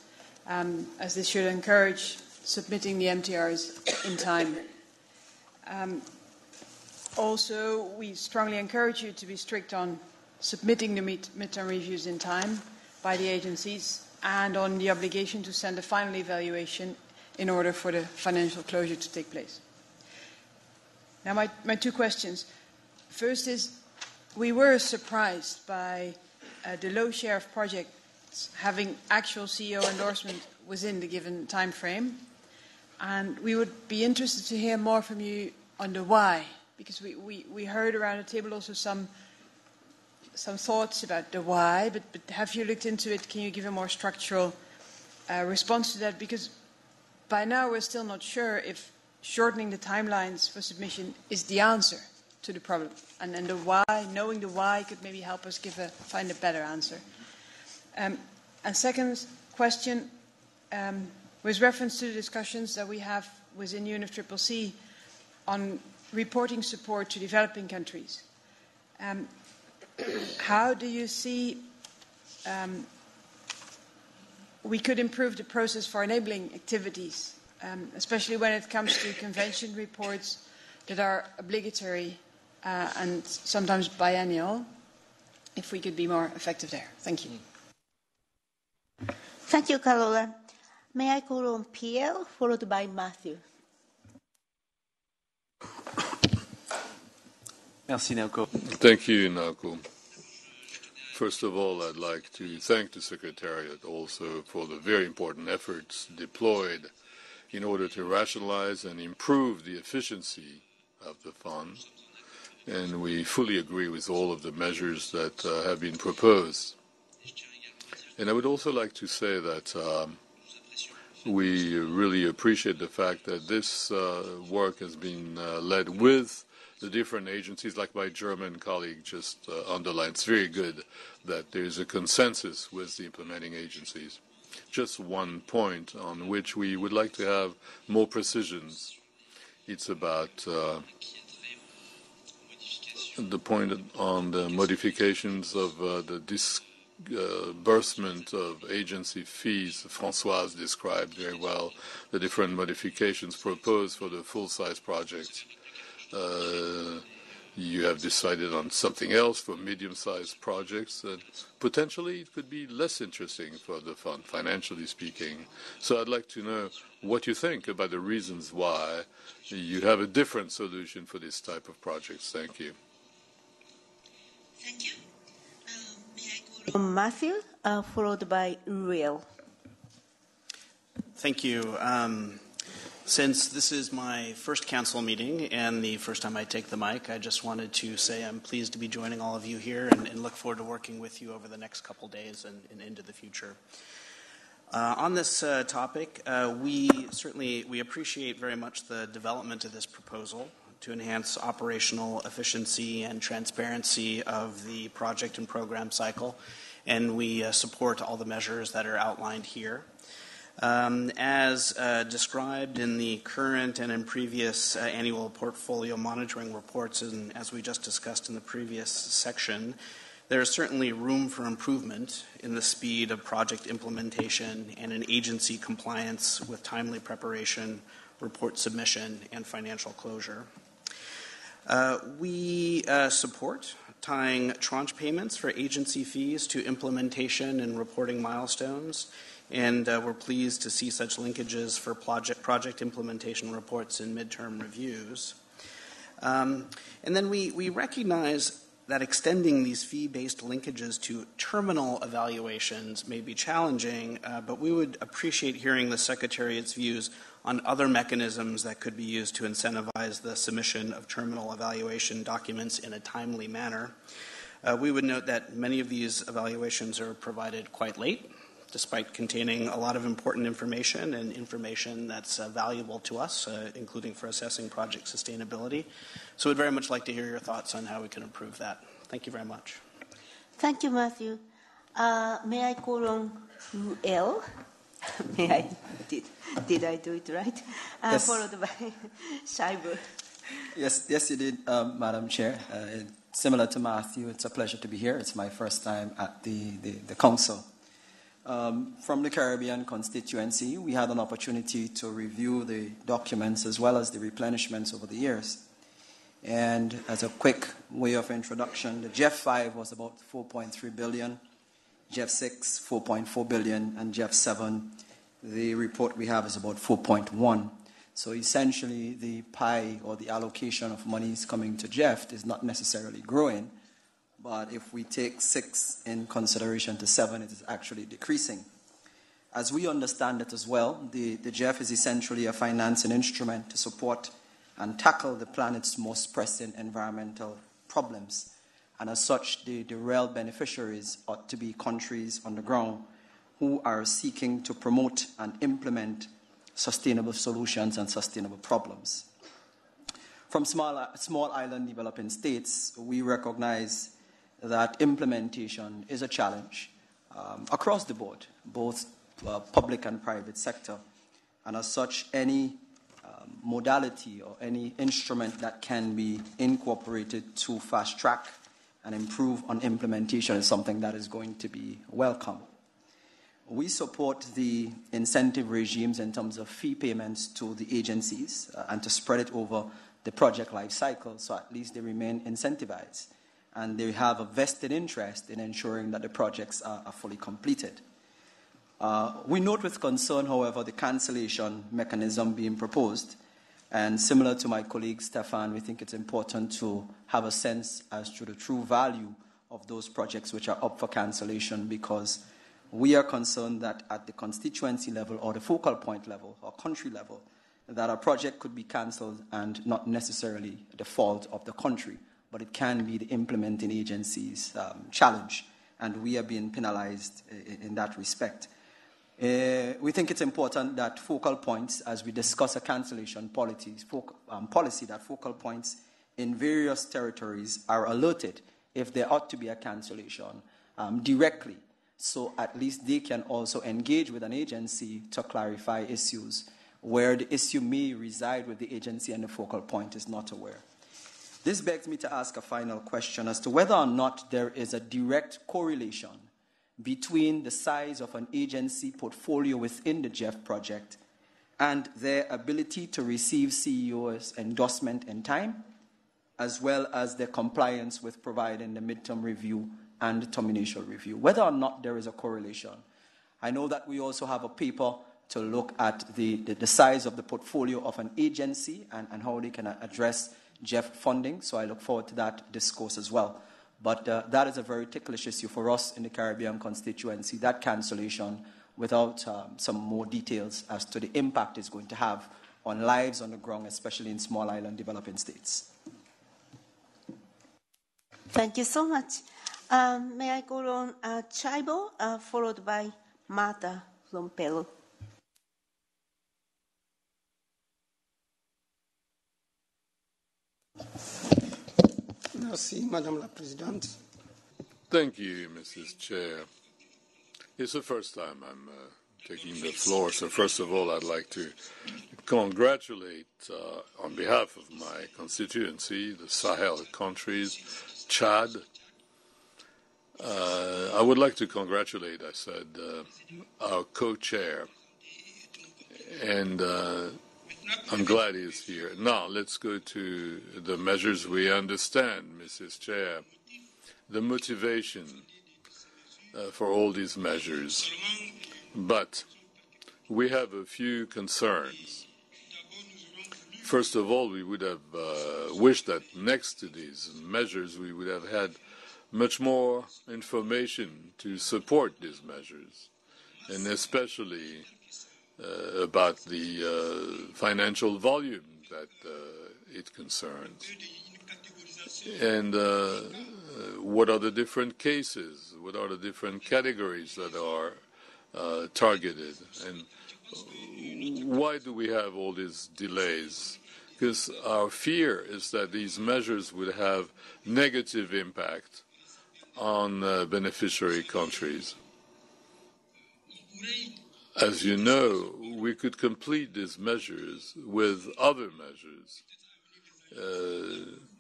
Speaker 23: as this should encourage submitting the MTRs in time. Also, we strongly encourage you to be strict on submitting the midterm reviews in time by the agencies and on the obligation to send a final evaluation in order for the financial closure to take place. Now, my two questions. First is, we were surprised by the low share of projects having actual CEO endorsement within the given time frame. And we would be interested to hear more from you on the why, because we heard around the table also some thoughts about the why, but have you looked into it? Can you give a more structural response to that? Because by now we're still not sure if shortening the timelines for submission is the answer to the problem. And then the why, knowing the why, could maybe help us find a better answer. And second question, with reference to the discussions that we have within UNFCCC on reporting support to developing countries. How do you see we could improve the process for enabling activities, especially when it comes to convention reports that are obligatory and sometimes biennial, if we could be more effective there. Thank you.
Speaker 1: Thank you, Carola. May I call on Pierre, followed by Matthew?
Speaker 12: Merci, Naoko.
Speaker 22: Thank you, Naoko. First of all, I'd like to thank the Secretariat also for the very important efforts deployed in order to rationalize and improve the efficiency of the fund. And we fully agree with all of the measures that have been proposed. And I would also like to say that we really appreciate the fact that this work has been led with the different agencies, like my German colleague just underlined. It's very good that there's a consensus with the implementing agencies. Just one point on which we would like to have more precisions. It's about the point on the modifications of the disbursement of agency fees. Françoise described very well the different modifications proposed for the full-size projects. You have decided on something else for medium-sized projects that potentially it could be less interesting for the fund, financially speaking. So I'd like to know what you think about the reasons why you have a different solution for this type of projects. Thank you.
Speaker 1: Thank you. May I call on Matthew, followed by Uriel.
Speaker 5: Thank you. Since this is my first council meeting and the first time I take the mic, I just wanted to say I'm pleased to be joining all of you here and look forward to working with you over the next couple days and into the future. On this topic, we appreciate very much the development of this proposal to enhance operational efficiency and transparency of the project and program cycle, and we support all the measures that are outlined here. As described in the current and in previous annual portfolio monitoring reports, and as we just discussed in the previous section, there is certainly room for improvement in the speed of project implementation and in agency compliance with timely preparation, report submission, and financial closure. We support tying tranche payments for agency fees to implementation and reporting milestones, and we're pleased to see such linkages for project implementation reports and midterm reviews. And then we recognize that extending these fee-based linkages to terminal evaluations may be challenging, but we would appreciate hearing the Secretariat's views on other mechanisms that could be used to incentivize the submission of terminal evaluation documents in a timely manner. We would note that many of these evaluations are provided quite late, despite containing a lot of important information and information that's valuable to us, including for assessing project sustainability. So we'd very much like to hear your thoughts on how we can improve that. Thank you very much.
Speaker 1: Thank you, Matthew. May I call on Ruel? Did I do it right?
Speaker 8: Yes.
Speaker 1: Followed by Shaibu.
Speaker 8: Yes, you did, Madam Chair. Similar to Matthew, it's a pleasure to be here. It's my first time at the Council. From the Caribbean constituency, we had an opportunity to review the documents as well as the replenishments over the years. And as a quick way of introduction, the GEF 5 was about 4.3 billion, GEF 6, 4.4 billion, and GEF 7, the report we have is about 4.1. So essentially, the pie or the allocation of monies coming to GEF is not necessarily growing. But if we take 6 in consideration to 7, it is actually decreasing. As we understand it as well, the GEF is essentially a financing instrument to support and tackle the planet's most pressing environmental problems. And as such, the real beneficiaries ought to be countries on the ground who are seeking to promote and implement sustainable solutions and sustainable problems. From small island developing states, we recognize that implementation is a challenge across the board, both public and private sector. And as such, any modality or any instrument that can be incorporated to fast track and improve on implementation is something that is going to be welcome. We support the incentive regimes in terms of fee payments to the agencies and to spread it over the project life cycle, so at least they remain incentivized and they have a vested interest in ensuring that the projects are fully completed. We note with concern, however, the cancellation mechanism being proposed. And similar to my colleague Stefan, we think it's important to have a sense as to the true value of those projects which are up for cancellation, because we are concerned that at the constituency level or the focal point level or country level, that a project could be cancelled and not necessarily the fault of the country, but it can be the implementing agency's challenge, and we are being penalized in that respect. We think it's important that focal points, as we discuss a cancellation policy, that focal points in various territories are alerted if there ought to be a cancellation directly, so at least they can also engage with an agency to clarify issues where the issue may reside with the agency and the focal point is not aware. This begs me to ask a final question as to whether or not there is a direct correlation between the size of an agency portfolio within the GEF project and their ability to receive CEO's endorsement in time, as well as their compliance with providing the midterm review and the termination review, whether or not there is a correlation. I know that we also have a paper to look at the size of the portfolio of an agency and how they can address GEF funding, so I look forward to that discourse as well. But that is a very ticklish issue for us in the Caribbean constituency, that cancellation, without some more details as to the impact it's going to have on lives on the ground, especially in small island developing states.
Speaker 1: Thank you so much. May I call on Chaibo, followed by Martha from Peru.
Speaker 6: Merci, Madame la Présidente.
Speaker 22: Thank you, Mrs. Chair. It's the first time I'm taking the floor, so first of all, I'd like to congratulate, on behalf of my constituency, the Sahel countries, Chad. I would like to congratulate, I said, our co-chair, and I'm glad he's here. Now, let's go to the measures we understand, Mrs. Chair, the motivation for all these measures. But we have a few concerns. First of all, we would have wished that next to these measures, we would have had much more information to support these measures, and especially about the financial volume that it concerns. And what are the different cases? What are the different categories that are targeted? And why do we have all these delays? Because our fear is that these measures would have negative impact on beneficiary countries. As you know, we could complete these measures with other measures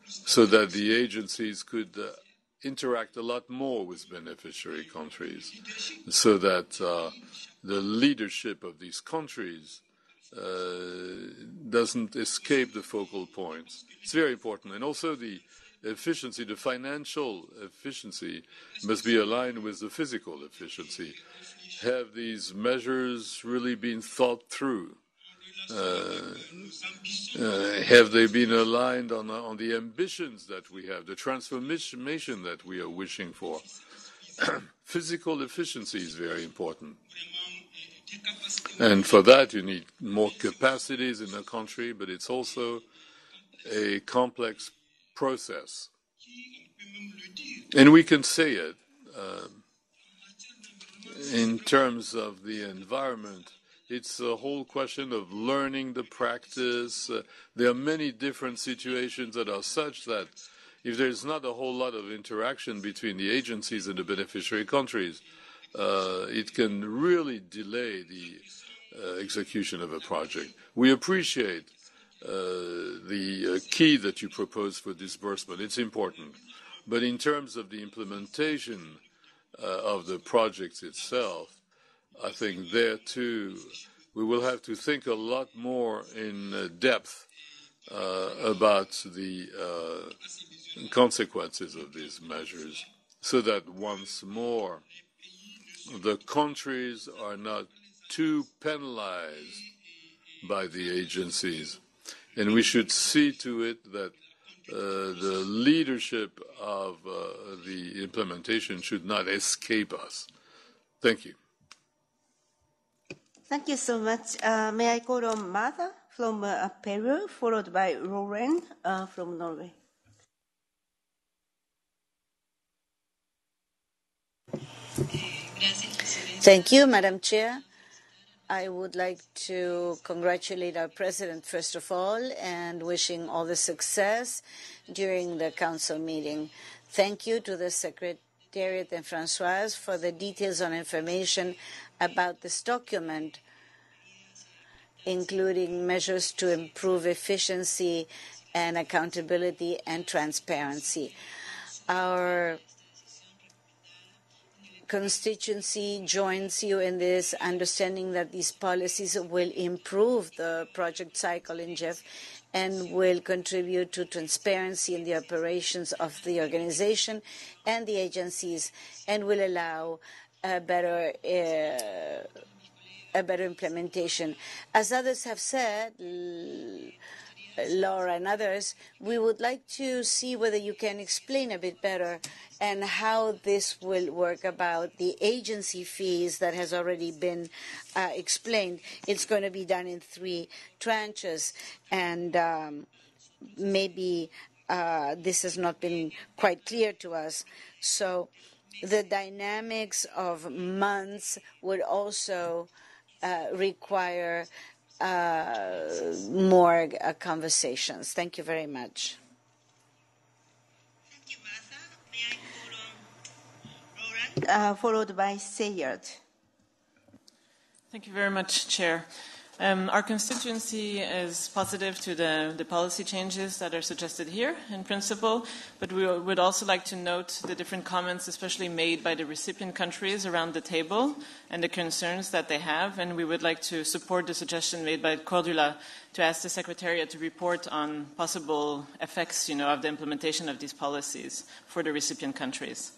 Speaker 22: so that the agencies could interact a lot more with beneficiary countries, so that the leadership of these countries doesn't escape the focal points. It's very important. And also the efficiency, the financial efficiency must be aligned with the physical efficiency. Have these measures really been thought through? Have they been aligned on the ambitions that we have, the transformation that we are wishing for? Physical efficiency is very important. And for that, you need more capacities in the country, but it's also a complex process. And we can say it in terms of the environment. It's a whole question of learning the practice. There are many different situations that are such that if there's not a whole lot of interaction between the agencies and the beneficiary countries, it can really delay the execution of a project. We appreciate the key that you propose for disbursement. It's important. But in terms of the implementation of the projects itself, I think there too we will have to think a lot more in depth about the consequences of these measures, so that once more the countries are not too penalized by the agencies. And we should see to it that the leadership of the implementation should not escape us. Thank you.
Speaker 1: Thank you so much. May I call on Martha from Peru, followed by Lauren from Norway.
Speaker 4: Thank you, Madam Chair. I would like to congratulate our President, first of all, and wishing all the success during the Council meeting. Thank you to the Secretariat and Françoise for the details on information about this document, including measures to improve efficiency and accountability and transparency. Our constituency joins you in this, understanding that these policies will improve the project cycle in GEF and will contribute to transparency in the operations of the organization and the agencies, and will allow a better implementation. As others have said, Laura and others, we would like to see whether you can explain a bit better and how this will work about the agency fees that has already been explained. It's going to be done in 3 tranches, and maybe this has not been quite clear to us. So the dynamics of months would also require more conversations. Thank you very much.
Speaker 1: Thank you, Martha. May I call on Laurent, followed by Sayed.
Speaker 6: Thank you very much, Chair. Our constituency is positive to the policy changes that are suggested here in principle, but we would also like to note the different comments, especially made by the recipient countries around the table and the concerns that they have, and we would like to support the suggestion made by Cordula to ask the Secretariat to report on possible effects, of the implementation of these policies for the recipient countries.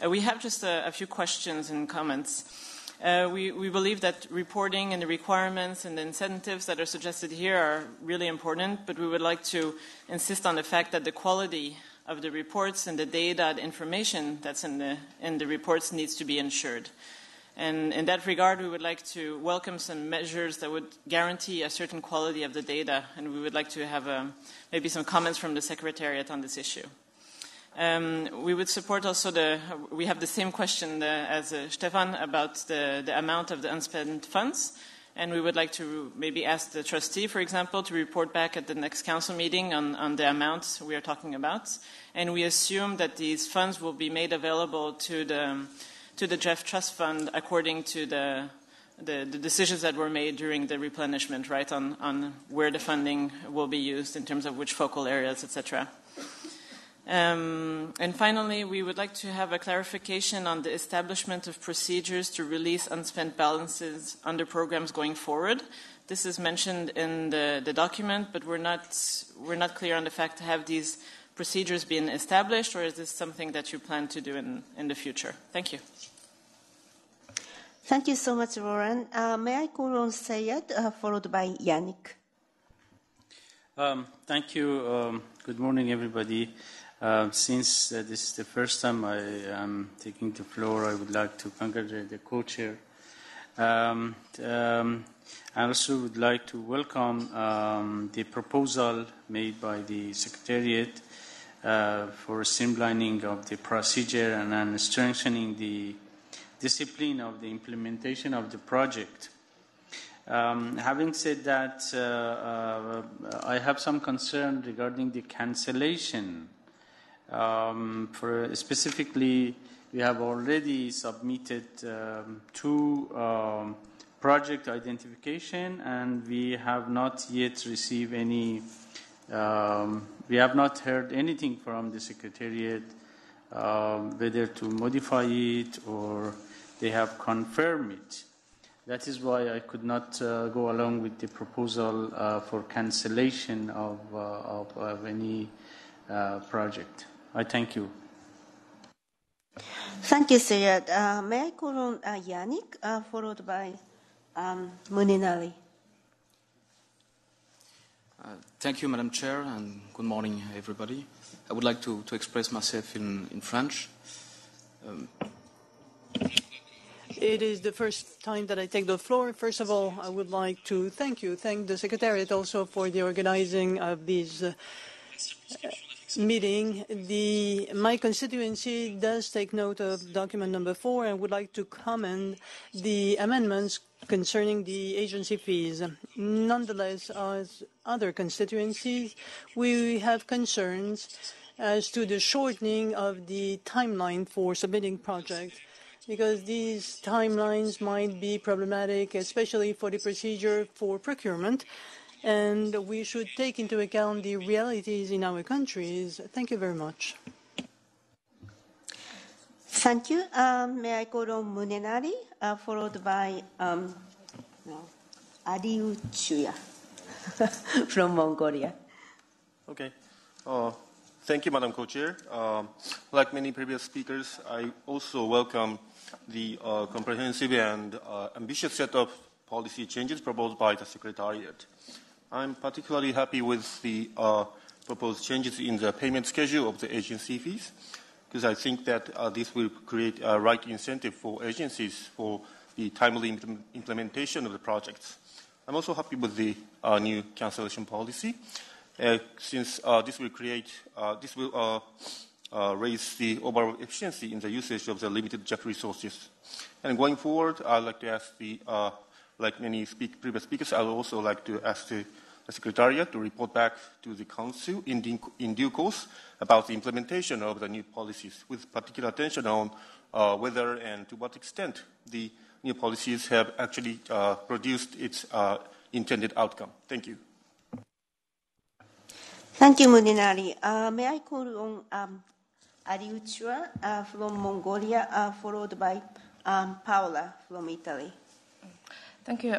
Speaker 6: We have just a few questions and comments. We believe that reporting and the requirements and the incentives that are suggested here are really important, but we would like to insist on the fact that the quality of the reports and the data, the information that's in the reports needs to be ensured. And in that regard, we would like to welcome some measures that would guarantee a certain quality of the data, and we would like to have maybe some comments from the Secretariat on this issue. We would support also we have the same question as Stefan about the amount of the unspent funds, and we would like to maybe ask the trustee, for example, to report back at the next council meeting on the amounts we are talking about. And we assume that these funds will be made available to the GEF Trust Fund according to the decisions that were made during the replenishment, right, on where the funding will be used in terms of which focal areas, etc. And finally, we would like to have a clarification on the establishment of procedures to release unspent balances under programs going forward. This is mentioned in the document, but we're not clear on the fact to have these procedures being established, or is this something that you plan to do in the future? Thank you.
Speaker 1: Thank you so much, Lauren. May I call on Sayed, followed by Yannick?
Speaker 3: Thank you. Good morning, everybody. Since this is the first time I am taking the floor, I would like to congratulate the co-chair. I also would like to welcome the proposal made by the Secretariat for streamlining of the procedure and strengthening the discipline of the implementation of the project. Having said that, I have some concern regarding the cancellation. Specifically, we have already submitted 2 project identification, and we have not yet received any. We have not heard anything from the Secretariat whether to modify it or they have confirmed it. That is why I could not go along with the proposal for cancellation of any project. I thank you.
Speaker 1: Thank you, Syed. May I call on Yannick, followed by Munenali.
Speaker 9: Thank you, Madam Chair, and good morning, everybody. I would like to express myself in French.
Speaker 13: It is the first time that I take the floor. First of all, I would like to thank the Secretariat also for the organizing of this meeting. My constituency does take note of document number 4 and would like to comment the amendments concerning the agency fees. Nonetheless, as other constituencies, we have concerns as to the shortening of the timeline for submitting projects, because these timelines might be problematic, especially for the procedure for procurement, and we should take into account the realities in our countries. Thank you very much.
Speaker 1: Thank you. May I call on Munenari, followed by Adiuchuya from Mongolia.
Speaker 14: Okay. Thank you, Madam Co-Chair. Like many previous speakers, I also welcome the comprehensive and ambitious set of policy changes proposed by the Secretariat. I'm particularly happy with the proposed changes in the payment schedule of the agency fees, because I think that this will create a right incentive for agencies for the timely implementation of the projects. I'm also happy with the new cancellation policy, since this will raise the overall efficiency in the usage of the limited JEF resources. And going forward, I'd like to ask like many previous speakers, I would also like to ask the Secretariat to report back to the Council in due course about the implementation of the new policies, with particular attention on whether and to what extent the new policies have actually produced its intended outcome. Thank you.
Speaker 1: Thank you, Munenari. May I call on Ariuchua from Mongolia, followed by Paola from Italy.
Speaker 15: Thank you,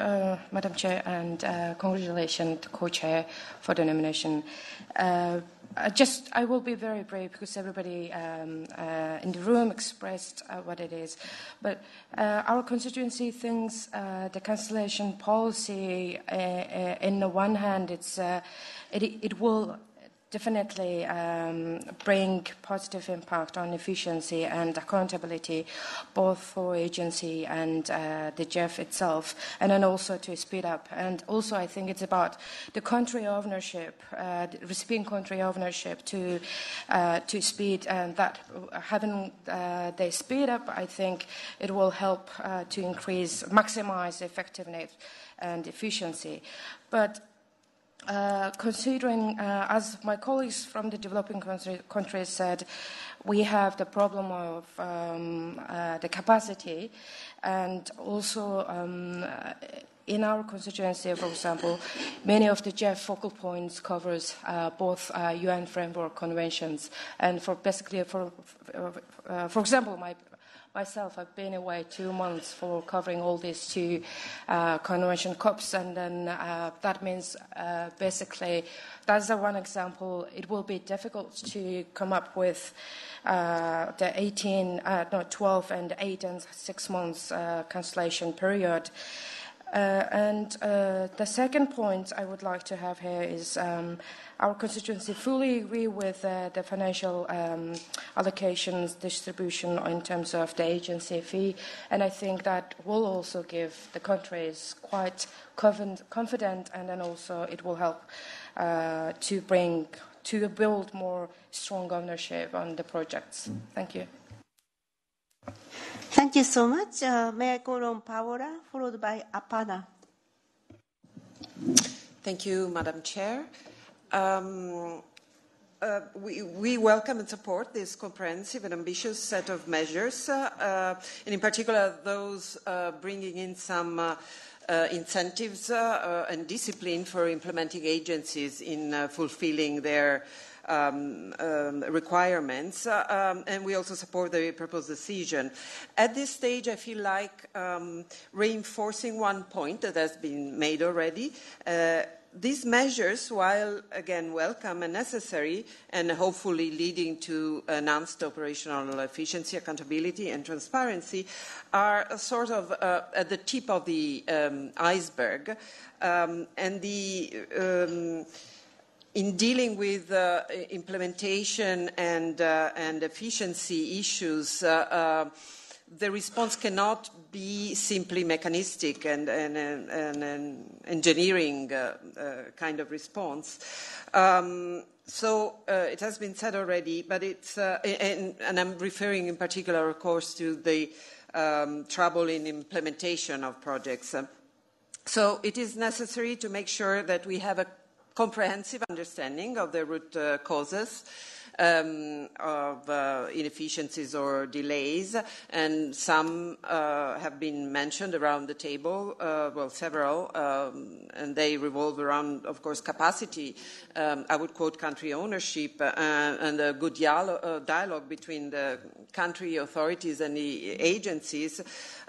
Speaker 15: Madam Chair, and congratulations to Co-Chair for the nomination. I will be very brief because everybody in the room expressed what it is. But our constituency thinks the cancellation policy, in the one hand, it will definitely bring positive impact on efficiency and accountability, both for agency and the GEF itself, and then also to speed up. And also, I think it's about the country ownership, the recipient country ownership to speed, and that having the speed up, I think it will help to maximize effectiveness and efficiency. But considering, as my colleagues from the developing countries said, we have the problem of the capacity, and also in our constituency, for example, many of the GEF focal points covers both UN framework conventions, and for example, myself, I've been away 2 months for covering all these 2 convention COPs, and then that means basically, that's the one example. It will be difficult to come up with the 12 and 8 and 6 months cancellation period. And the second point I would like to have here is our constituency fully agree with the financial allocations distribution in terms of the agency fee, and I think that will also give the countries quite confident, and then also it will help to build more strong ownership on the projects. Thank you.
Speaker 1: Thank you so much. May I call on Paola, followed by Apana.
Speaker 24: Thank you, Madam Chair. We welcome and support this comprehensive and ambitious set of measures, and in particular those bringing in some incentives and discipline for implementing agencies in fulfilling their requirements, and we also support the proposed decision. At this stage, I feel like reinforcing one point that has been made already. These measures, while again welcome and necessary, and hopefully leading to enhanced operational efficiency, accountability, and transparency, are sort of at the tip of the iceberg, and in dealing with implementation and efficiency issues, the response cannot be simply mechanistic and an engineering kind of response. So it has been said already, but it's, and I'm referring in particular, of course, to the trouble in implementation of projects. So it is necessary to make sure that we have a comprehensive understanding of the root causes of inefficiencies or delays, and some have been mentioned around the table, well, several, and they revolve around, of course, capacity. I would quote country ownership and a good dialogue between the country authorities and the agencies,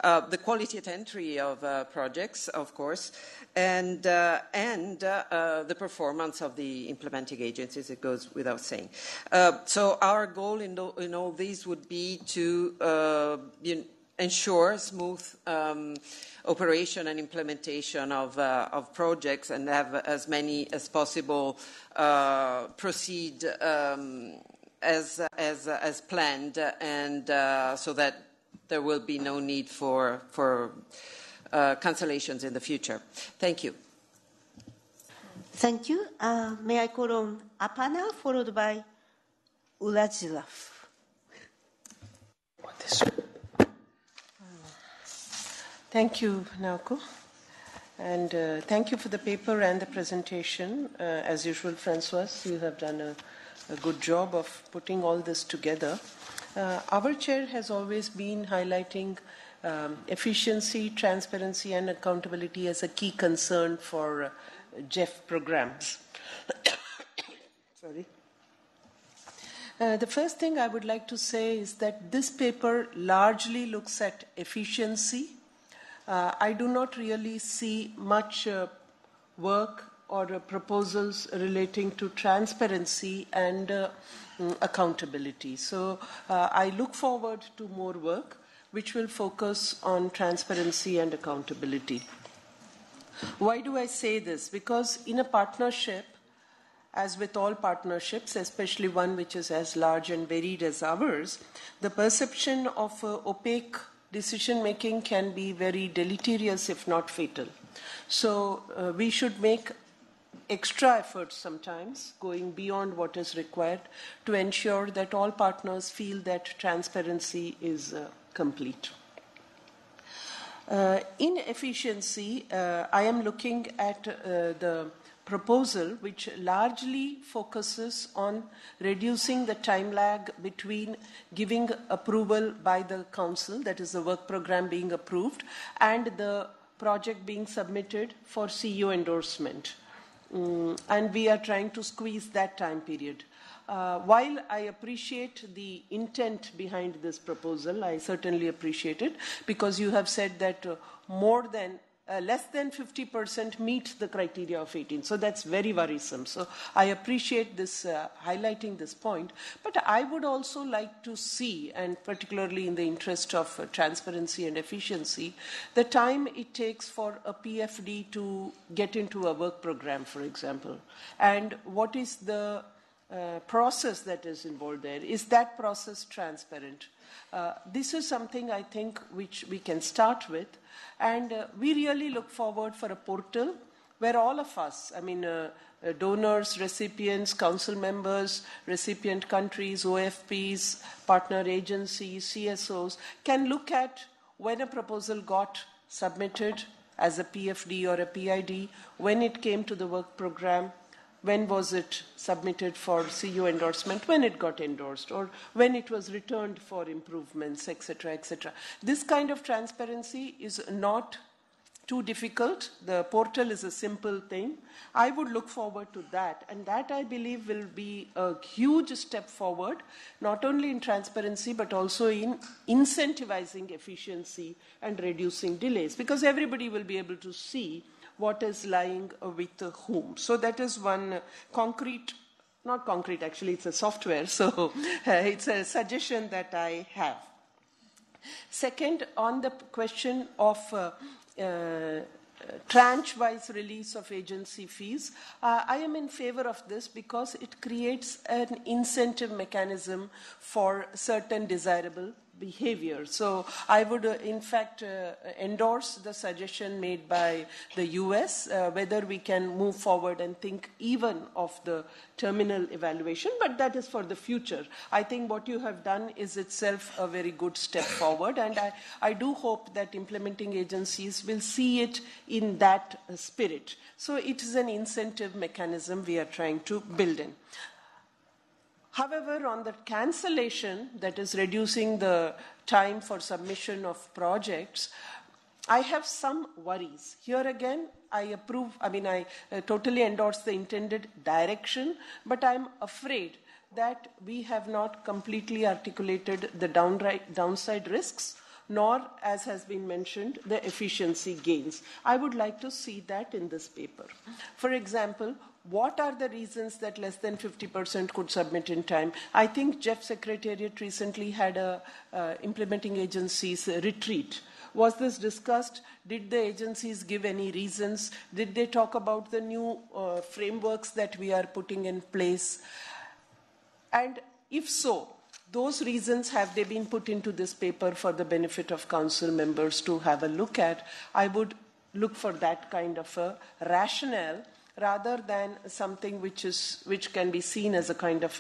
Speaker 24: the quality at entry of projects, of course, and the performance of the implementing agencies. It goes without saying. So our goal in all these would be to ensure smooth operation and implementation of projects, and have as many as possible proceed as planned, and so that there will be no need for cancellations in the future. Thank you.
Speaker 1: Thank you. May I call on Apana, followed by Ulajilaf.
Speaker 16: Thank you, Naoko. And thank you for the paper and the presentation. As usual, Francois, you have done a good job of putting all this together. Our chair has always been highlighting efficiency, transparency, and accountability as a key concern for GEF programs. Sorry. The first thing I would like to say is that this paper largely looks at efficiency. I do not really see much work or proposals relating to transparency and accountability. So I look forward to more work which will focus on transparency and accountability. Why do I say this? Because in a partnership, as with all partnerships, especially one which is as large and varied as ours, the perception of opaque decision-making can be very deleterious, if not fatal. So we should make extra efforts sometimes, going beyond what is required, to ensure that all partners feel that transparency is complete. In efficiency, I am looking at the proposal which largely focuses on reducing the time lag between giving approval by the council, that is the work program being approved, and the project being submitted for CEO endorsement. And we are trying to squeeze that time period. While I appreciate the intent behind this proposal, I certainly appreciate it, because you have said that less than 50% meet the criteria of 18. So that's very worrisome. So I appreciate this highlighting this point. But I would also like to see, and particularly in the interest of transparency and efficiency, the time it takes for a PFD to get into a work program, for example. And what is the process that is involved there? Is that process transparent? This is something I think which we can start with, and we really look forward for a portal where all of us, I mean donors, recipients, council members, recipient countries, OFPs, partner agencies, CSOs, can look at when a proposal got submitted as a PFD or a PID, when it came to the work program, when was it submitted for CEO endorsement, when it got endorsed, or when it was returned for improvements, etc., etc. This kind of transparency is not too difficult. The portal is a simple thing. I would look forward to that, and that I believe will be a huge step forward, not only in transparency but also in incentivizing efficiency and reducing delays, because everybody will be able to see what is lying with whom. So that is one concrete, not concrete actually, it's a software, so it's a suggestion that I have. Second, on the question of tranche-wise release of agency fees, I am in favor of this because it creates an incentive mechanism for certain desirable behavior. So I would, in fact, endorse the suggestion made by the US, whether we can move forward and think even of the terminal evaluation, but that is for the future. I think what you have done is itself a very good step forward, and I do hope that implementing agencies will see it in that spirit. So it is an incentive mechanism we are trying to build in. However, on the cancellation, that is reducing the time for submission of projects, I have some worries. Here again, I totally endorse the intended direction, but I'm afraid that we have not completely articulated the downside risks, nor, as has been mentioned, the efficiency gains. I would like to see that in this paper. For example, what are the reasons that less than 50% could submit in time? I think GEF Secretariat recently had a implementing agencies retreat. Was this discussed? Did the agencies give any reasons? Did they talk about the new frameworks that we are putting in place? And if so, those reasons, have they been put into this paper for the benefit of council members to have a look at? I would look for that kind of a rationale rather than something which can be seen as a kind of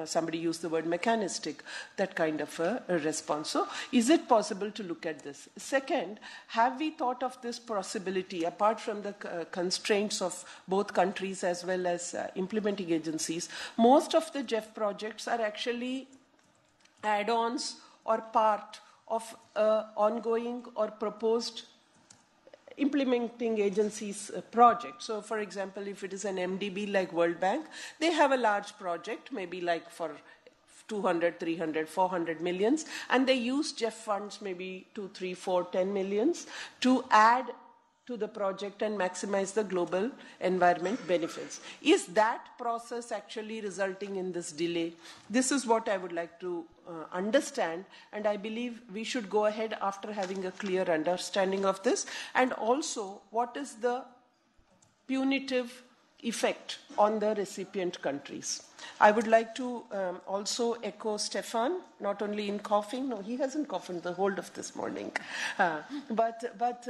Speaker 16: somebody used the word mechanistic, that kind of a response. So is it possible to look at this? Second, have we thought of this possibility, apart from the constraints of both countries as well as implementing agencies? Most of the GEF projects are actually add-ons or part of ongoing or proposed implementing agencies project. So for example, if it is an MDB like World Bank, they have a large project, maybe like for 200, 300, 400 millions, and they use GEF funds, maybe 2, 3, 4, 10 millions, to add to the project and maximize the global environment benefits. Is that process actually resulting in this delay? This is what I would like to understand, and I believe we should go ahead after having a clear understanding of this. And also, what is the punitive effect on the recipient countries? I would like to also echo Stefan, not only in coughing, no, he hasn't coughed the whole of this morning, but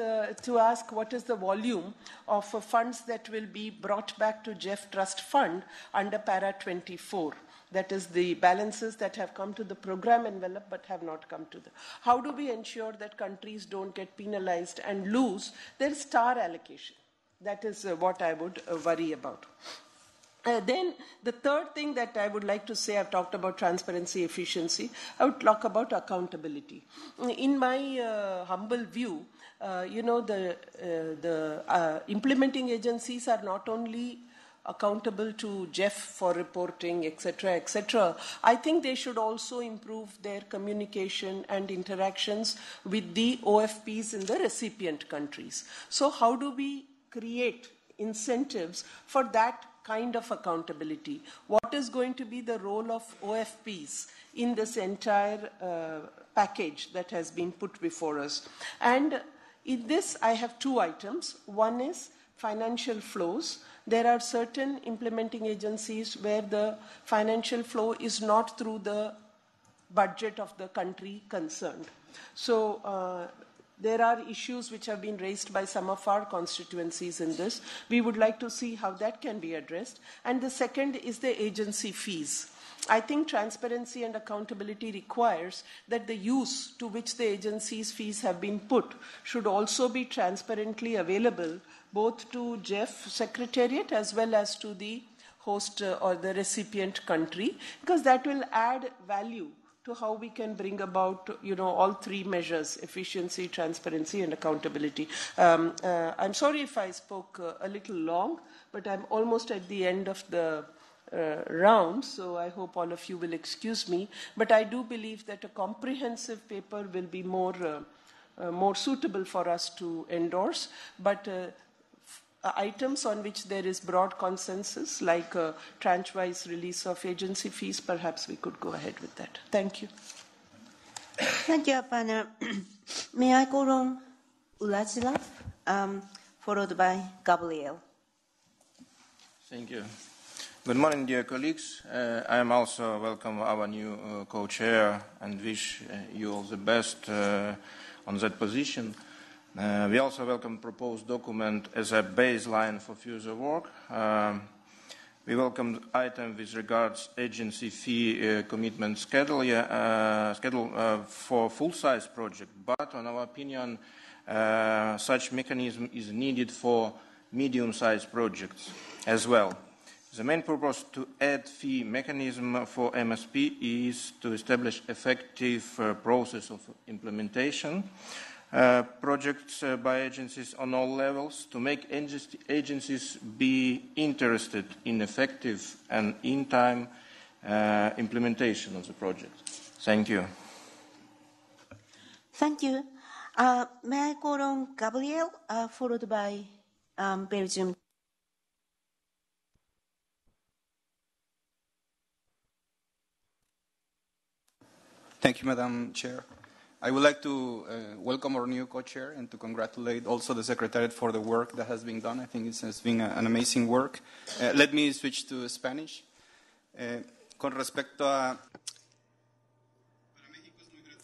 Speaker 16: to ask what is the volume of funds that will be brought back to GEF Trust Fund under Para 24. That is the balances that have come to the program envelope but have not come to the... How do we ensure that countries don't get penalized and lose their star allocation? That is what I would worry about. Then the third thing that I would like to say, I've talked about transparency, efficiency, I would talk about accountability. In my humble view, the implementing agencies are not only accountable to GEF for reporting, etc., etc. I think they should also improve their communication and interactions with the OFPs in the recipient countries. So how do we create incentives for that kind of accountability? What is going to be the role of OFPs in this entire package that has been put before us? And in this, I have two items. One is financial flows. There are certain implementing agencies where the financial flow is not through the budget of the country concerned. So there are issues which have been raised by some of our constituencies in this. We would like to see how that can be addressed. And the second is the agency fees. I think transparency and accountability requires that the use to which the agency's fees have been put should also be transparently available both to GEF Secretariat as well as to the host or the recipient country, because that will add value to how we can bring about, all three measures: efficiency, transparency, and accountability. I'm sorry if I spoke a little long, but I'm almost at the end of the round, so I hope all of you will excuse me. But I do believe that a comprehensive paper will be more suitable for us to endorse. But items on which there is broad consensus, like tranche-wise release of agency fees, perhaps we could go ahead with that. Thank you.
Speaker 1: Thank you, Aparna. May I call on Ulajilav, followed by Gabriel.
Speaker 7: Thank you. Good morning, dear colleagues. I am also welcome our new co-chair and wish you all the best on that position. We also welcome proposed document as a baseline for future work. We welcome item with regards agency fee commitment schedule for full-size project, but on our opinion, such mechanism is needed for medium-sized projects as well. The main purpose to add fee mechanism for MSP is to establish effective process of implementation projects by agencies on all levels, to make agencies be interested in effective and in-time implementation of the project. Thank you.
Speaker 1: Thank you. May I call on Gabriel, followed by Belgium.
Speaker 17: Thank you, Madam Chair. I would like to welcome our new co-chair and to congratulate also the Secretariat for the work that has been done. I think it has been an amazing work. Let me switch to Spanish. Con respecto a...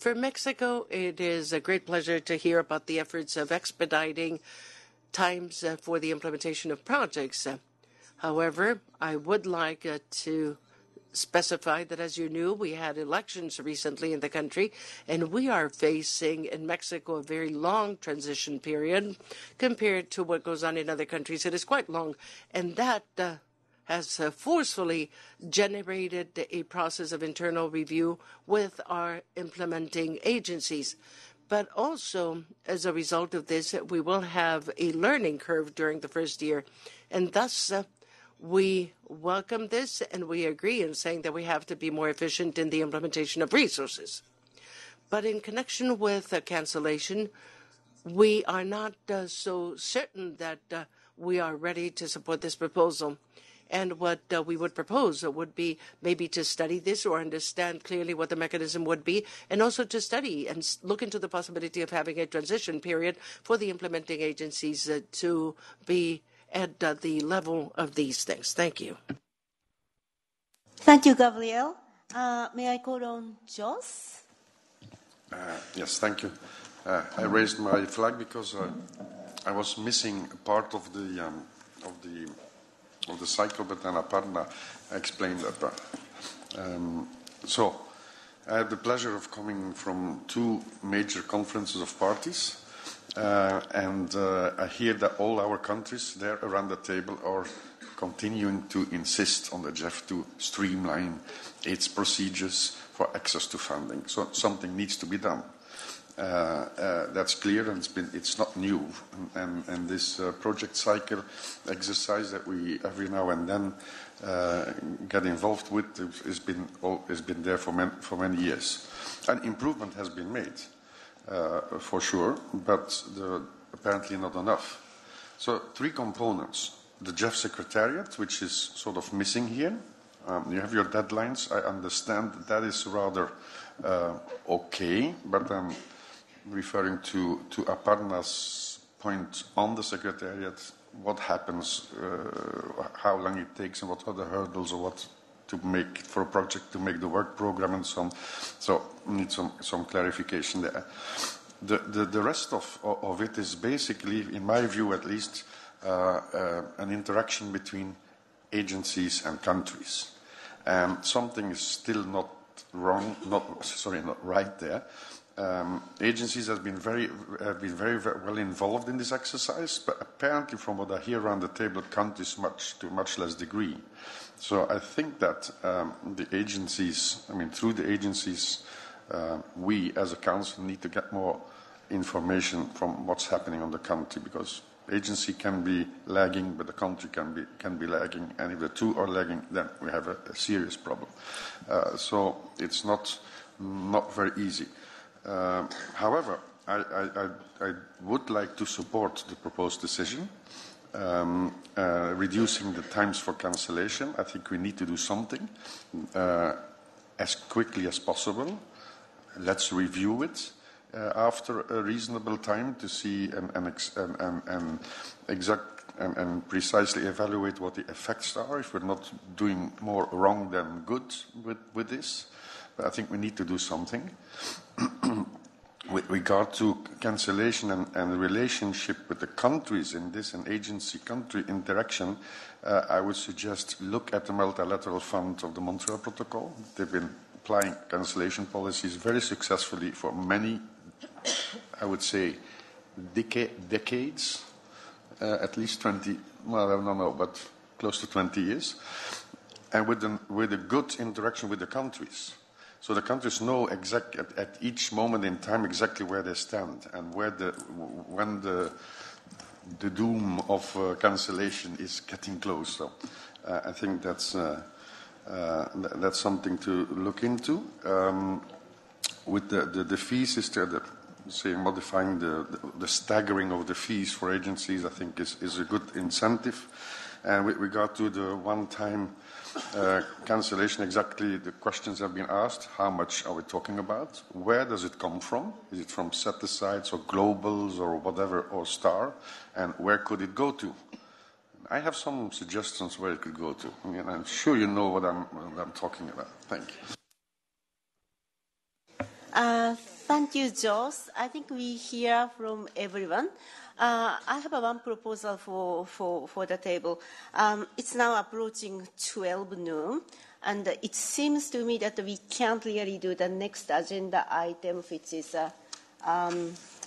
Speaker 18: For Mexico, it is a great pleasure to hear about the efforts of expediting times for the implementation of projects. However, I would like to specify that, as you knew, we had elections recently in the country, and we are facing in Mexico a very long transition period compared to what goes on in other countries. It is quite long, and that has forcefully generated a process of internal review with our implementing agencies. But also, as a result of this, we will have a learning curve during the first year, and thus we welcome this, and we agree in saying that we have to be more efficient in the implementation of resources. But in connection with cancellation, we are not so certain that we are ready to support this proposal. And what we would propose would be maybe to study this or understand clearly what the mechanism would be, and also to study and look into the possibility of having a transition period for the implementing agencies to be at the level of these things. Thank you.
Speaker 1: Thank you, Gabriel. May I call on Jos?
Speaker 21: Yes, thank you. I raised my flag because I was missing a part of the cycle, but then Aparna explained that. So I had the pleasure of coming from two major conferences of parties. And I hear that all our countries there around the table are continuing to insist on the GEF to streamline its procedures for access to funding. So something needs to be done. That's clear, and it's not new. And this project cycle exercise that we every now and then get involved with has been there for many years. And improvement has been made. For sure, but apparently not enough. So three components. The GEF Secretariat, which is sort of missing here. You have your deadlines. I understand that is rather okay, but I'm referring to Aparna's point on the Secretariat. What happens, how long it takes, and what are the hurdles, or what to make for a project to make the work program and so on. So we need some clarification there. The rest of it is basically, in my view at least, an interaction between agencies and countries. Something is still not right there. Agencies have been very well involved in this exercise, but apparently, from what I hear around the table, countries to much less degree. So I think that the agencies, through the agencies, we as a council need to get more information from what's happening on the country, because the agency can be lagging, but the country can be lagging, and if the two are lagging, then we have a serious problem. So it's not very easy. However, I would like to support the proposed decision, reducing the times for cancellation. I think we need to do something as quickly as possible. Let's review it after a reasonable time to see and precisely evaluate what the effects are, if we're not doing more wrong than good with this. But I think we need to do something. With regard to cancellation and the relationship with the countries in this and agency-country interaction, I would suggest look at the multilateral fund of the Montreal Protocol. They've been applying cancellation policies very successfully for many, I would say, decades, at least 20, well, I don't know, but close to 20 years, and with a good interaction with the countries. So the countries know at each moment in time exactly where they stand and when the doom of cancellation is getting close. So I think that's something to look into. With the fee system, modifying the staggering of the fees for agencies, I think is a good incentive. And with regard to the one-time cancellation, exactly the questions have been asked. How much are we talking about? Where does it come from? Is it from set-asides or globals or whatever, or STAR? And where could it go to? I have some suggestions where it could go to. I'm sure you know what I'm talking about. Thank you.
Speaker 1: Thank you, Jos. I think we hear from everyone. I have one proposal for the table. It's now approaching 12 noon, and it seems to me that we can't really do the next agenda item, which is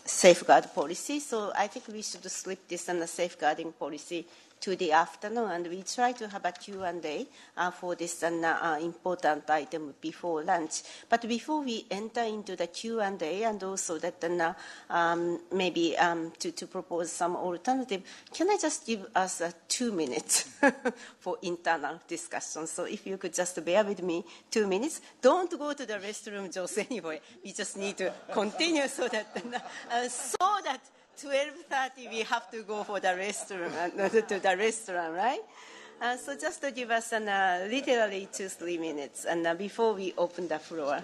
Speaker 1: safeguard policy. So I think we should slip this and the safeguarding policy to the afternoon, and we try to have a Q&A for this important item before lunch. But before we enter into the Q&A, and also that maybe to propose some alternative, can I just give us 2 minutes for internal discussion? So if you could just bear with me 2 minutes. Don't go to the restroom, Jos, anyway. We just need to continue so that 12:30 we have to go for the restroom, to the restaurant, right? So just to give us literally 2-3 minutes, and before we open the floor.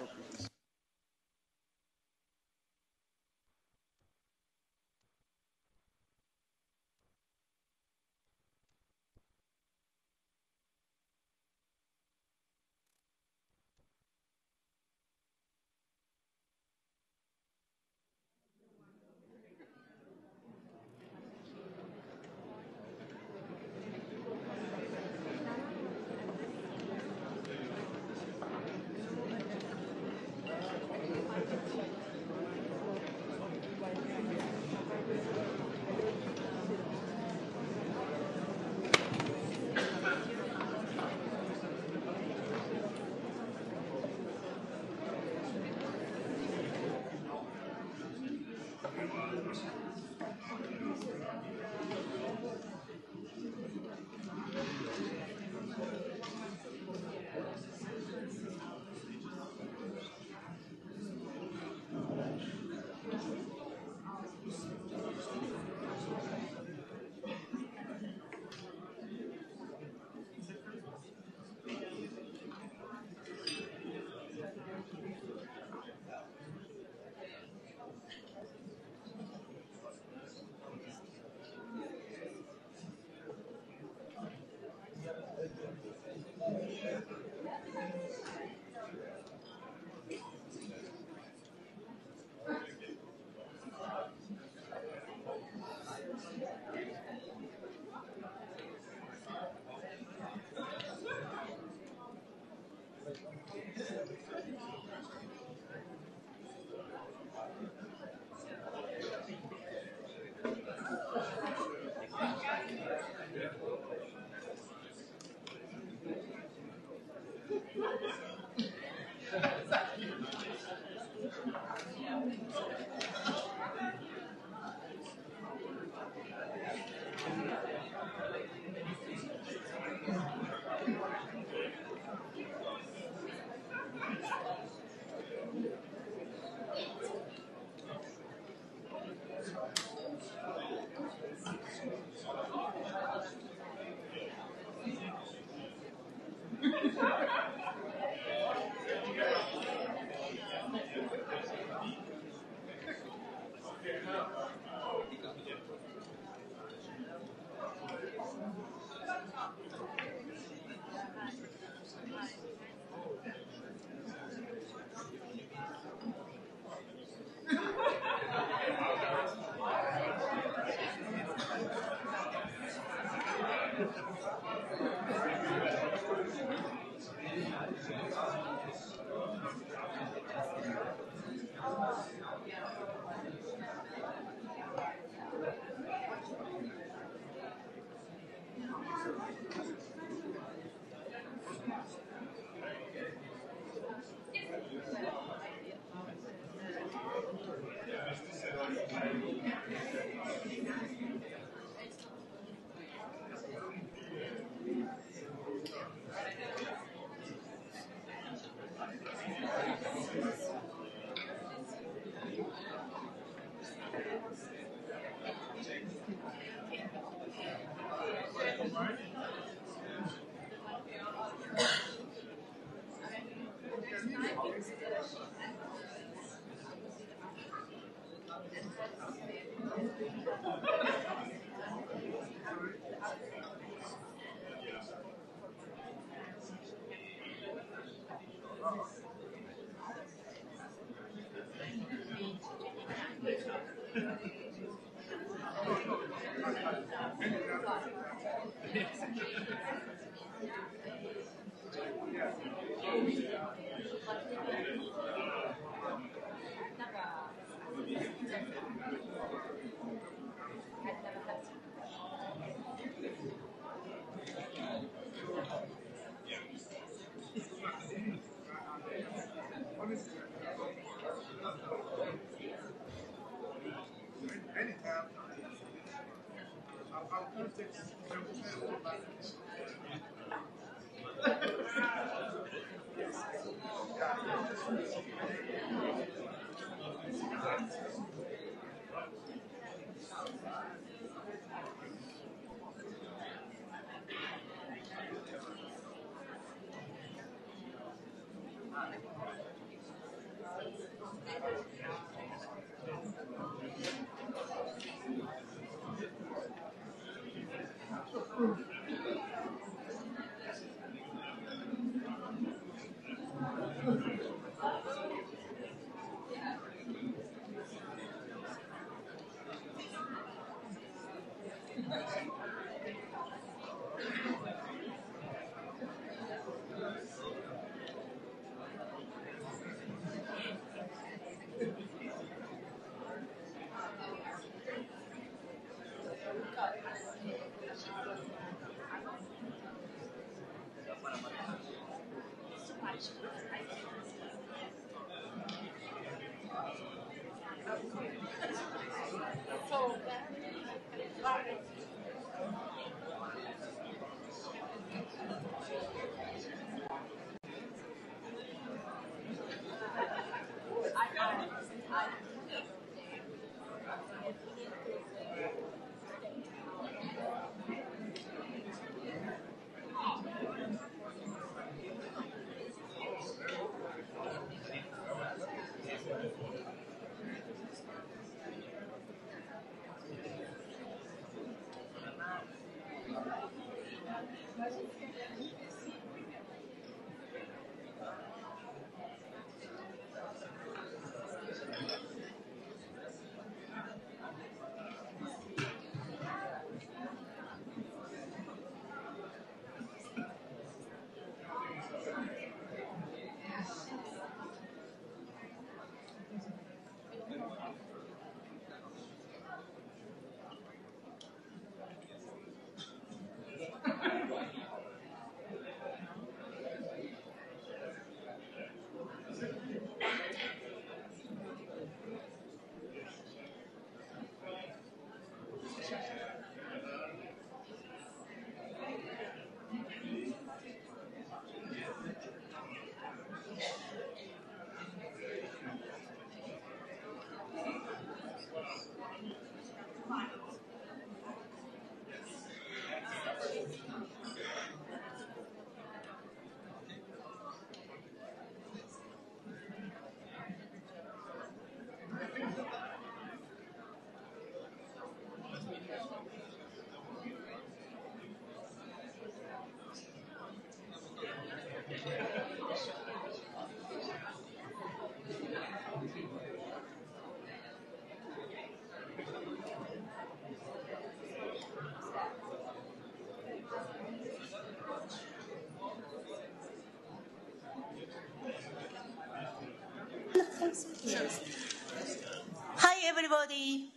Speaker 1: Hi, everybody.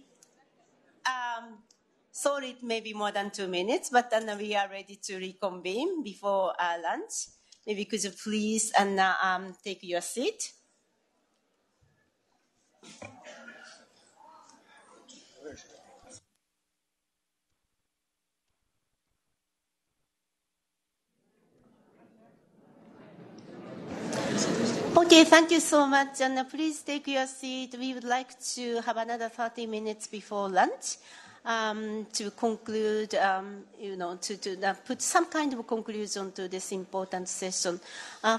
Speaker 1: Sorry, it may be more than 2 minutes, but then we are ready to reconvene before lunch. Maybe could you please take your seat? Okay, thank you so much. And please take your seat. We would like to have another 30 minutes before lunch. to conclude, to put some kind of conclusion to this important session.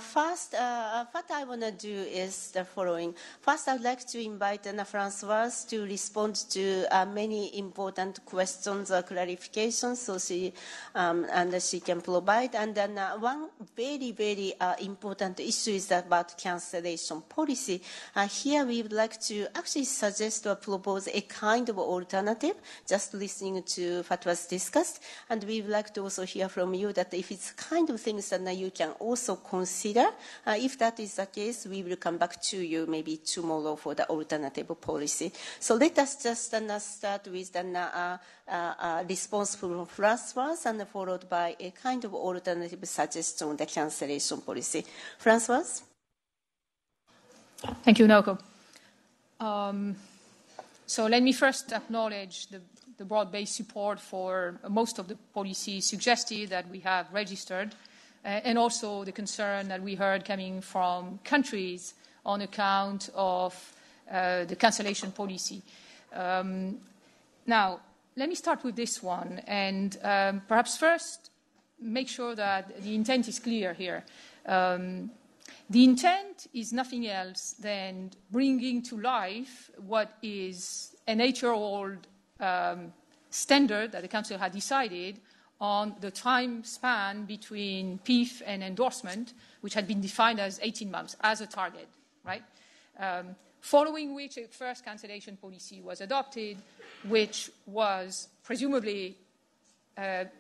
Speaker 1: First, what I want to do is the following. First, I would like to invite Françoise to respond to many important questions or clarifications, so she can provide. And then one very, very important issue is about cancellation policy. Here, we would like to actually suggest or propose a kind of alternative, just listening to what was discussed. And we would like to also hear from you that if it's kind of things that you can also consider, if that is the case, we will come back to you maybe tomorrow for the alternative policy. So let us just start with the response from Françoise and followed by a kind of alternative suggestion on the cancellation policy. Françoise?
Speaker 2: Thank you, Naoko. So let me first acknowledge the broad-based support for most of the policies suggested that we have registered, and also the concern that we heard coming from countries on account of the cancellation policy. Now, let me start with this one, and perhaps first make sure that the intent is clear here. The intent is nothing else than bringing to life what is an 8-year-old standard that the Council had decided on the time span between PIF and endorsement, which had been defined as 18 months as a target, right? Following which a first cancellation policy was adopted, which was presumably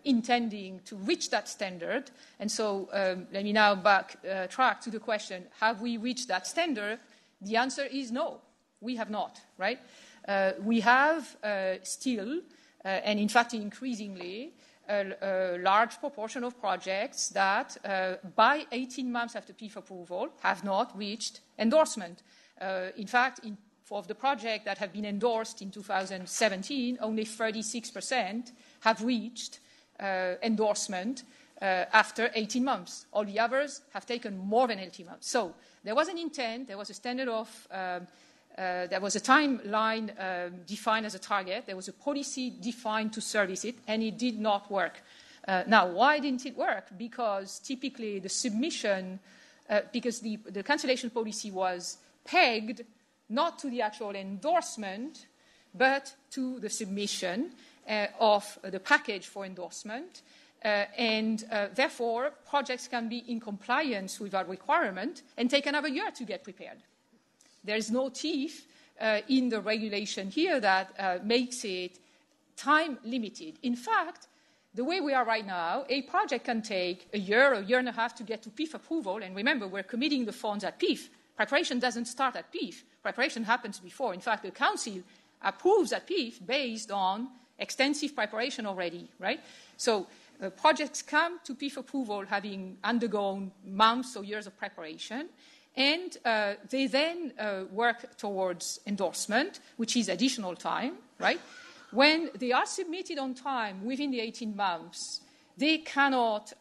Speaker 2: intending to reach that standard. And so let me now backtrack to the question, have we reached that standard? The answer is no, we have not, right? We have still, and in fact increasingly, a large proportion of projects that by 18 months after PIF approval have not reached endorsement. In fact, of the projects that have been endorsed in 2017, only 36% have reached endorsement after 18 months. All the others have taken more than 18 months. So there was an intent, there was a standard of, there was a timeline defined as a target, there was a policy defined to service it, and it did not work. Now, why didn't it work? Because typically the submission, because the cancellation policy was pegged not to the actual endorsement, but to the submission of the package for endorsement. And therefore, projects can be in compliance with our requirement and take another year to get prepared. There is no teeth in the regulation here that makes it time limited. In fact, the way we are right now, a project can take a year and a half to get to PIF approval. And remember, we're committing the funds at PIF. Preparation doesn't start at PIF. Preparation happens before. In fact, the Council approves at PIF based on extensive preparation already, right? So projects come to PIF approval having undergone months or years of preparation, and they then work towards endorsement, which is additional time, right? When they are submitted on time within the 18 months, they cannot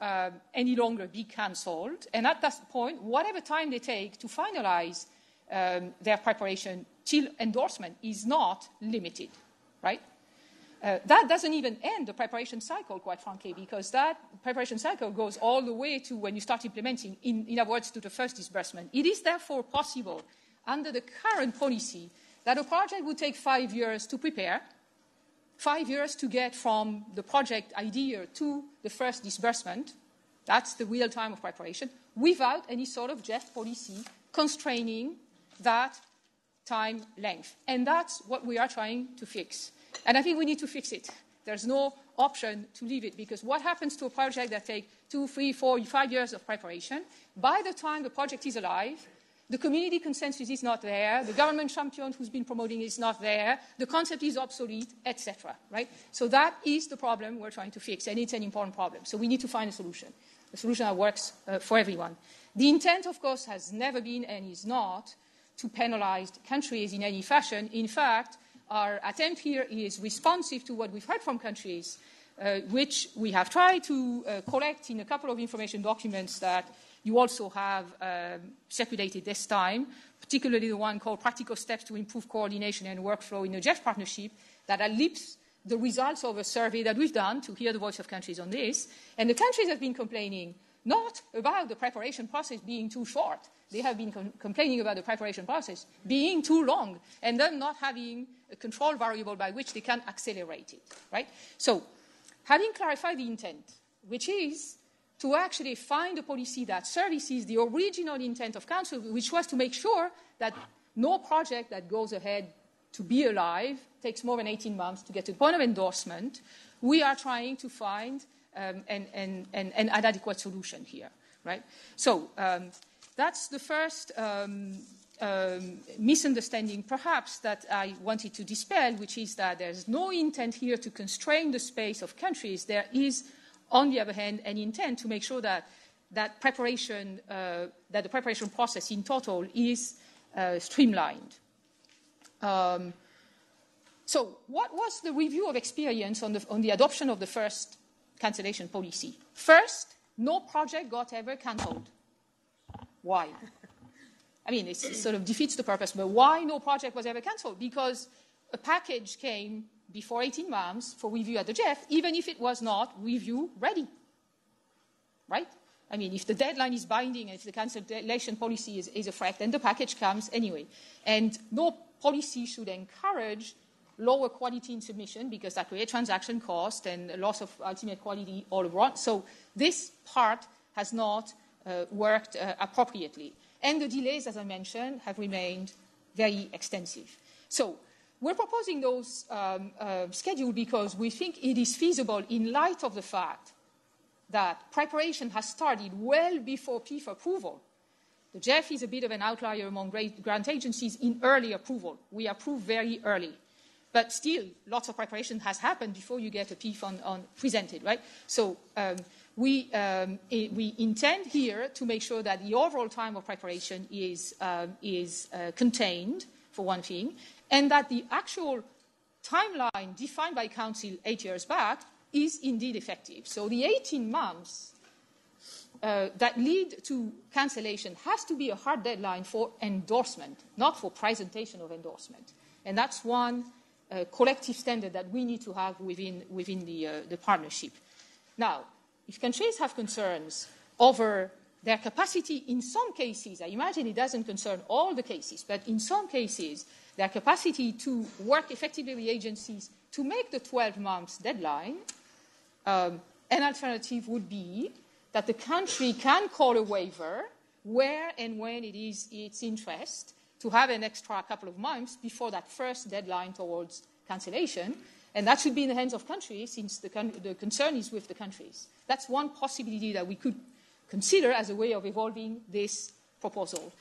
Speaker 2: any longer be cancelled. And at that point, whatever time they take to finalize their preparation till endorsement is not limited, right? That doesn't even end the preparation cycle, quite frankly, because that preparation cycle goes all the way to when you start implementing, in other words, to the first disbursement. It is therefore possible, under the current policy, that a project would take 5 years to prepare, 5 years to get from the project idea to the first disbursement. That's the real time of preparation, without any sort of GEF policy constraining that time length. And that's what we are trying to fix. And I think we need to fix it. There's no option to leave it, because what happens to a project that takes 2, 3, 4, 5 years of preparation, by the time the project is alive, the community consensus is not there, the government champion who's been promoting is not there, the concept is obsolete, etc. Right? So that is the problem we're trying to fix, and it's an important problem. So we need to find a solution that works for everyone. The intent, of course, has never been and is not to penalize countries in any fashion. In fact, our attempt here is responsive to what we've heard from countries, which we have tried to collect in a couple of information documents that you also have circulated this time, particularly the one called Practical Steps to Improve Coordination and Workflow in the GEF Partnership, that at least the results of a survey that we've done to hear the voice of countries on this. And the countries have been complaining not about the preparation process being too short. They have been complaining about the preparation process being too long and then not having a control variable by which they can accelerate it, right? So having clarified the intent, which is to actually find a policy that services the original intent of Council, which was to make sure that no project that goes ahead to be alive takes more than 18 months to get to the point of endorsement. We are trying to find an adequate solution here, right? So that's the first misunderstanding, perhaps, that I wanted to dispel, which is that there's no intent here to constrain the space of countries. There is, on the other hand, an intent to make sure that the preparation process in total is streamlined. So what was the review of experience on the adoption of the first cancellation policy? First, no project got ever cancelled. Why? I mean, it sort of defeats the purpose, but why no project was ever cancelled? Because a package came before 18 months for review at the GEF, even if it was not review ready, right? I mean, if the deadline is binding and if the cancellation policy is a threat, then the package comes anyway. And no policy should encourage lower quality in submission because that creates transaction cost and loss of ultimate quality all around. So this part has not worked appropriately. And the delays, as I mentioned, have remained very extensive. So we're proposing those scheduled because we think it is feasible in light of the fact that preparation has started well before PIF approval. The GEF is a bit of an outlier among grant agencies in early approval. We approve very early. But still, lots of preparation has happened before you get a PIF on presented, right? So we intend here to make sure that the overall time of preparation is contained, for one thing, and that the actual timeline defined by Council 8 years back is indeed effective. So the 18 months that lead to cancellation has to be a hard deadline for endorsement, not for presentation of endorsement. And that's one collective standard that we need to have within the partnership. Now, if countries have concerns over their capacity in some cases, I imagine it doesn't concern all the cases, but in some cases, their capacity to work effectively with agencies to make the 12 months deadline, an alternative would be that the country can call a waiver where and when it is its interest to have an extra couple of months before that first deadline towards cancellation. And that should be in the hands of countries since the concern is with the countries. That's one possibility that we could consider as a way of evolving this proposal.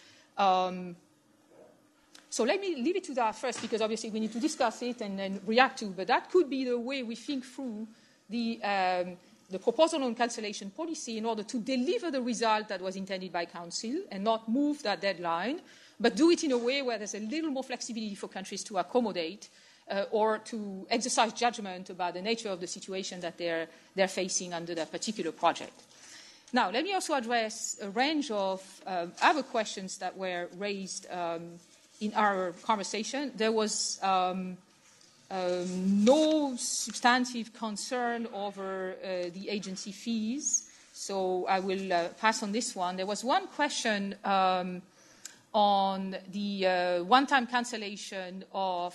Speaker 2: So let me leave it to that first because obviously we need to discuss it and then react to. But that could be the way we think through the proposal on cancellation policy in order to deliver the result that was intended by Council and not move that deadline, but do it in a way where there's a little more flexibility for countries to accommodate or to exercise judgment about the nature of the situation that they're facing under that particular project. Now, let me also address a range of other questions that were raised in our conversation. There was no substantive concern over the agency fees, so I will pass on this one. There was one question on the one-time cancellation of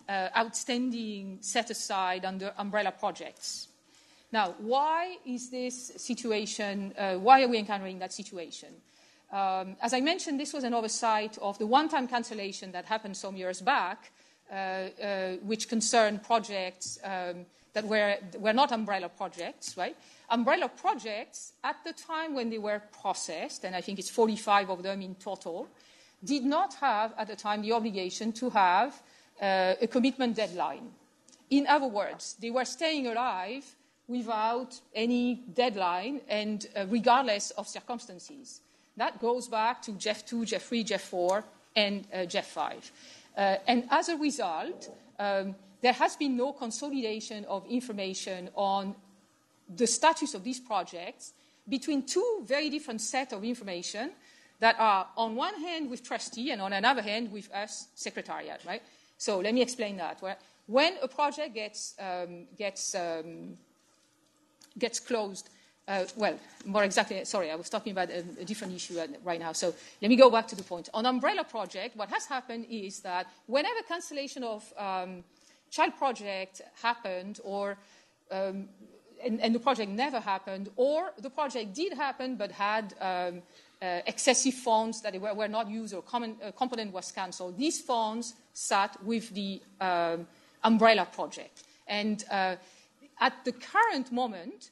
Speaker 2: outstanding set-aside under umbrella projects. Now, why is this situation, why are we encountering that situation? As I mentioned, this was an oversight of the one-time cancellation that happened some years back, which concerned projects that were not umbrella projects, right? Umbrella projects, at the time when they were processed, and I think it's 45 of them in total, did not have, at the time, the obligation to have a commitment deadline. In other words, they were staying alive without any deadline and regardless of circumstances. That goes back to GEF 2, GEF 3, GEF 4, and GEF 5. And as a result, there has been no consolidation of information on the status of these projects between two very different sets of information that are on one hand with trustee and on another hand with us, Secretariat, right? So let me explain that. When a project gets closed, well, more exactly, sorry, I was talking about a different issue right now. So let me go back to the point. On umbrella project, what has happened is that whenever cancellation of child project happened, or and the project never happened, or the project did happen but had excessive funds that were not used, or a component was cancelled, these funds sat with the umbrella project. And at the current moment,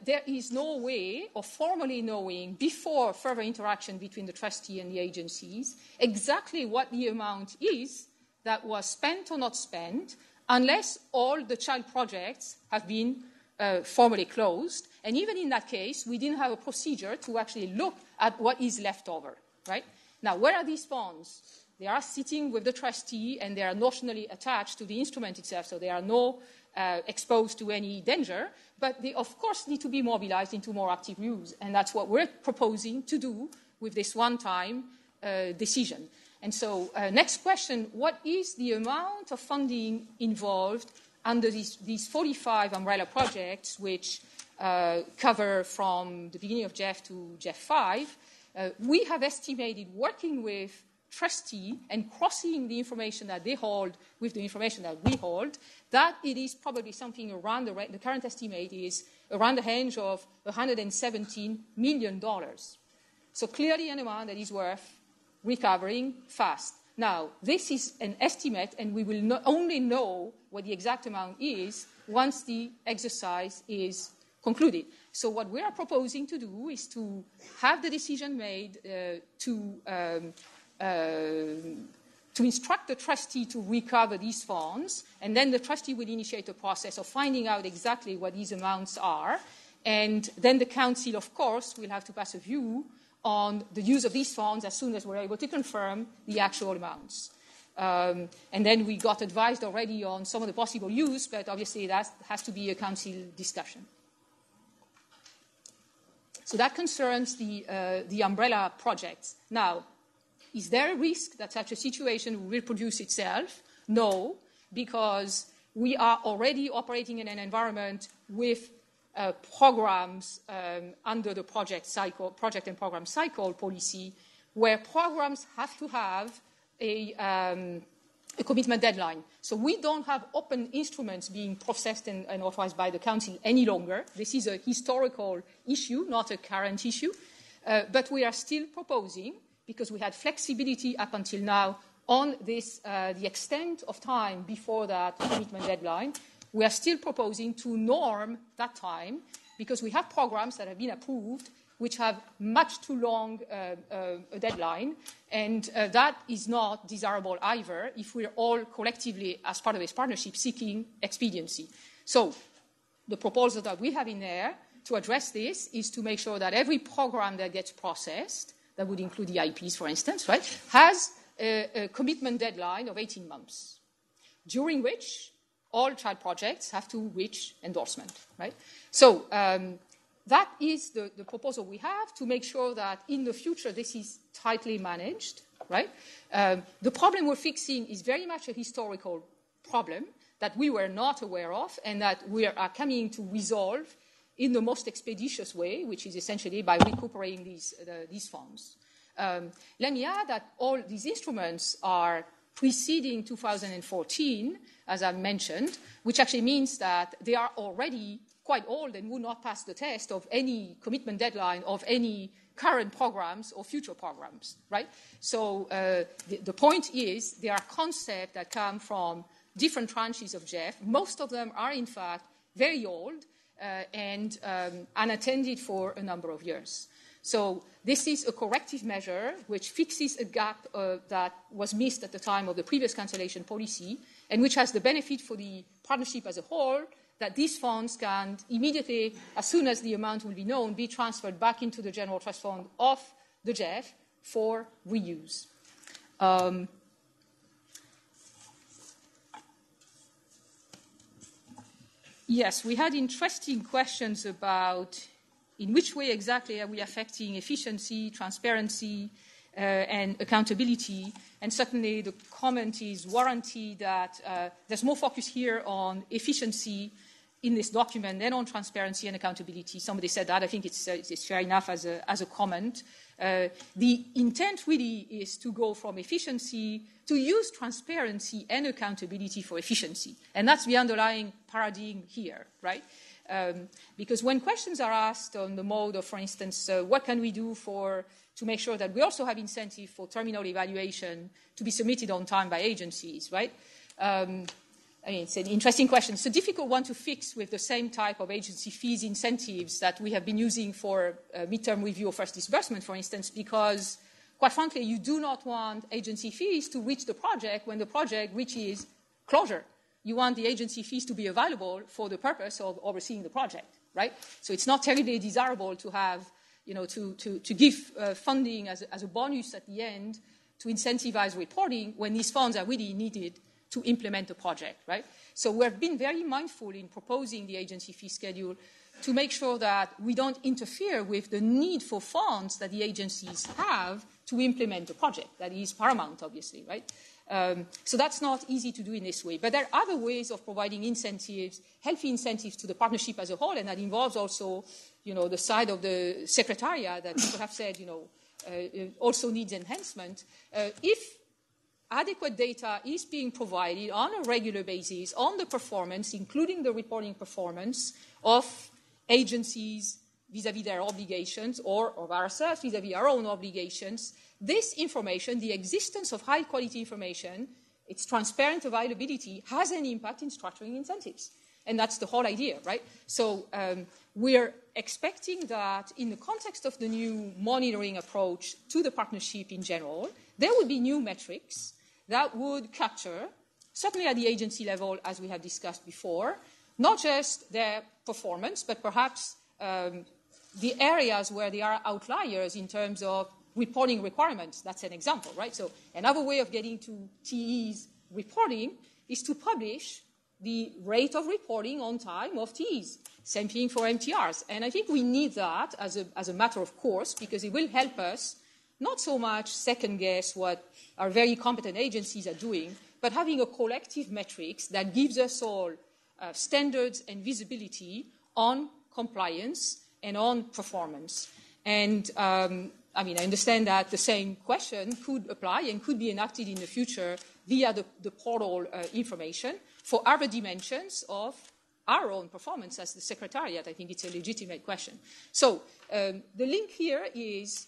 Speaker 2: there is no way of formally knowing, before further interaction between the trustee and the agencies, exactly what the amount is that was spent or not spent, unless all the child projects have been formally closed. And even in that case, we didn't have a procedure to actually look at what is left over, right? Now, where are these funds? They are sitting with the trustee, and they are notionally attached to the instrument itself, so they are not exposed to any danger, but they, of course, need to be mobilized into more active use. And that's what we're proposing to do with this one-time decision. And so, next question, what is the amount of funding involved under these 45 umbrella projects, which cover from the beginning of GEF to GEF 5? We have estimated, working with trustee and crossing the information that they hold with the information that we hold, that it is probably something around the current estimate is around the range of $117 million. So clearly an amount that is worth recovering fast. Now, this is an estimate, and we will only know what the exact amount is once the exercise is concluded. So what we are proposing to do is to have the decision made to instruct the trustee to recover these funds, and then the trustee will initiate a process of finding out exactly what these amounts are, and then the council, of course, will have to pass a view on the use of these funds as soon as we're able to confirm the actual amounts. And then we got advised already on some of the possible use, but obviously that has to be a council discussion. So that concerns the umbrella projects. Now, is there a risk that such a situation will reproduce itself? No, because we are already operating in an environment with programs under the project and program cycle policy, where programs have to have a commitment deadline. So we don't have open instruments being processed and authorized by the Council any longer. This is a historical issue, not a current issue. But we are still proposing, because we had flexibility up until now on this, the extent of time before that commitment deadline, we are still proposing to norm that time, because we have programs that have been approved which have much too long a deadline, and that is not desirable either if we're all collectively, as part of this partnership, seeking expediency. So the proposal that we have in there to address this is to make sure that every program that gets processed, that would include the IPs, for instance, right, has a commitment deadline of 18 months, during which all child projects have to reach endorsement, right? So that is the proposal we have, to make sure that in the future this is tightly managed, right? The problem we're fixing is very much a historical problem that we were not aware of, and that we are coming to resolve in the most expeditious way, which is essentially by recuperating these funds. Let me add that all these instruments are preceding 2014, as I mentioned, which actually means that they are already quite old and would not pass the test of any commitment deadline of any current programs or future programs, right? So the point is, there are concepts that come from different tranches of GEF. Most of them are, in fact, very old and unattended for a number of years. So this is a corrective measure which fixes a gap that was missed at the time of the previous cancellation policy, and which has the benefit for the partnership as a whole, that these funds can immediately, as soon as the amount will be known, be transferred back into the general trust fund of the GEF for reuse. Yes, we had interesting questions about in which way exactly are we affecting efficiency, transparency, and accountability. And certainly the comment is warranted that there's more focus here on efficiency in this document than on transparency and accountability. Somebody said that. I think it's fair enough as a comment. The intent really is to go from efficiency to use transparency and accountability for efficiency. And that's the underlying paradigm here, right? Because when questions are asked on the mode of, for instance, what can we do to make sure that we also have incentive for terminal evaluation to be submitted on time by agencies, right? I mean, it's an interesting question. It's a difficult one to fix with the same type of agency fees incentives that we have been using for midterm review of first disbursement, for instance, because, quite frankly, you do not want agency fees to reach the project when the project reaches closure. You want the agency fees to be available for the purpose of overseeing the project, right? So it's not terribly desirable to have, to give funding as a bonus at the end to incentivize reporting when these funds are really needed to implement the project, right? So we've been very mindful in proposing the agency fee schedule to make sure that we don't interfere with the need for funds that the agencies have to implement the project. That is paramount, obviously, right? So that's not easy to do in this way. But there are other ways of providing incentives, healthy incentives to the partnership as a whole, and that involves also, the side of the secretariat that people have said, also needs enhancement. If adequate data is being provided on a regular basis on the performance, including the reporting performance of agencies vis-à-vis their obligations or of ourselves vis-à-vis our own obligations, this information, the existence of high-quality information, its transparent availability, has an impact in structuring incentives. And that's the whole idea, right? So we're expecting that in the context of the new monitoring approach to the partnership in general, there would be new metrics that would capture, certainly at the agency level, as we have discussed before, not just their performance, but perhaps the areas where they are outliers in terms of reporting requirements. That's an example, right? So another way of getting to TE's reporting is to publish the rate of reporting on time of TEs. Same thing for MTRs. And I think we need that as a matter of course, because it will help us not so much second-guess what our very competent agencies are doing, but having a collective metrics that gives us all standards and visibility on compliance and on performance. And I understand that the same question could apply and could be enacted in the future via the portal information for other dimensions of our own performance as the Secretariat. I think it's a legitimate question. So the link here is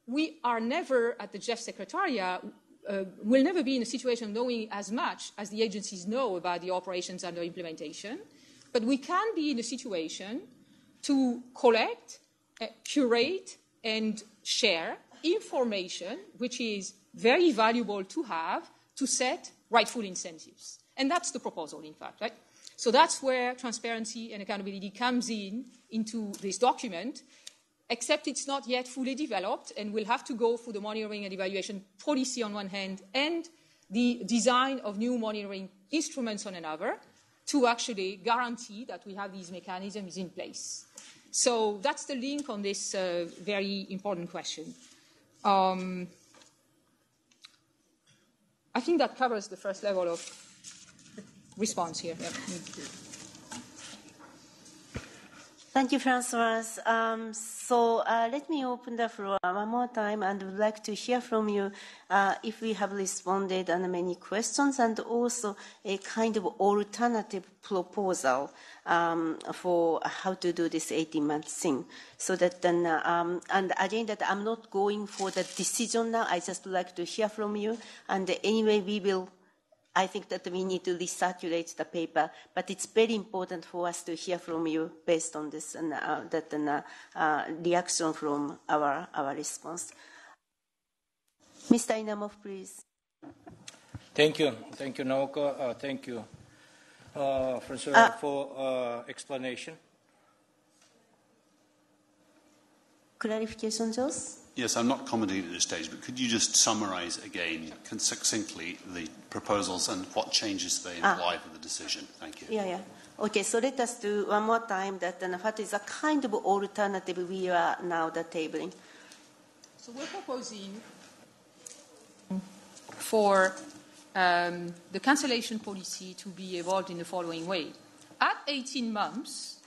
Speaker 2: we are never at the GEF Secretariat, will never be in a situation of knowing as much as the agencies know about the operations under implementation, but we can be in a situation to collect, curate, and share information which is very valuable to have to set rightful incentives. And that's the proposal, in fact, right? So that's where transparency and accountability comes into this document, except it's not yet fully developed, and we'll have to go through the monitoring and evaluation policy on one hand and the design of new monitoring instruments on another to actually guarantee that we have these mechanisms in place. So that's the link on this very important question. I think that covers the first level of response here. Yeah.
Speaker 1: Thank you, Francoise. So let me open the floor one more time and would like to hear from you if we have responded on many questions and also a kind of alternative proposal for how to do this 18-month thing. So that then, and again, that I'm not going for the decision now. I just like to hear from you. And anyway, I think that we need to recirculate the paper, but it's very important for us to hear from you based on this and reaction from our response. Mr. Inamov, please.
Speaker 10: Thank you, Naoko. Thank you, Francois, for explanation.
Speaker 1: Clarification, Jos?
Speaker 11: Yes, I'm not commenting at this stage, but could you just summarize again, succinctly, the proposals and what changes they imply for the decision? Thank you.
Speaker 1: Yeah. Okay, so let us do one more time that what is a kind of alternative we are now tabling.
Speaker 2: So we're proposing for the cancellation policy to be evolved in the following way. At 18 months,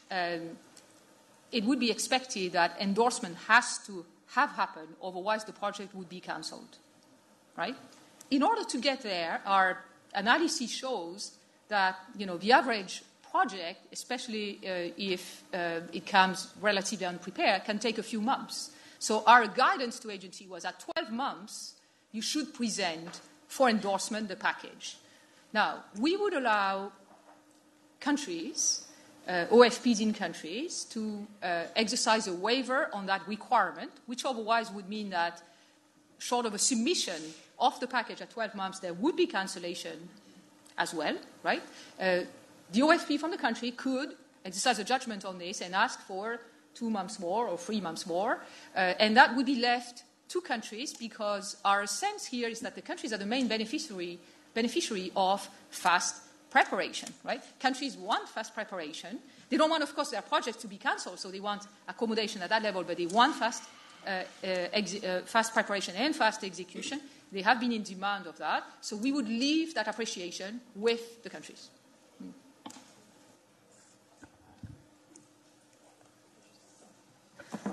Speaker 2: it would be expected that endorsement has to have happened, otherwise the project would be cancelled, right? In order to get there, our analysis shows that, the average project, especially if it comes relatively unprepared, can take a few months. So our guidance to agency was at 12 months, you should present for endorsement the package. Now, we would allow countries, OFPs in countries, to exercise a waiver on that requirement, which otherwise would mean that short of a submission of the package at 12 months, there would be cancellation as well, right? The OFP from the country could exercise a judgment on this and ask for 2 months more or 3 months more, and that would be left to countries, because our sense here is that the countries are the main beneficiary of fast preparation, right? Countries want fast preparation. They don't want, of course, their projects to be cancelled, so they want accommodation at that level, but they want fast preparation and fast execution. They have been in demand of that, so we would leave that appreciation with the countries.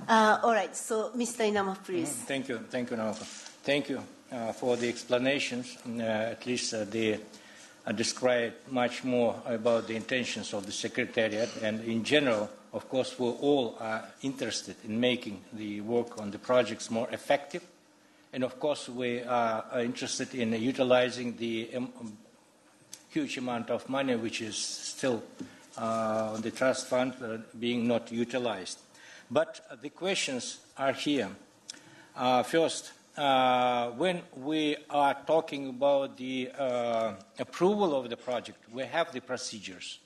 Speaker 1: All right, so Mr. Inama, please.
Speaker 10: Thank you, Naoko. Thank you for the explanations. At least they describe much more about the intentions of the Secretariat, and in general, of course, we all are interested in making the work on the projects more effective, and of course, we are interested in utilizing the huge amount of money which is still on the trust fund being not utilized. But the questions are here. First, when we are talking about the approval of the project, we have the procedures.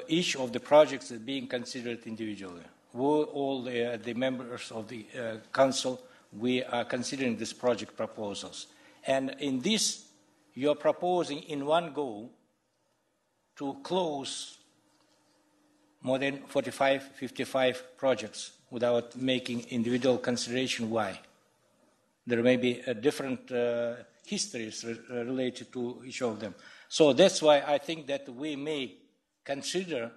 Speaker 10: Each of the projects is being considered individually. All the members of the Council, we are considering these project proposals. And in this, you're proposing in one go to close more than 45, 55 projects without making individual consideration. Why? There may be different histories related to each of them. So that's why I think that we may consider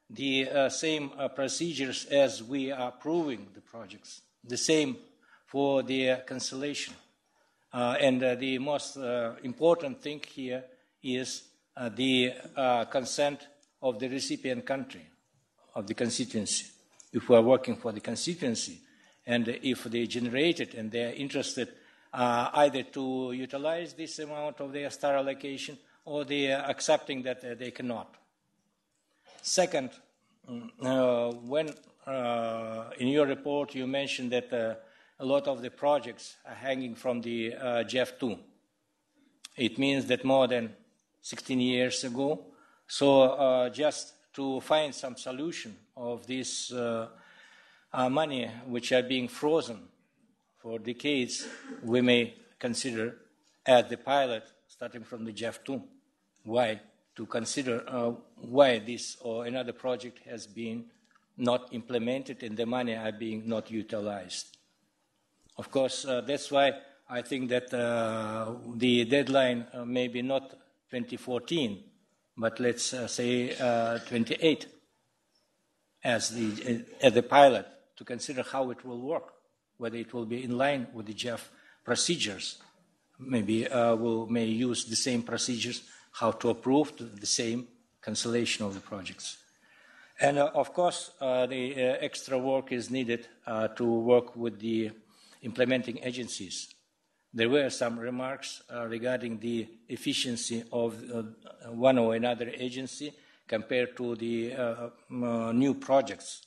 Speaker 10: the same procedures as we are approving the projects, the same for the cancellation. And the most important thing here is the consent of the recipient country, of the constituency. If we are working for the constituency, and if they generate it and they are interested either to utilize this amount of their star allocation, or they are accepting that they cannot. Second, when in your report you mentioned that a lot of the projects are hanging from the GEF 2. It means that more than 16 years ago, so just to find some solution of this money which are being frozen for decades, we may consider as the pilot starting from the GEF 2. Why? To consider why this or another project has been not implemented and the money are being not utilized. Of course, that's why I think that the deadline may be not 2014, but let's say 28 as the pilot to consider how it will work, whether it will be in line with the GEF procedures. Maybe we may use the same procedures, how to approve the same cancellation of the projects. And of course, the extra work is needed to work with the implementing agencies. There were some remarks regarding the efficiency of one or another agency compared to the new projects,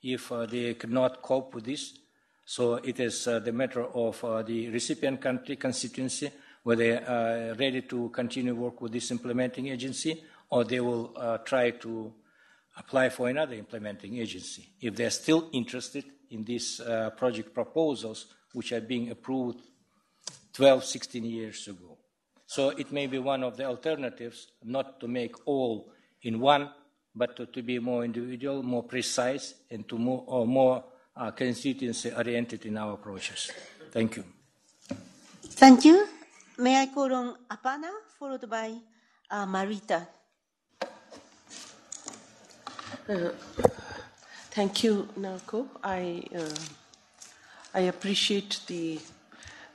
Speaker 10: if they cannot cope with this. So it is the matter of the recipient country constituency, whether they are ready to continue work with this implementing agency, or they will try to apply for another implementing agency, if they are still interested in these project proposals which are being approved 12, 16 years ago. So it may be one of the alternatives, not to make all in one, but to be more individual, more precise, and to more constituency-oriented in our approaches. Thank you.
Speaker 1: Thank you. May I call on Apana, followed by Marita?
Speaker 16: Thank you, Narko. I appreciate the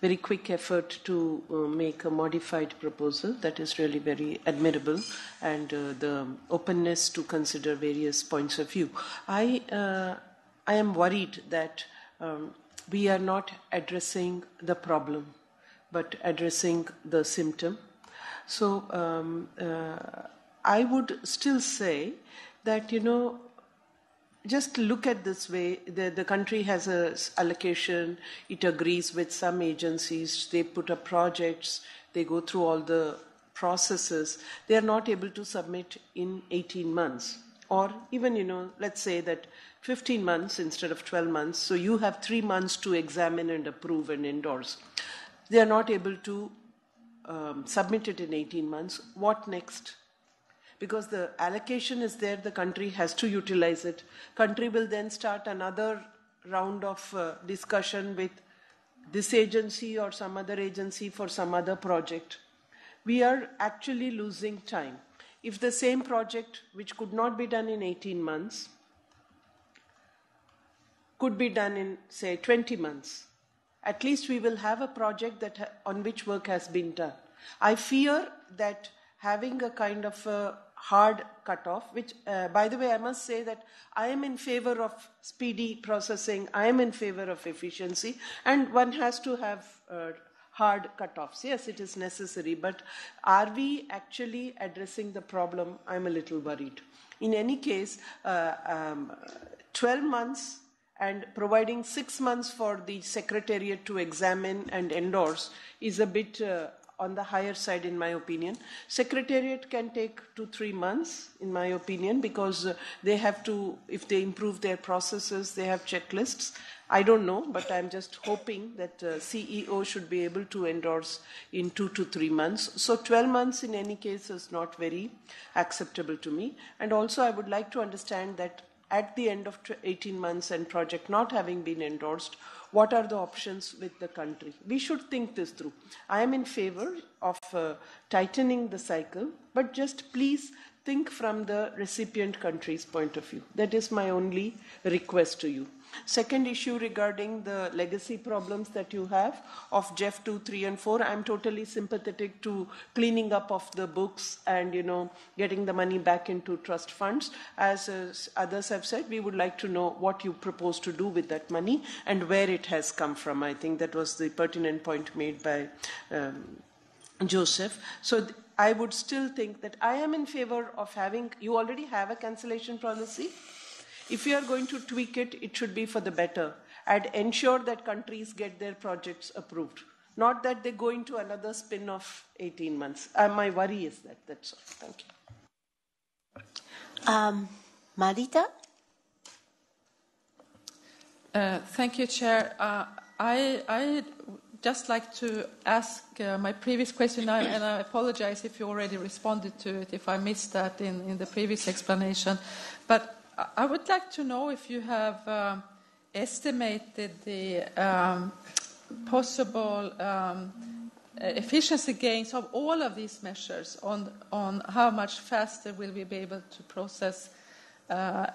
Speaker 16: very quick effort to make a modified proposal. That is really very admirable, and the openness to consider various points of view. I am worried that we are not addressing the problem, but addressing the symptom. So I would still say that, just look at this way. The country has an allocation. It agrees with some agencies. They put up projects. They go through all the processes. They are not able to submit in 18 months. Or even, let's say that 15 months instead of 12 months. So you have 3 months to examine and approve and endorse. They are not able to submit it in 18 months. What next? Because the allocation is there, the country has to utilize it. Country will then start another round of discussion with this agency or some other agency for some other project. We are actually losing time. If the same project, which could not be done in 18 months, could be done in, say, 20 months, at least we will have a project on which work has been done. I fear that having a kind of a hard cutoff, which, by the way, I must say that I am in favor of speedy processing, I am in favor of efficiency, and one has to have hard cutoffs. Yes, it is necessary, but are we actually addressing the problem? I'm a little worried. In any case, 12 months and providing 6 months for the Secretariat to examine and endorse is a bit on the higher side, in my opinion. Secretariat can take 2 to 3 months, in my opinion, because they have to, if they improve their processes, they have checklists. I don't know, but I'm just hoping that CEO should be able to endorse in 2 to 3 months. So 12 months in any case is not very acceptable to me. And also I would like to understand that at the end of 18 months and project not having been endorsed, what are the options with the country? We should think this through. I am in favor of tightening the cycle, but just please think from the recipient country's point of view. That is my only request to you. Second issue regarding the legacy problems that you have of GEF 2, 3, and 4, I'm totally sympathetic to cleaning up of the books and, getting the money back into trust funds. As others have said, we would like to know what you propose to do with that money and where it has come from. I think that was the pertinent point made by Joseph. So I would still think that I am in favor of having, you already have a cancellation policy. If you are going to tweak it, it should be for the better and ensure that countries get their projects approved. Not that they go into another spin of 18 months. My worry is that. That's all. Thank you.
Speaker 1: Marita?
Speaker 2: Thank you, Chair. I just like to ask my previous question, and I apologize if you already responded to it, if I missed that in the previous explanation. But I would like to know if you have estimated the possible efficiency gains of all of these measures on how much faster will we be able to process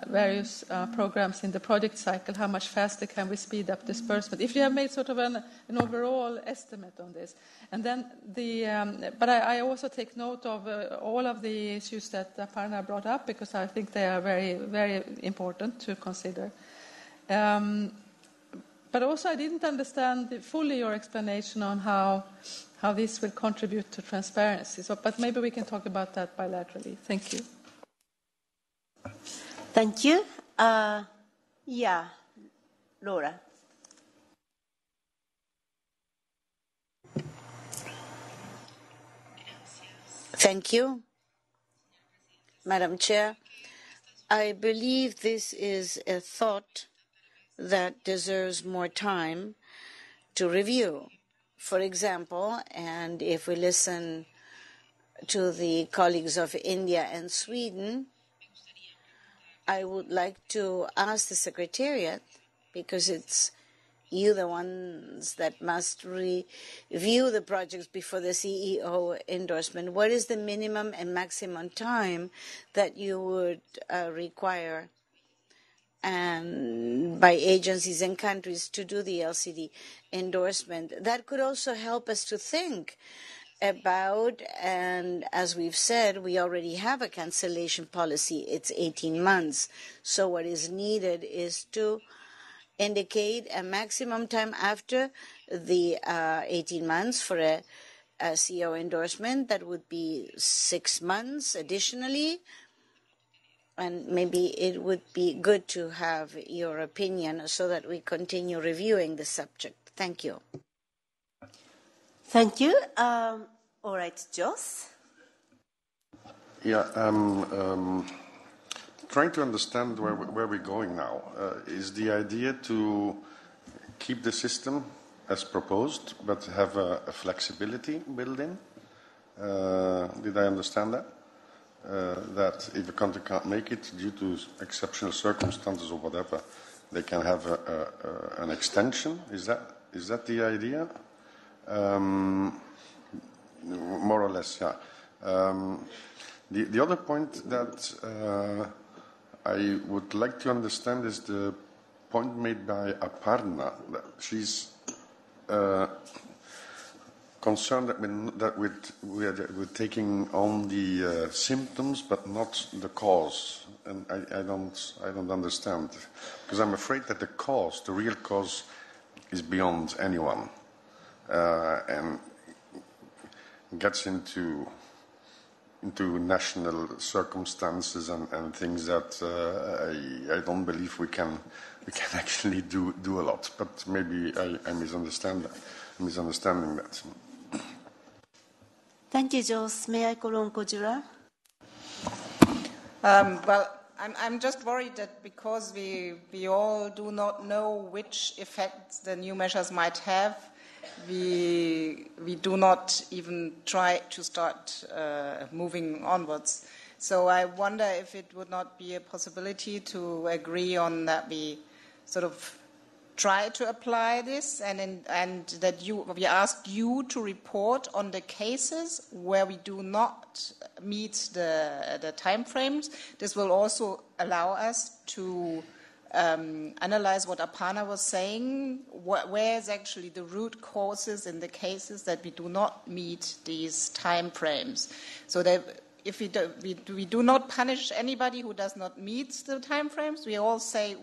Speaker 2: various programs in the project cycle, how much faster can we speed up disbursement? If you have made sort of an overall estimate on this. And then but I also take note of all of the issues that Aparna brought up, because I think they are very, very important to consider. But also I didn't understand fully your explanation on how this will contribute to transparency. But maybe we can talk about that bilaterally. Thank you.
Speaker 1: Thank you. Laura.
Speaker 4: Thank you, Madam Chair. I believe this is a thought that deserves more time to review. For example, and if we listen to the colleagues of India and Sweden, I would like to ask the Secretariat, because it's you the ones that must review the projects before the CEO endorsement. What is the minimum and maximum time that you would require and by agencies and countries to do the LCD endorsement? That could also help us to think about, and as we've said, we already have a cancellation policy. It's 18 months. So what is needed is to indicate a maximum time after the 18 months for a CEO endorsement. That would be 6 months additionally. And maybe it would be good to have your opinion so that we continue reviewing the subject. Thank you.
Speaker 1: Thank you. All right, Jos.
Speaker 21: Yeah, trying to understand where we're going now. Is the idea to keep the system as proposed, but have a flexibility built in? Did I understand that? That if a country can't make it due to exceptional circumstances or whatever, they can have an extension. Is that the idea? More or less, yeah. The other point that I would like to understand is the point made by Aparna. That she's concerned that we're taking on the symptoms but not the cause, and I don't understand, because I'm afraid that the cause, the real cause, is beyond anyone, and gets into national circumstances and things that I don't believe we can actually do a lot. But maybe I'm misunderstanding that.
Speaker 1: Thank you, Jos. May I call on Kojura?
Speaker 12: Well, I'm just worried that because we all do not know which effects the new measures might have, we do not even try to start moving onwards. So I wonder if it would not be a possibility to agree on that we sort of try to apply this, and that we ask you to report on the cases where we do not meet the time frames. This will also allow us to analyze what Aparna was saying, where is actually the root causes in the cases that we do not meet these time frames. So that if we do not punish anybody who does not meet the time frames, we all say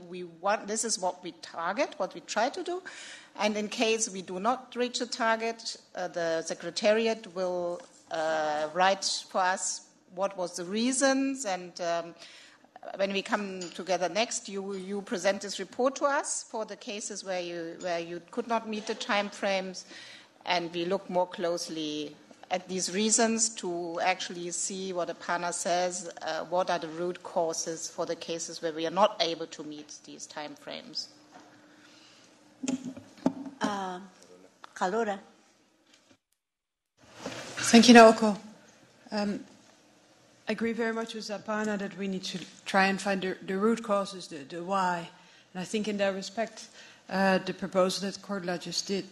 Speaker 12: this is what we target, what we try to do. And in case we do not reach the target, the Secretariat will write for us what was the reasons, and when we come together next, you present this report to us for the cases where you could not meet the time frames, and we look more closely at these reasons to actually see what Aparna says, what are the root causes for the cases where we are not able to meet these time frames.
Speaker 1: Kalora.
Speaker 19: Thank you, Naoko. I agree very much with Aparna that we need to try and find the root causes, the why. And I think in that respect, the proposal that Cordula just did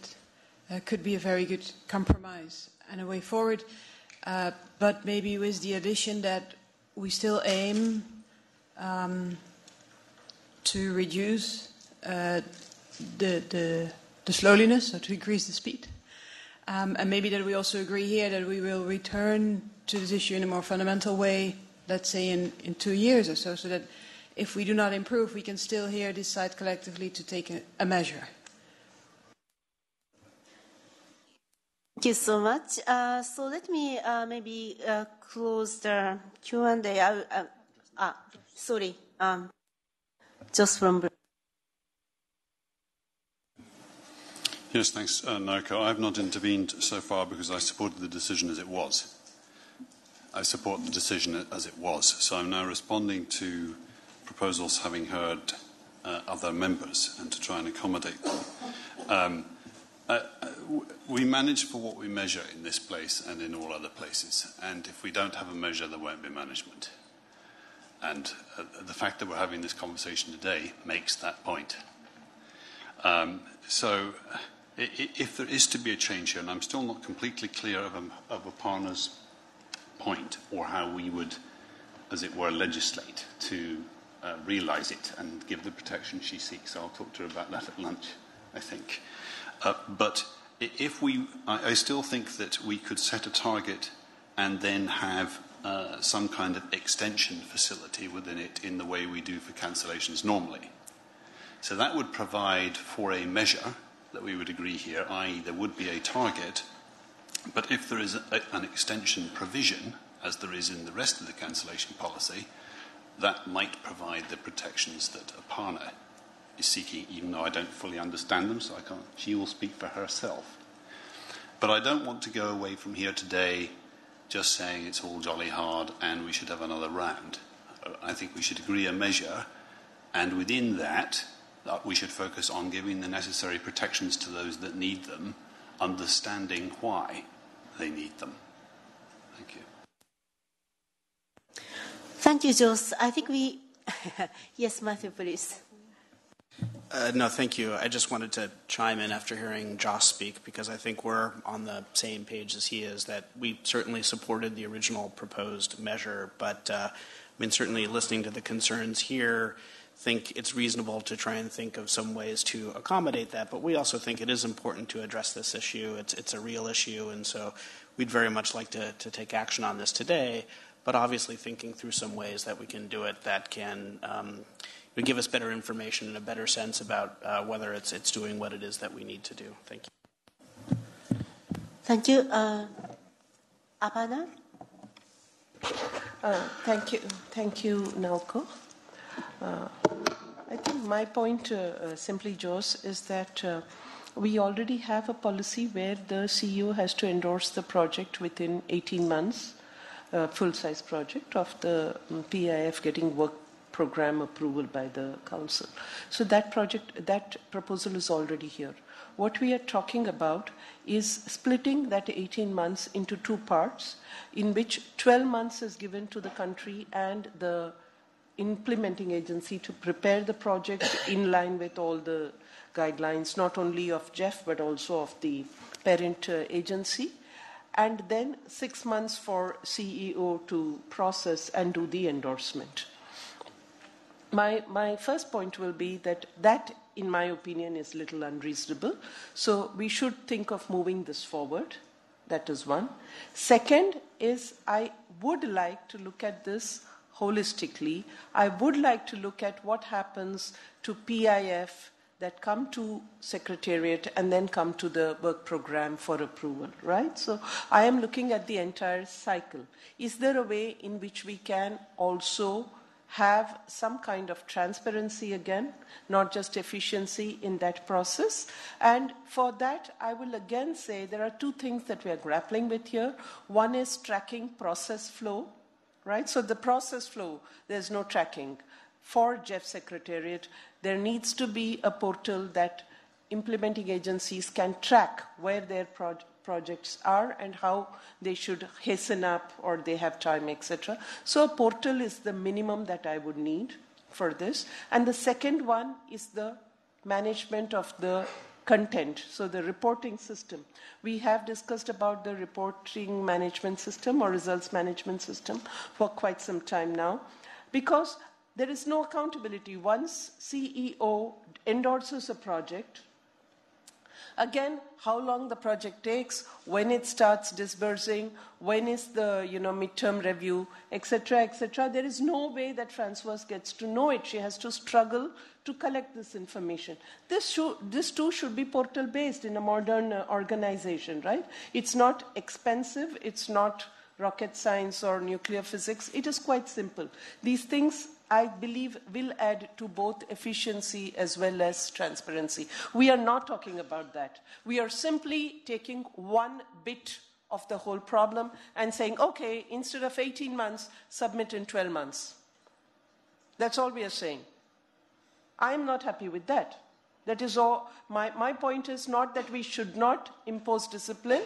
Speaker 19: could be a very good compromise and a way forward, but maybe with the addition that we still aim to reduce the slowness, or to increase the speed. And maybe that we also agree here that we will return to this issue in a more fundamental way, let's say in 2 years or so that if we do not improve, we can still here decide collectively to take a measure.
Speaker 1: Thank you so much. So let me maybe close the Q&A. Sorry, just from.
Speaker 11: Yes, thanks, Naoko. I have not intervened so far because I supported the decision as it was. I support the decision as it was. So I'm now responding to proposals having heard other members and to try and accommodate them. We manage for what we measure in this place and in all other places. And if we don't have a measure, there won't be management. And the fact that we're having this conversation today makes that point. So if there is to be a change here, and I'm still not completely clear of Aparna's point, or how we would, as it were, legislate to realise it and give the protection she seeks. I'll talk to her about that at lunch, I think. But if I still think that we could set a target and then have some kind of extension facility within it in the way we do for cancellations normally. So that would provide for a measure that we would agree here, i.e. there would be a target, but if there is an extension provision, as there is in the rest of the cancellation policy, that might provide the protections that Aparna is seeking, even though I don't fully understand them, so I can't. She will speak for herself. But I don't want to go away from here today just saying it's all jolly hard and we should have another round. I think we should agree a measure, and within that, we should focus on giving the necessary protections to those that need them, understanding why they need them. Thank you.
Speaker 1: Thank you, Jos. I think we... Yes, Matthew, please.
Speaker 5: No, thank you. I just wanted to chime in after hearing Joss speak, because I think we're on the same page as he is, that we certainly supported the original proposed measure, but certainly listening to the concerns here, think it's reasonable to try and think of some ways to accommodate that, but we also think it is important to address this issue. It's a real issue, and so we'd very much like to take action on this today, but obviously thinking through some ways that we can do it that can would give us better information and a better sense about whether it's doing what it is that we need to do. Thank you.
Speaker 1: Thank you. Aparna?
Speaker 16: Thank you, Naoko. I think my point, simply, Jos, is that we already have a policy where the CEO has to endorse the project within 18 months, full-size project of the PIF getting work program approval by the council. So that proposal is already here. What we are talking about is splitting that 18 months into two parts, in which 12 months is given to the country and the implementing agency to prepare the project in line with all the guidelines, not only of GEF but also of the parent agency, and then 6 months for CEO to process and do the endorsement. My first point will be that, in my opinion, is a little unreasonable. So we should think of moving this forward. That is one. Second is, I would like to look at this holistically. I would like to look at what happens to PIF that come to Secretariat and then come to the work program for approval, right? So I am looking at the entire cycle. Is there a way in which we can also have some kind of transparency again, not just efficiency in that process? And for that, I will again say there are two things that we are grappling with here. One is tracking process flow, right? So the process flow, there's no tracking. For GEF Secretariat, there needs to be a portal that implementing agencies can track where their projects are and how they should hasten up or they have time, etc. So a portal is the minimum that I would need for this. And the second one is the management of the content, so the reporting system. We have discussed about the reporting management system or results management system for quite some time now, because there is no accountability. Once CEO endorses a project, again, how long the project takes, when it starts disbursing, when is the midterm review, etc., etc. There is no way that Françoise gets to know it. She has to struggle to collect this information. This too should be portal-based in a modern organization, right? It's not expensive. It's not rocket science or nuclear physics. It is quite simple. These things, I believe, will add to both efficiency as well as transparency. We are not talking about that. We are simply taking one bit of the whole problem and saying, okay, instead of 18 months, submit in 12 months. That's all we are saying. I'm not happy with that. That is all. My point is not that we should not impose discipline,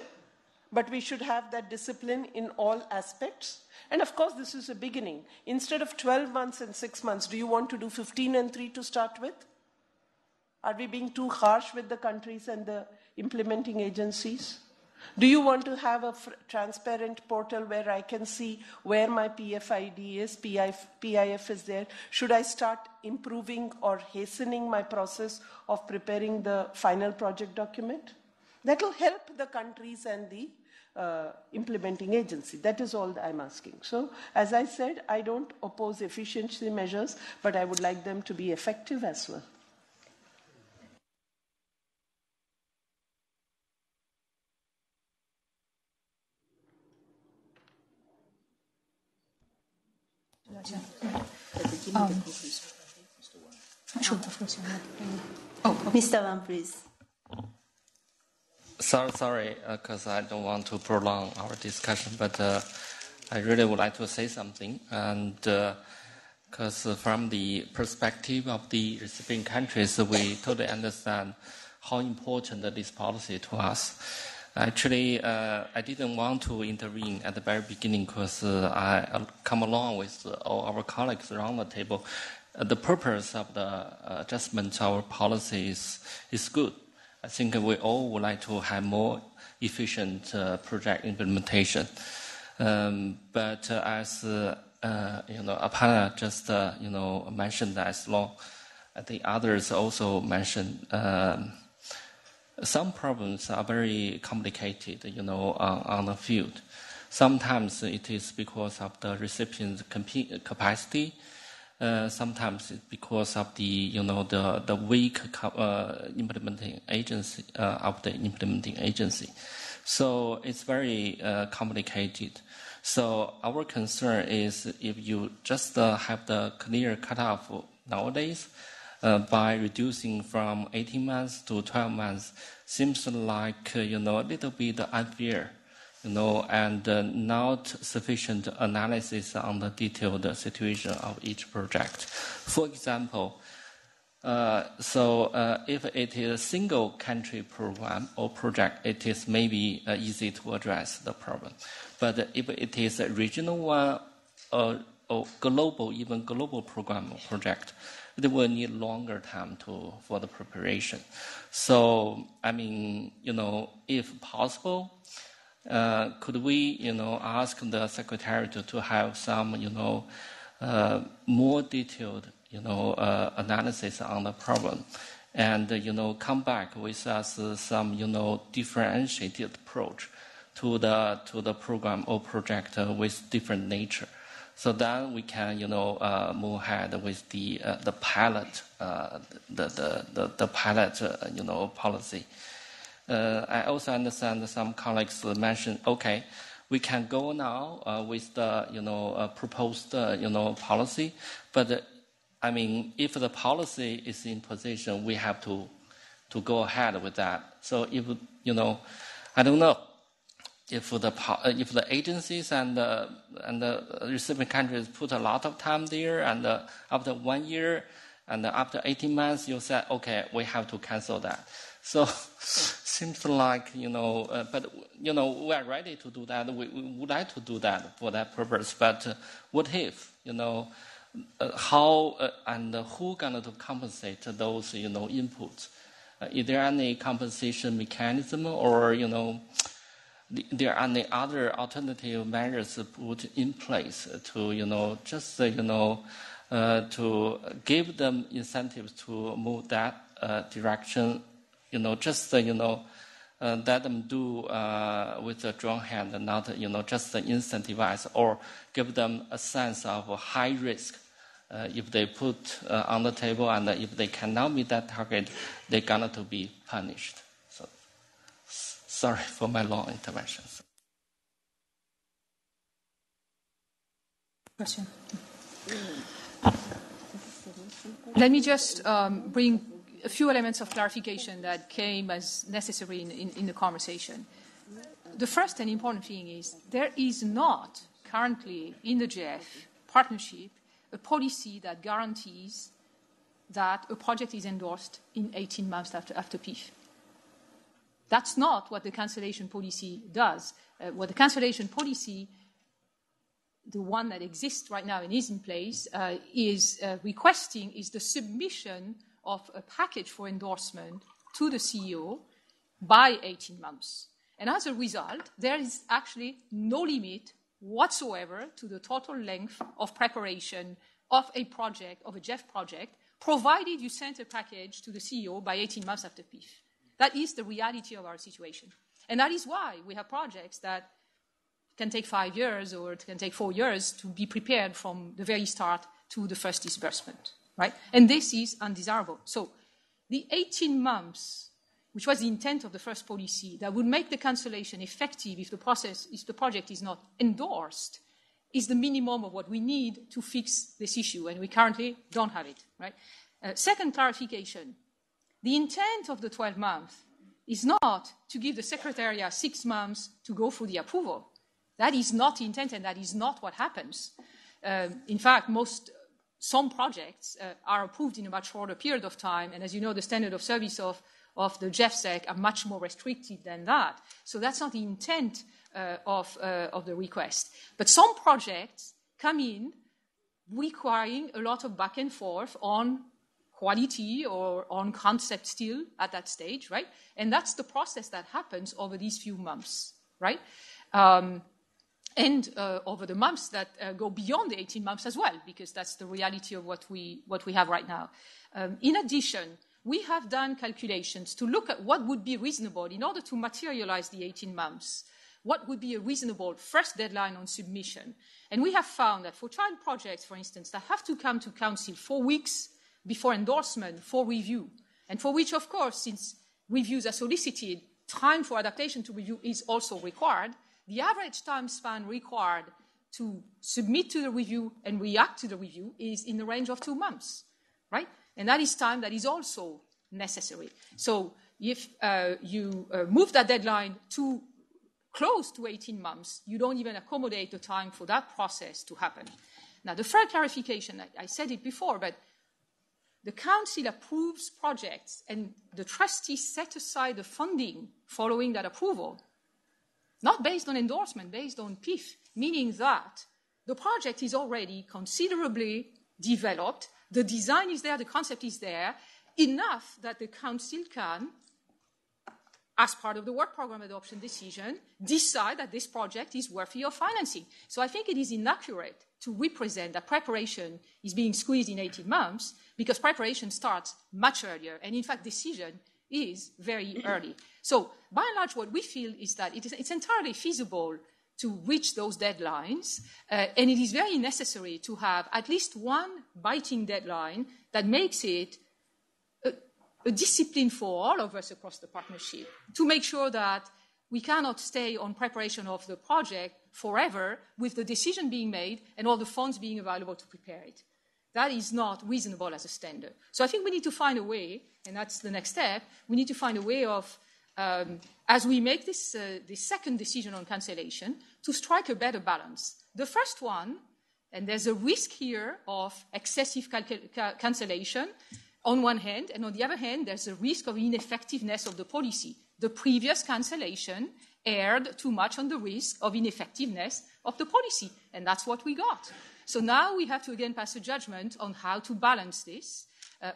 Speaker 16: but we should have that discipline in all aspects. And of course, this is a beginning. Instead of 12 months and 6 months, do you want to do 15 and 3 to start with? Are we being too harsh with the countries and the implementing agencies? Do you want to have a transparent portal where I can see where my PFID is, PIF is there? Should I start improving or hastening my process of preparing the final project document? That will help the countries and the implementing agency. That is all I'm asking. So, as I said, I don't oppose efficiency measures, but I would like them to be effective as well.
Speaker 1: Mr. Wan, please.
Speaker 8: Sorry, because I don't want to prolong our discussion, but I really would like to say something. And because from the perspective of the recipient countries, we totally understand how important this policy to us. Actually, I didn't want to intervene at the very beginning because I come along with all our colleagues around the table. The purpose of the adjustment to our policies is good. I think we all would like to have more efficient project implementation. But as Apana just mentioned, as long the others also mentioned, some problems are very complicated, on the field. Sometimes it is because of the recipient's capacity. Sometimes it's because of the weak implementing agency of the implementing agency. So it's very complicated. So our concern is if you just have the clear cutoff nowadays, by reducing from 18 months to 12 months, seems like a little bit unfair. And not sufficient analysis on the detailed situation of each project. For example, if it is a single country program or project, it is maybe easy to address the problem. But if it is a regional one or global, even global program or project, it will need longer time for the preparation. So, if possible, could we, ask the Secretariat to have some, more detailed, analysis on the problem, and come back with us some, differentiated approach to the program or project with different nature. So then we can, move ahead with the pilot, the pilot, policy. I also understand some colleagues mentioned, okay, we can go now with the proposed policy, but if the policy is in position, we have to go ahead with that. So if I don't know if the agencies and the recipient countries put a lot of time there, and after 1 year and after 18 months, you said, okay, we have to cancel that. So seems like, but, we are ready to do that. We would like to do that for that purpose. But what if, how and who going to compensate those, inputs? Is there any compensation mechanism, or, there are any other alternative measures put in place to, to give them incentives to move that direction? Let them do with a strong hand, and not, just incentivize or give them a sense of high risk. If they put on the table, and if they cannot meet that target, they're going to be punished. So, sorry for my long intervention.
Speaker 2: Question. Let me just bring a few elements of clarification that came as necessary in the conversation. The first and important thing is there is not currently in the GEF partnership a policy that guarantees that a project is endorsed in 18 months after PIF. That's not what the cancellation policy does. What the cancellation policy, the one that exists right now and is in place, is requesting is the submission of a package for endorsement to the CEO by 18 months. And as a result, there is actually no limit whatsoever to the total length of preparation of a project, of a GEF project, provided you send a package to the CEO by 18 months after PIF. That is the reality of our situation. And that is why we have projects that can take 5 years or it can take 4 years to be prepared from the very start to the first disbursement, right? And this is undesirable. So the 18 months, which was the intent of the first policy, that would make the cancellation effective if the project is not endorsed, is the minimum of what we need to fix this issue, and we currently don't have it, right? Second clarification, the intent of the 12 months is not to give the Secretariat 6 months to go through the approval. That is not the intent, and that is not what happens. In fact, some projects are approved in a much shorter period of time, and as you know, the standard of service of the GEFSEC are much more restricted than that. So that's not the intent of the request. But some projects come in requiring a lot of back and forth on quality or on concept still at that stage, right? And that's the process that happens over these few months, right? And over the months that go beyond the 18 months as well, because that's the reality of what we have right now. In addition, we have done calculations to look at what would be reasonable in order to materialize the 18 months. What would be a reasonable first deadline on submission? And we have found that for child projects, for instance, that have to come to Council 4 weeks before endorsement for review, and for which, of course, since reviews are solicited, time for adaptation to review is also required. The average time span required to submit to the review and react to the review is in the range of 2 months, right? And that is time that is also necessary. So if you move that deadline to close to 18 months, you don't even accommodate the time for that process to happen. Now, the third clarification, I said it before, but the Council approves projects and the trustees set aside the funding following that approval, not based on endorsement, based on PIF, meaning that the project is already considerably developed, the design is there, the concept is there, enough that the Council can, as part of the work program adoption decision, decide that this project is worthy of financing. So I think it is inaccurate to represent that preparation is being squeezed in 18 months, because preparation starts much earlier, and in fact decision is very early. So by and large what we feel is that it's entirely feasible to reach those deadlines, and it is very necessary to have at least one biting deadline that makes it a discipline for all of us across the partnership to make sure that we cannot stay on preparation of the project forever with the decision being made and all the funds being available to prepare it. That is not reasonable as a standard. So I think we need to find a way, and that's the next step, we need to find a way of, as we make this second decision on cancellation, to strike a better balance. The first one, and there's a risk here of excessive cancellation on one hand, and on the other hand, there's a risk of ineffectiveness of the policy. The previous cancellation erred too much on the risk of ineffectiveness of the policy, and that's what we got. So now we have to again pass a judgment on how to balance this.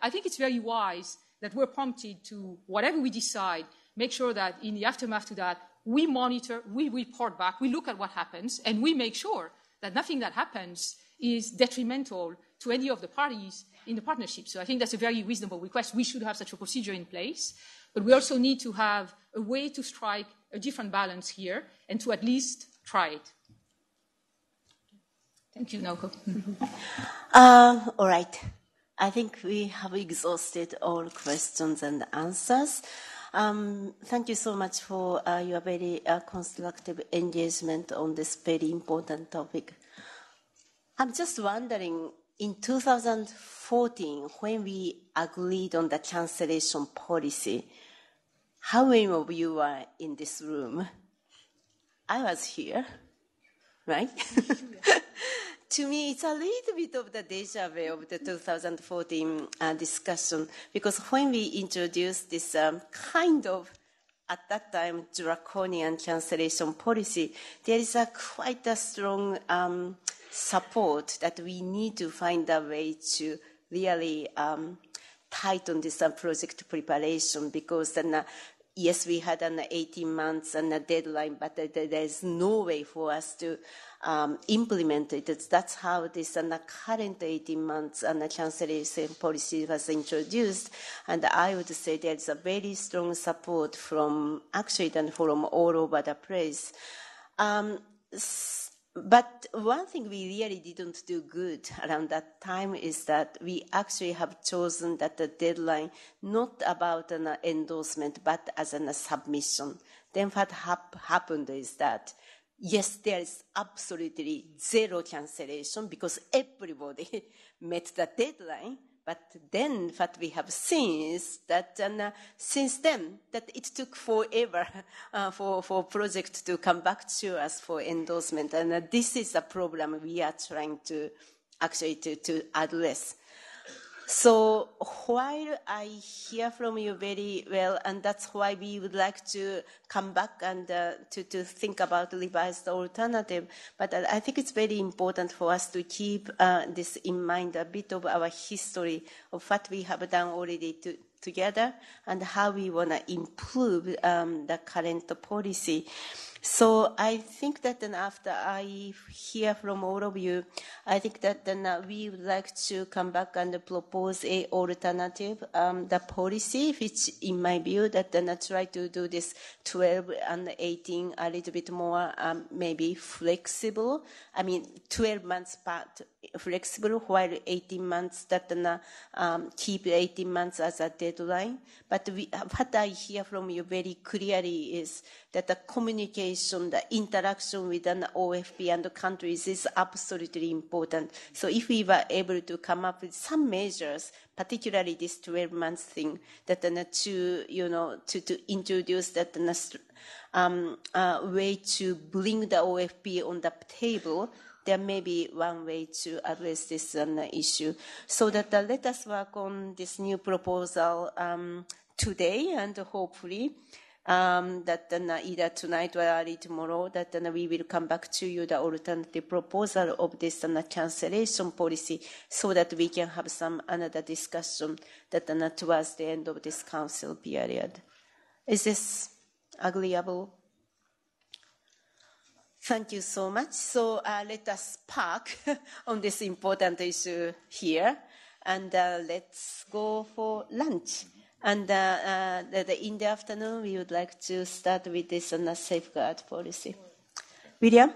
Speaker 2: I think it's very wise that we're prompted to, whatever we decide, make sure that in the aftermath to that, we monitor, we report back, we look at what happens, and we make sure that nothing that happens is detrimental to any of the parties in the partnership. So I think that's a very reasonable request. We should have such a procedure in place, but we also need to have a way to strike a different balance here and to at least try it. Thank you, Naoko.
Speaker 1: All right. I think we have exhausted all questions and answers. Thank you so much for your very constructive engagement on this very important topic. I'm just wondering, in 2014, when we agreed on the cancellation policy, how many of you were in this room? I was here, right? To me, it's a little bit of the deja vu of the 2014 discussion, because when we introduced this kind of, at that time, draconian cancellation policy, there is quite a strong support that we need to find a way to really tight on this project preparation because then, yes, we had an 18 months and a deadline, but there's no way for us to implement it. That's how this current 18 months and cancellation policy was introduced. And I would say there's a very strong support from all over the place. But one thing we really didn't do good around that time is that we actually have chosen that the deadline not about an endorsement but as a submission. Then what happened is that, yes, there is absolutely zero cancellation because everybody met the deadline. But then what we have seen is that since then, that it took forever for projects to come back to us for endorsement. And this is a problem we are trying to actually to address. So while I hear from you very well, and that's why we would like to come back and to think about revised alternative, but I think it's very important for us to keep this in mind, a bit of our history of what we have done already together and how we want to improve the current policy. So I think that then after I hear from all of you, I think that then we would like to come back and propose a alternative, the policy, which in my view that then try to do this 12 and 18 a little bit more maybe flexible. I mean, 12 months part flexible, while 18 months that then keep 18 months as a deadline. But what I hear from you very clearly is that the communication, the interaction with an OFP and the countries is absolutely important. So if we were able to come up with some measures, particularly this 12 months thing, that to introduce that way to bring the OFP on the table, there may be one way to address this issue. So that let us work on this new proposal today, and hopefully that either tonight or early tomorrow, that we will come back to you the alternative proposal of this cancellation policy, so that we can have some another discussion that towards the end of this council period. Is this agreeable? Thank you so much. So let us park on this important issue here, and let's go for lunch. And in the afternoon, we would like to start with this safeguard policy. William?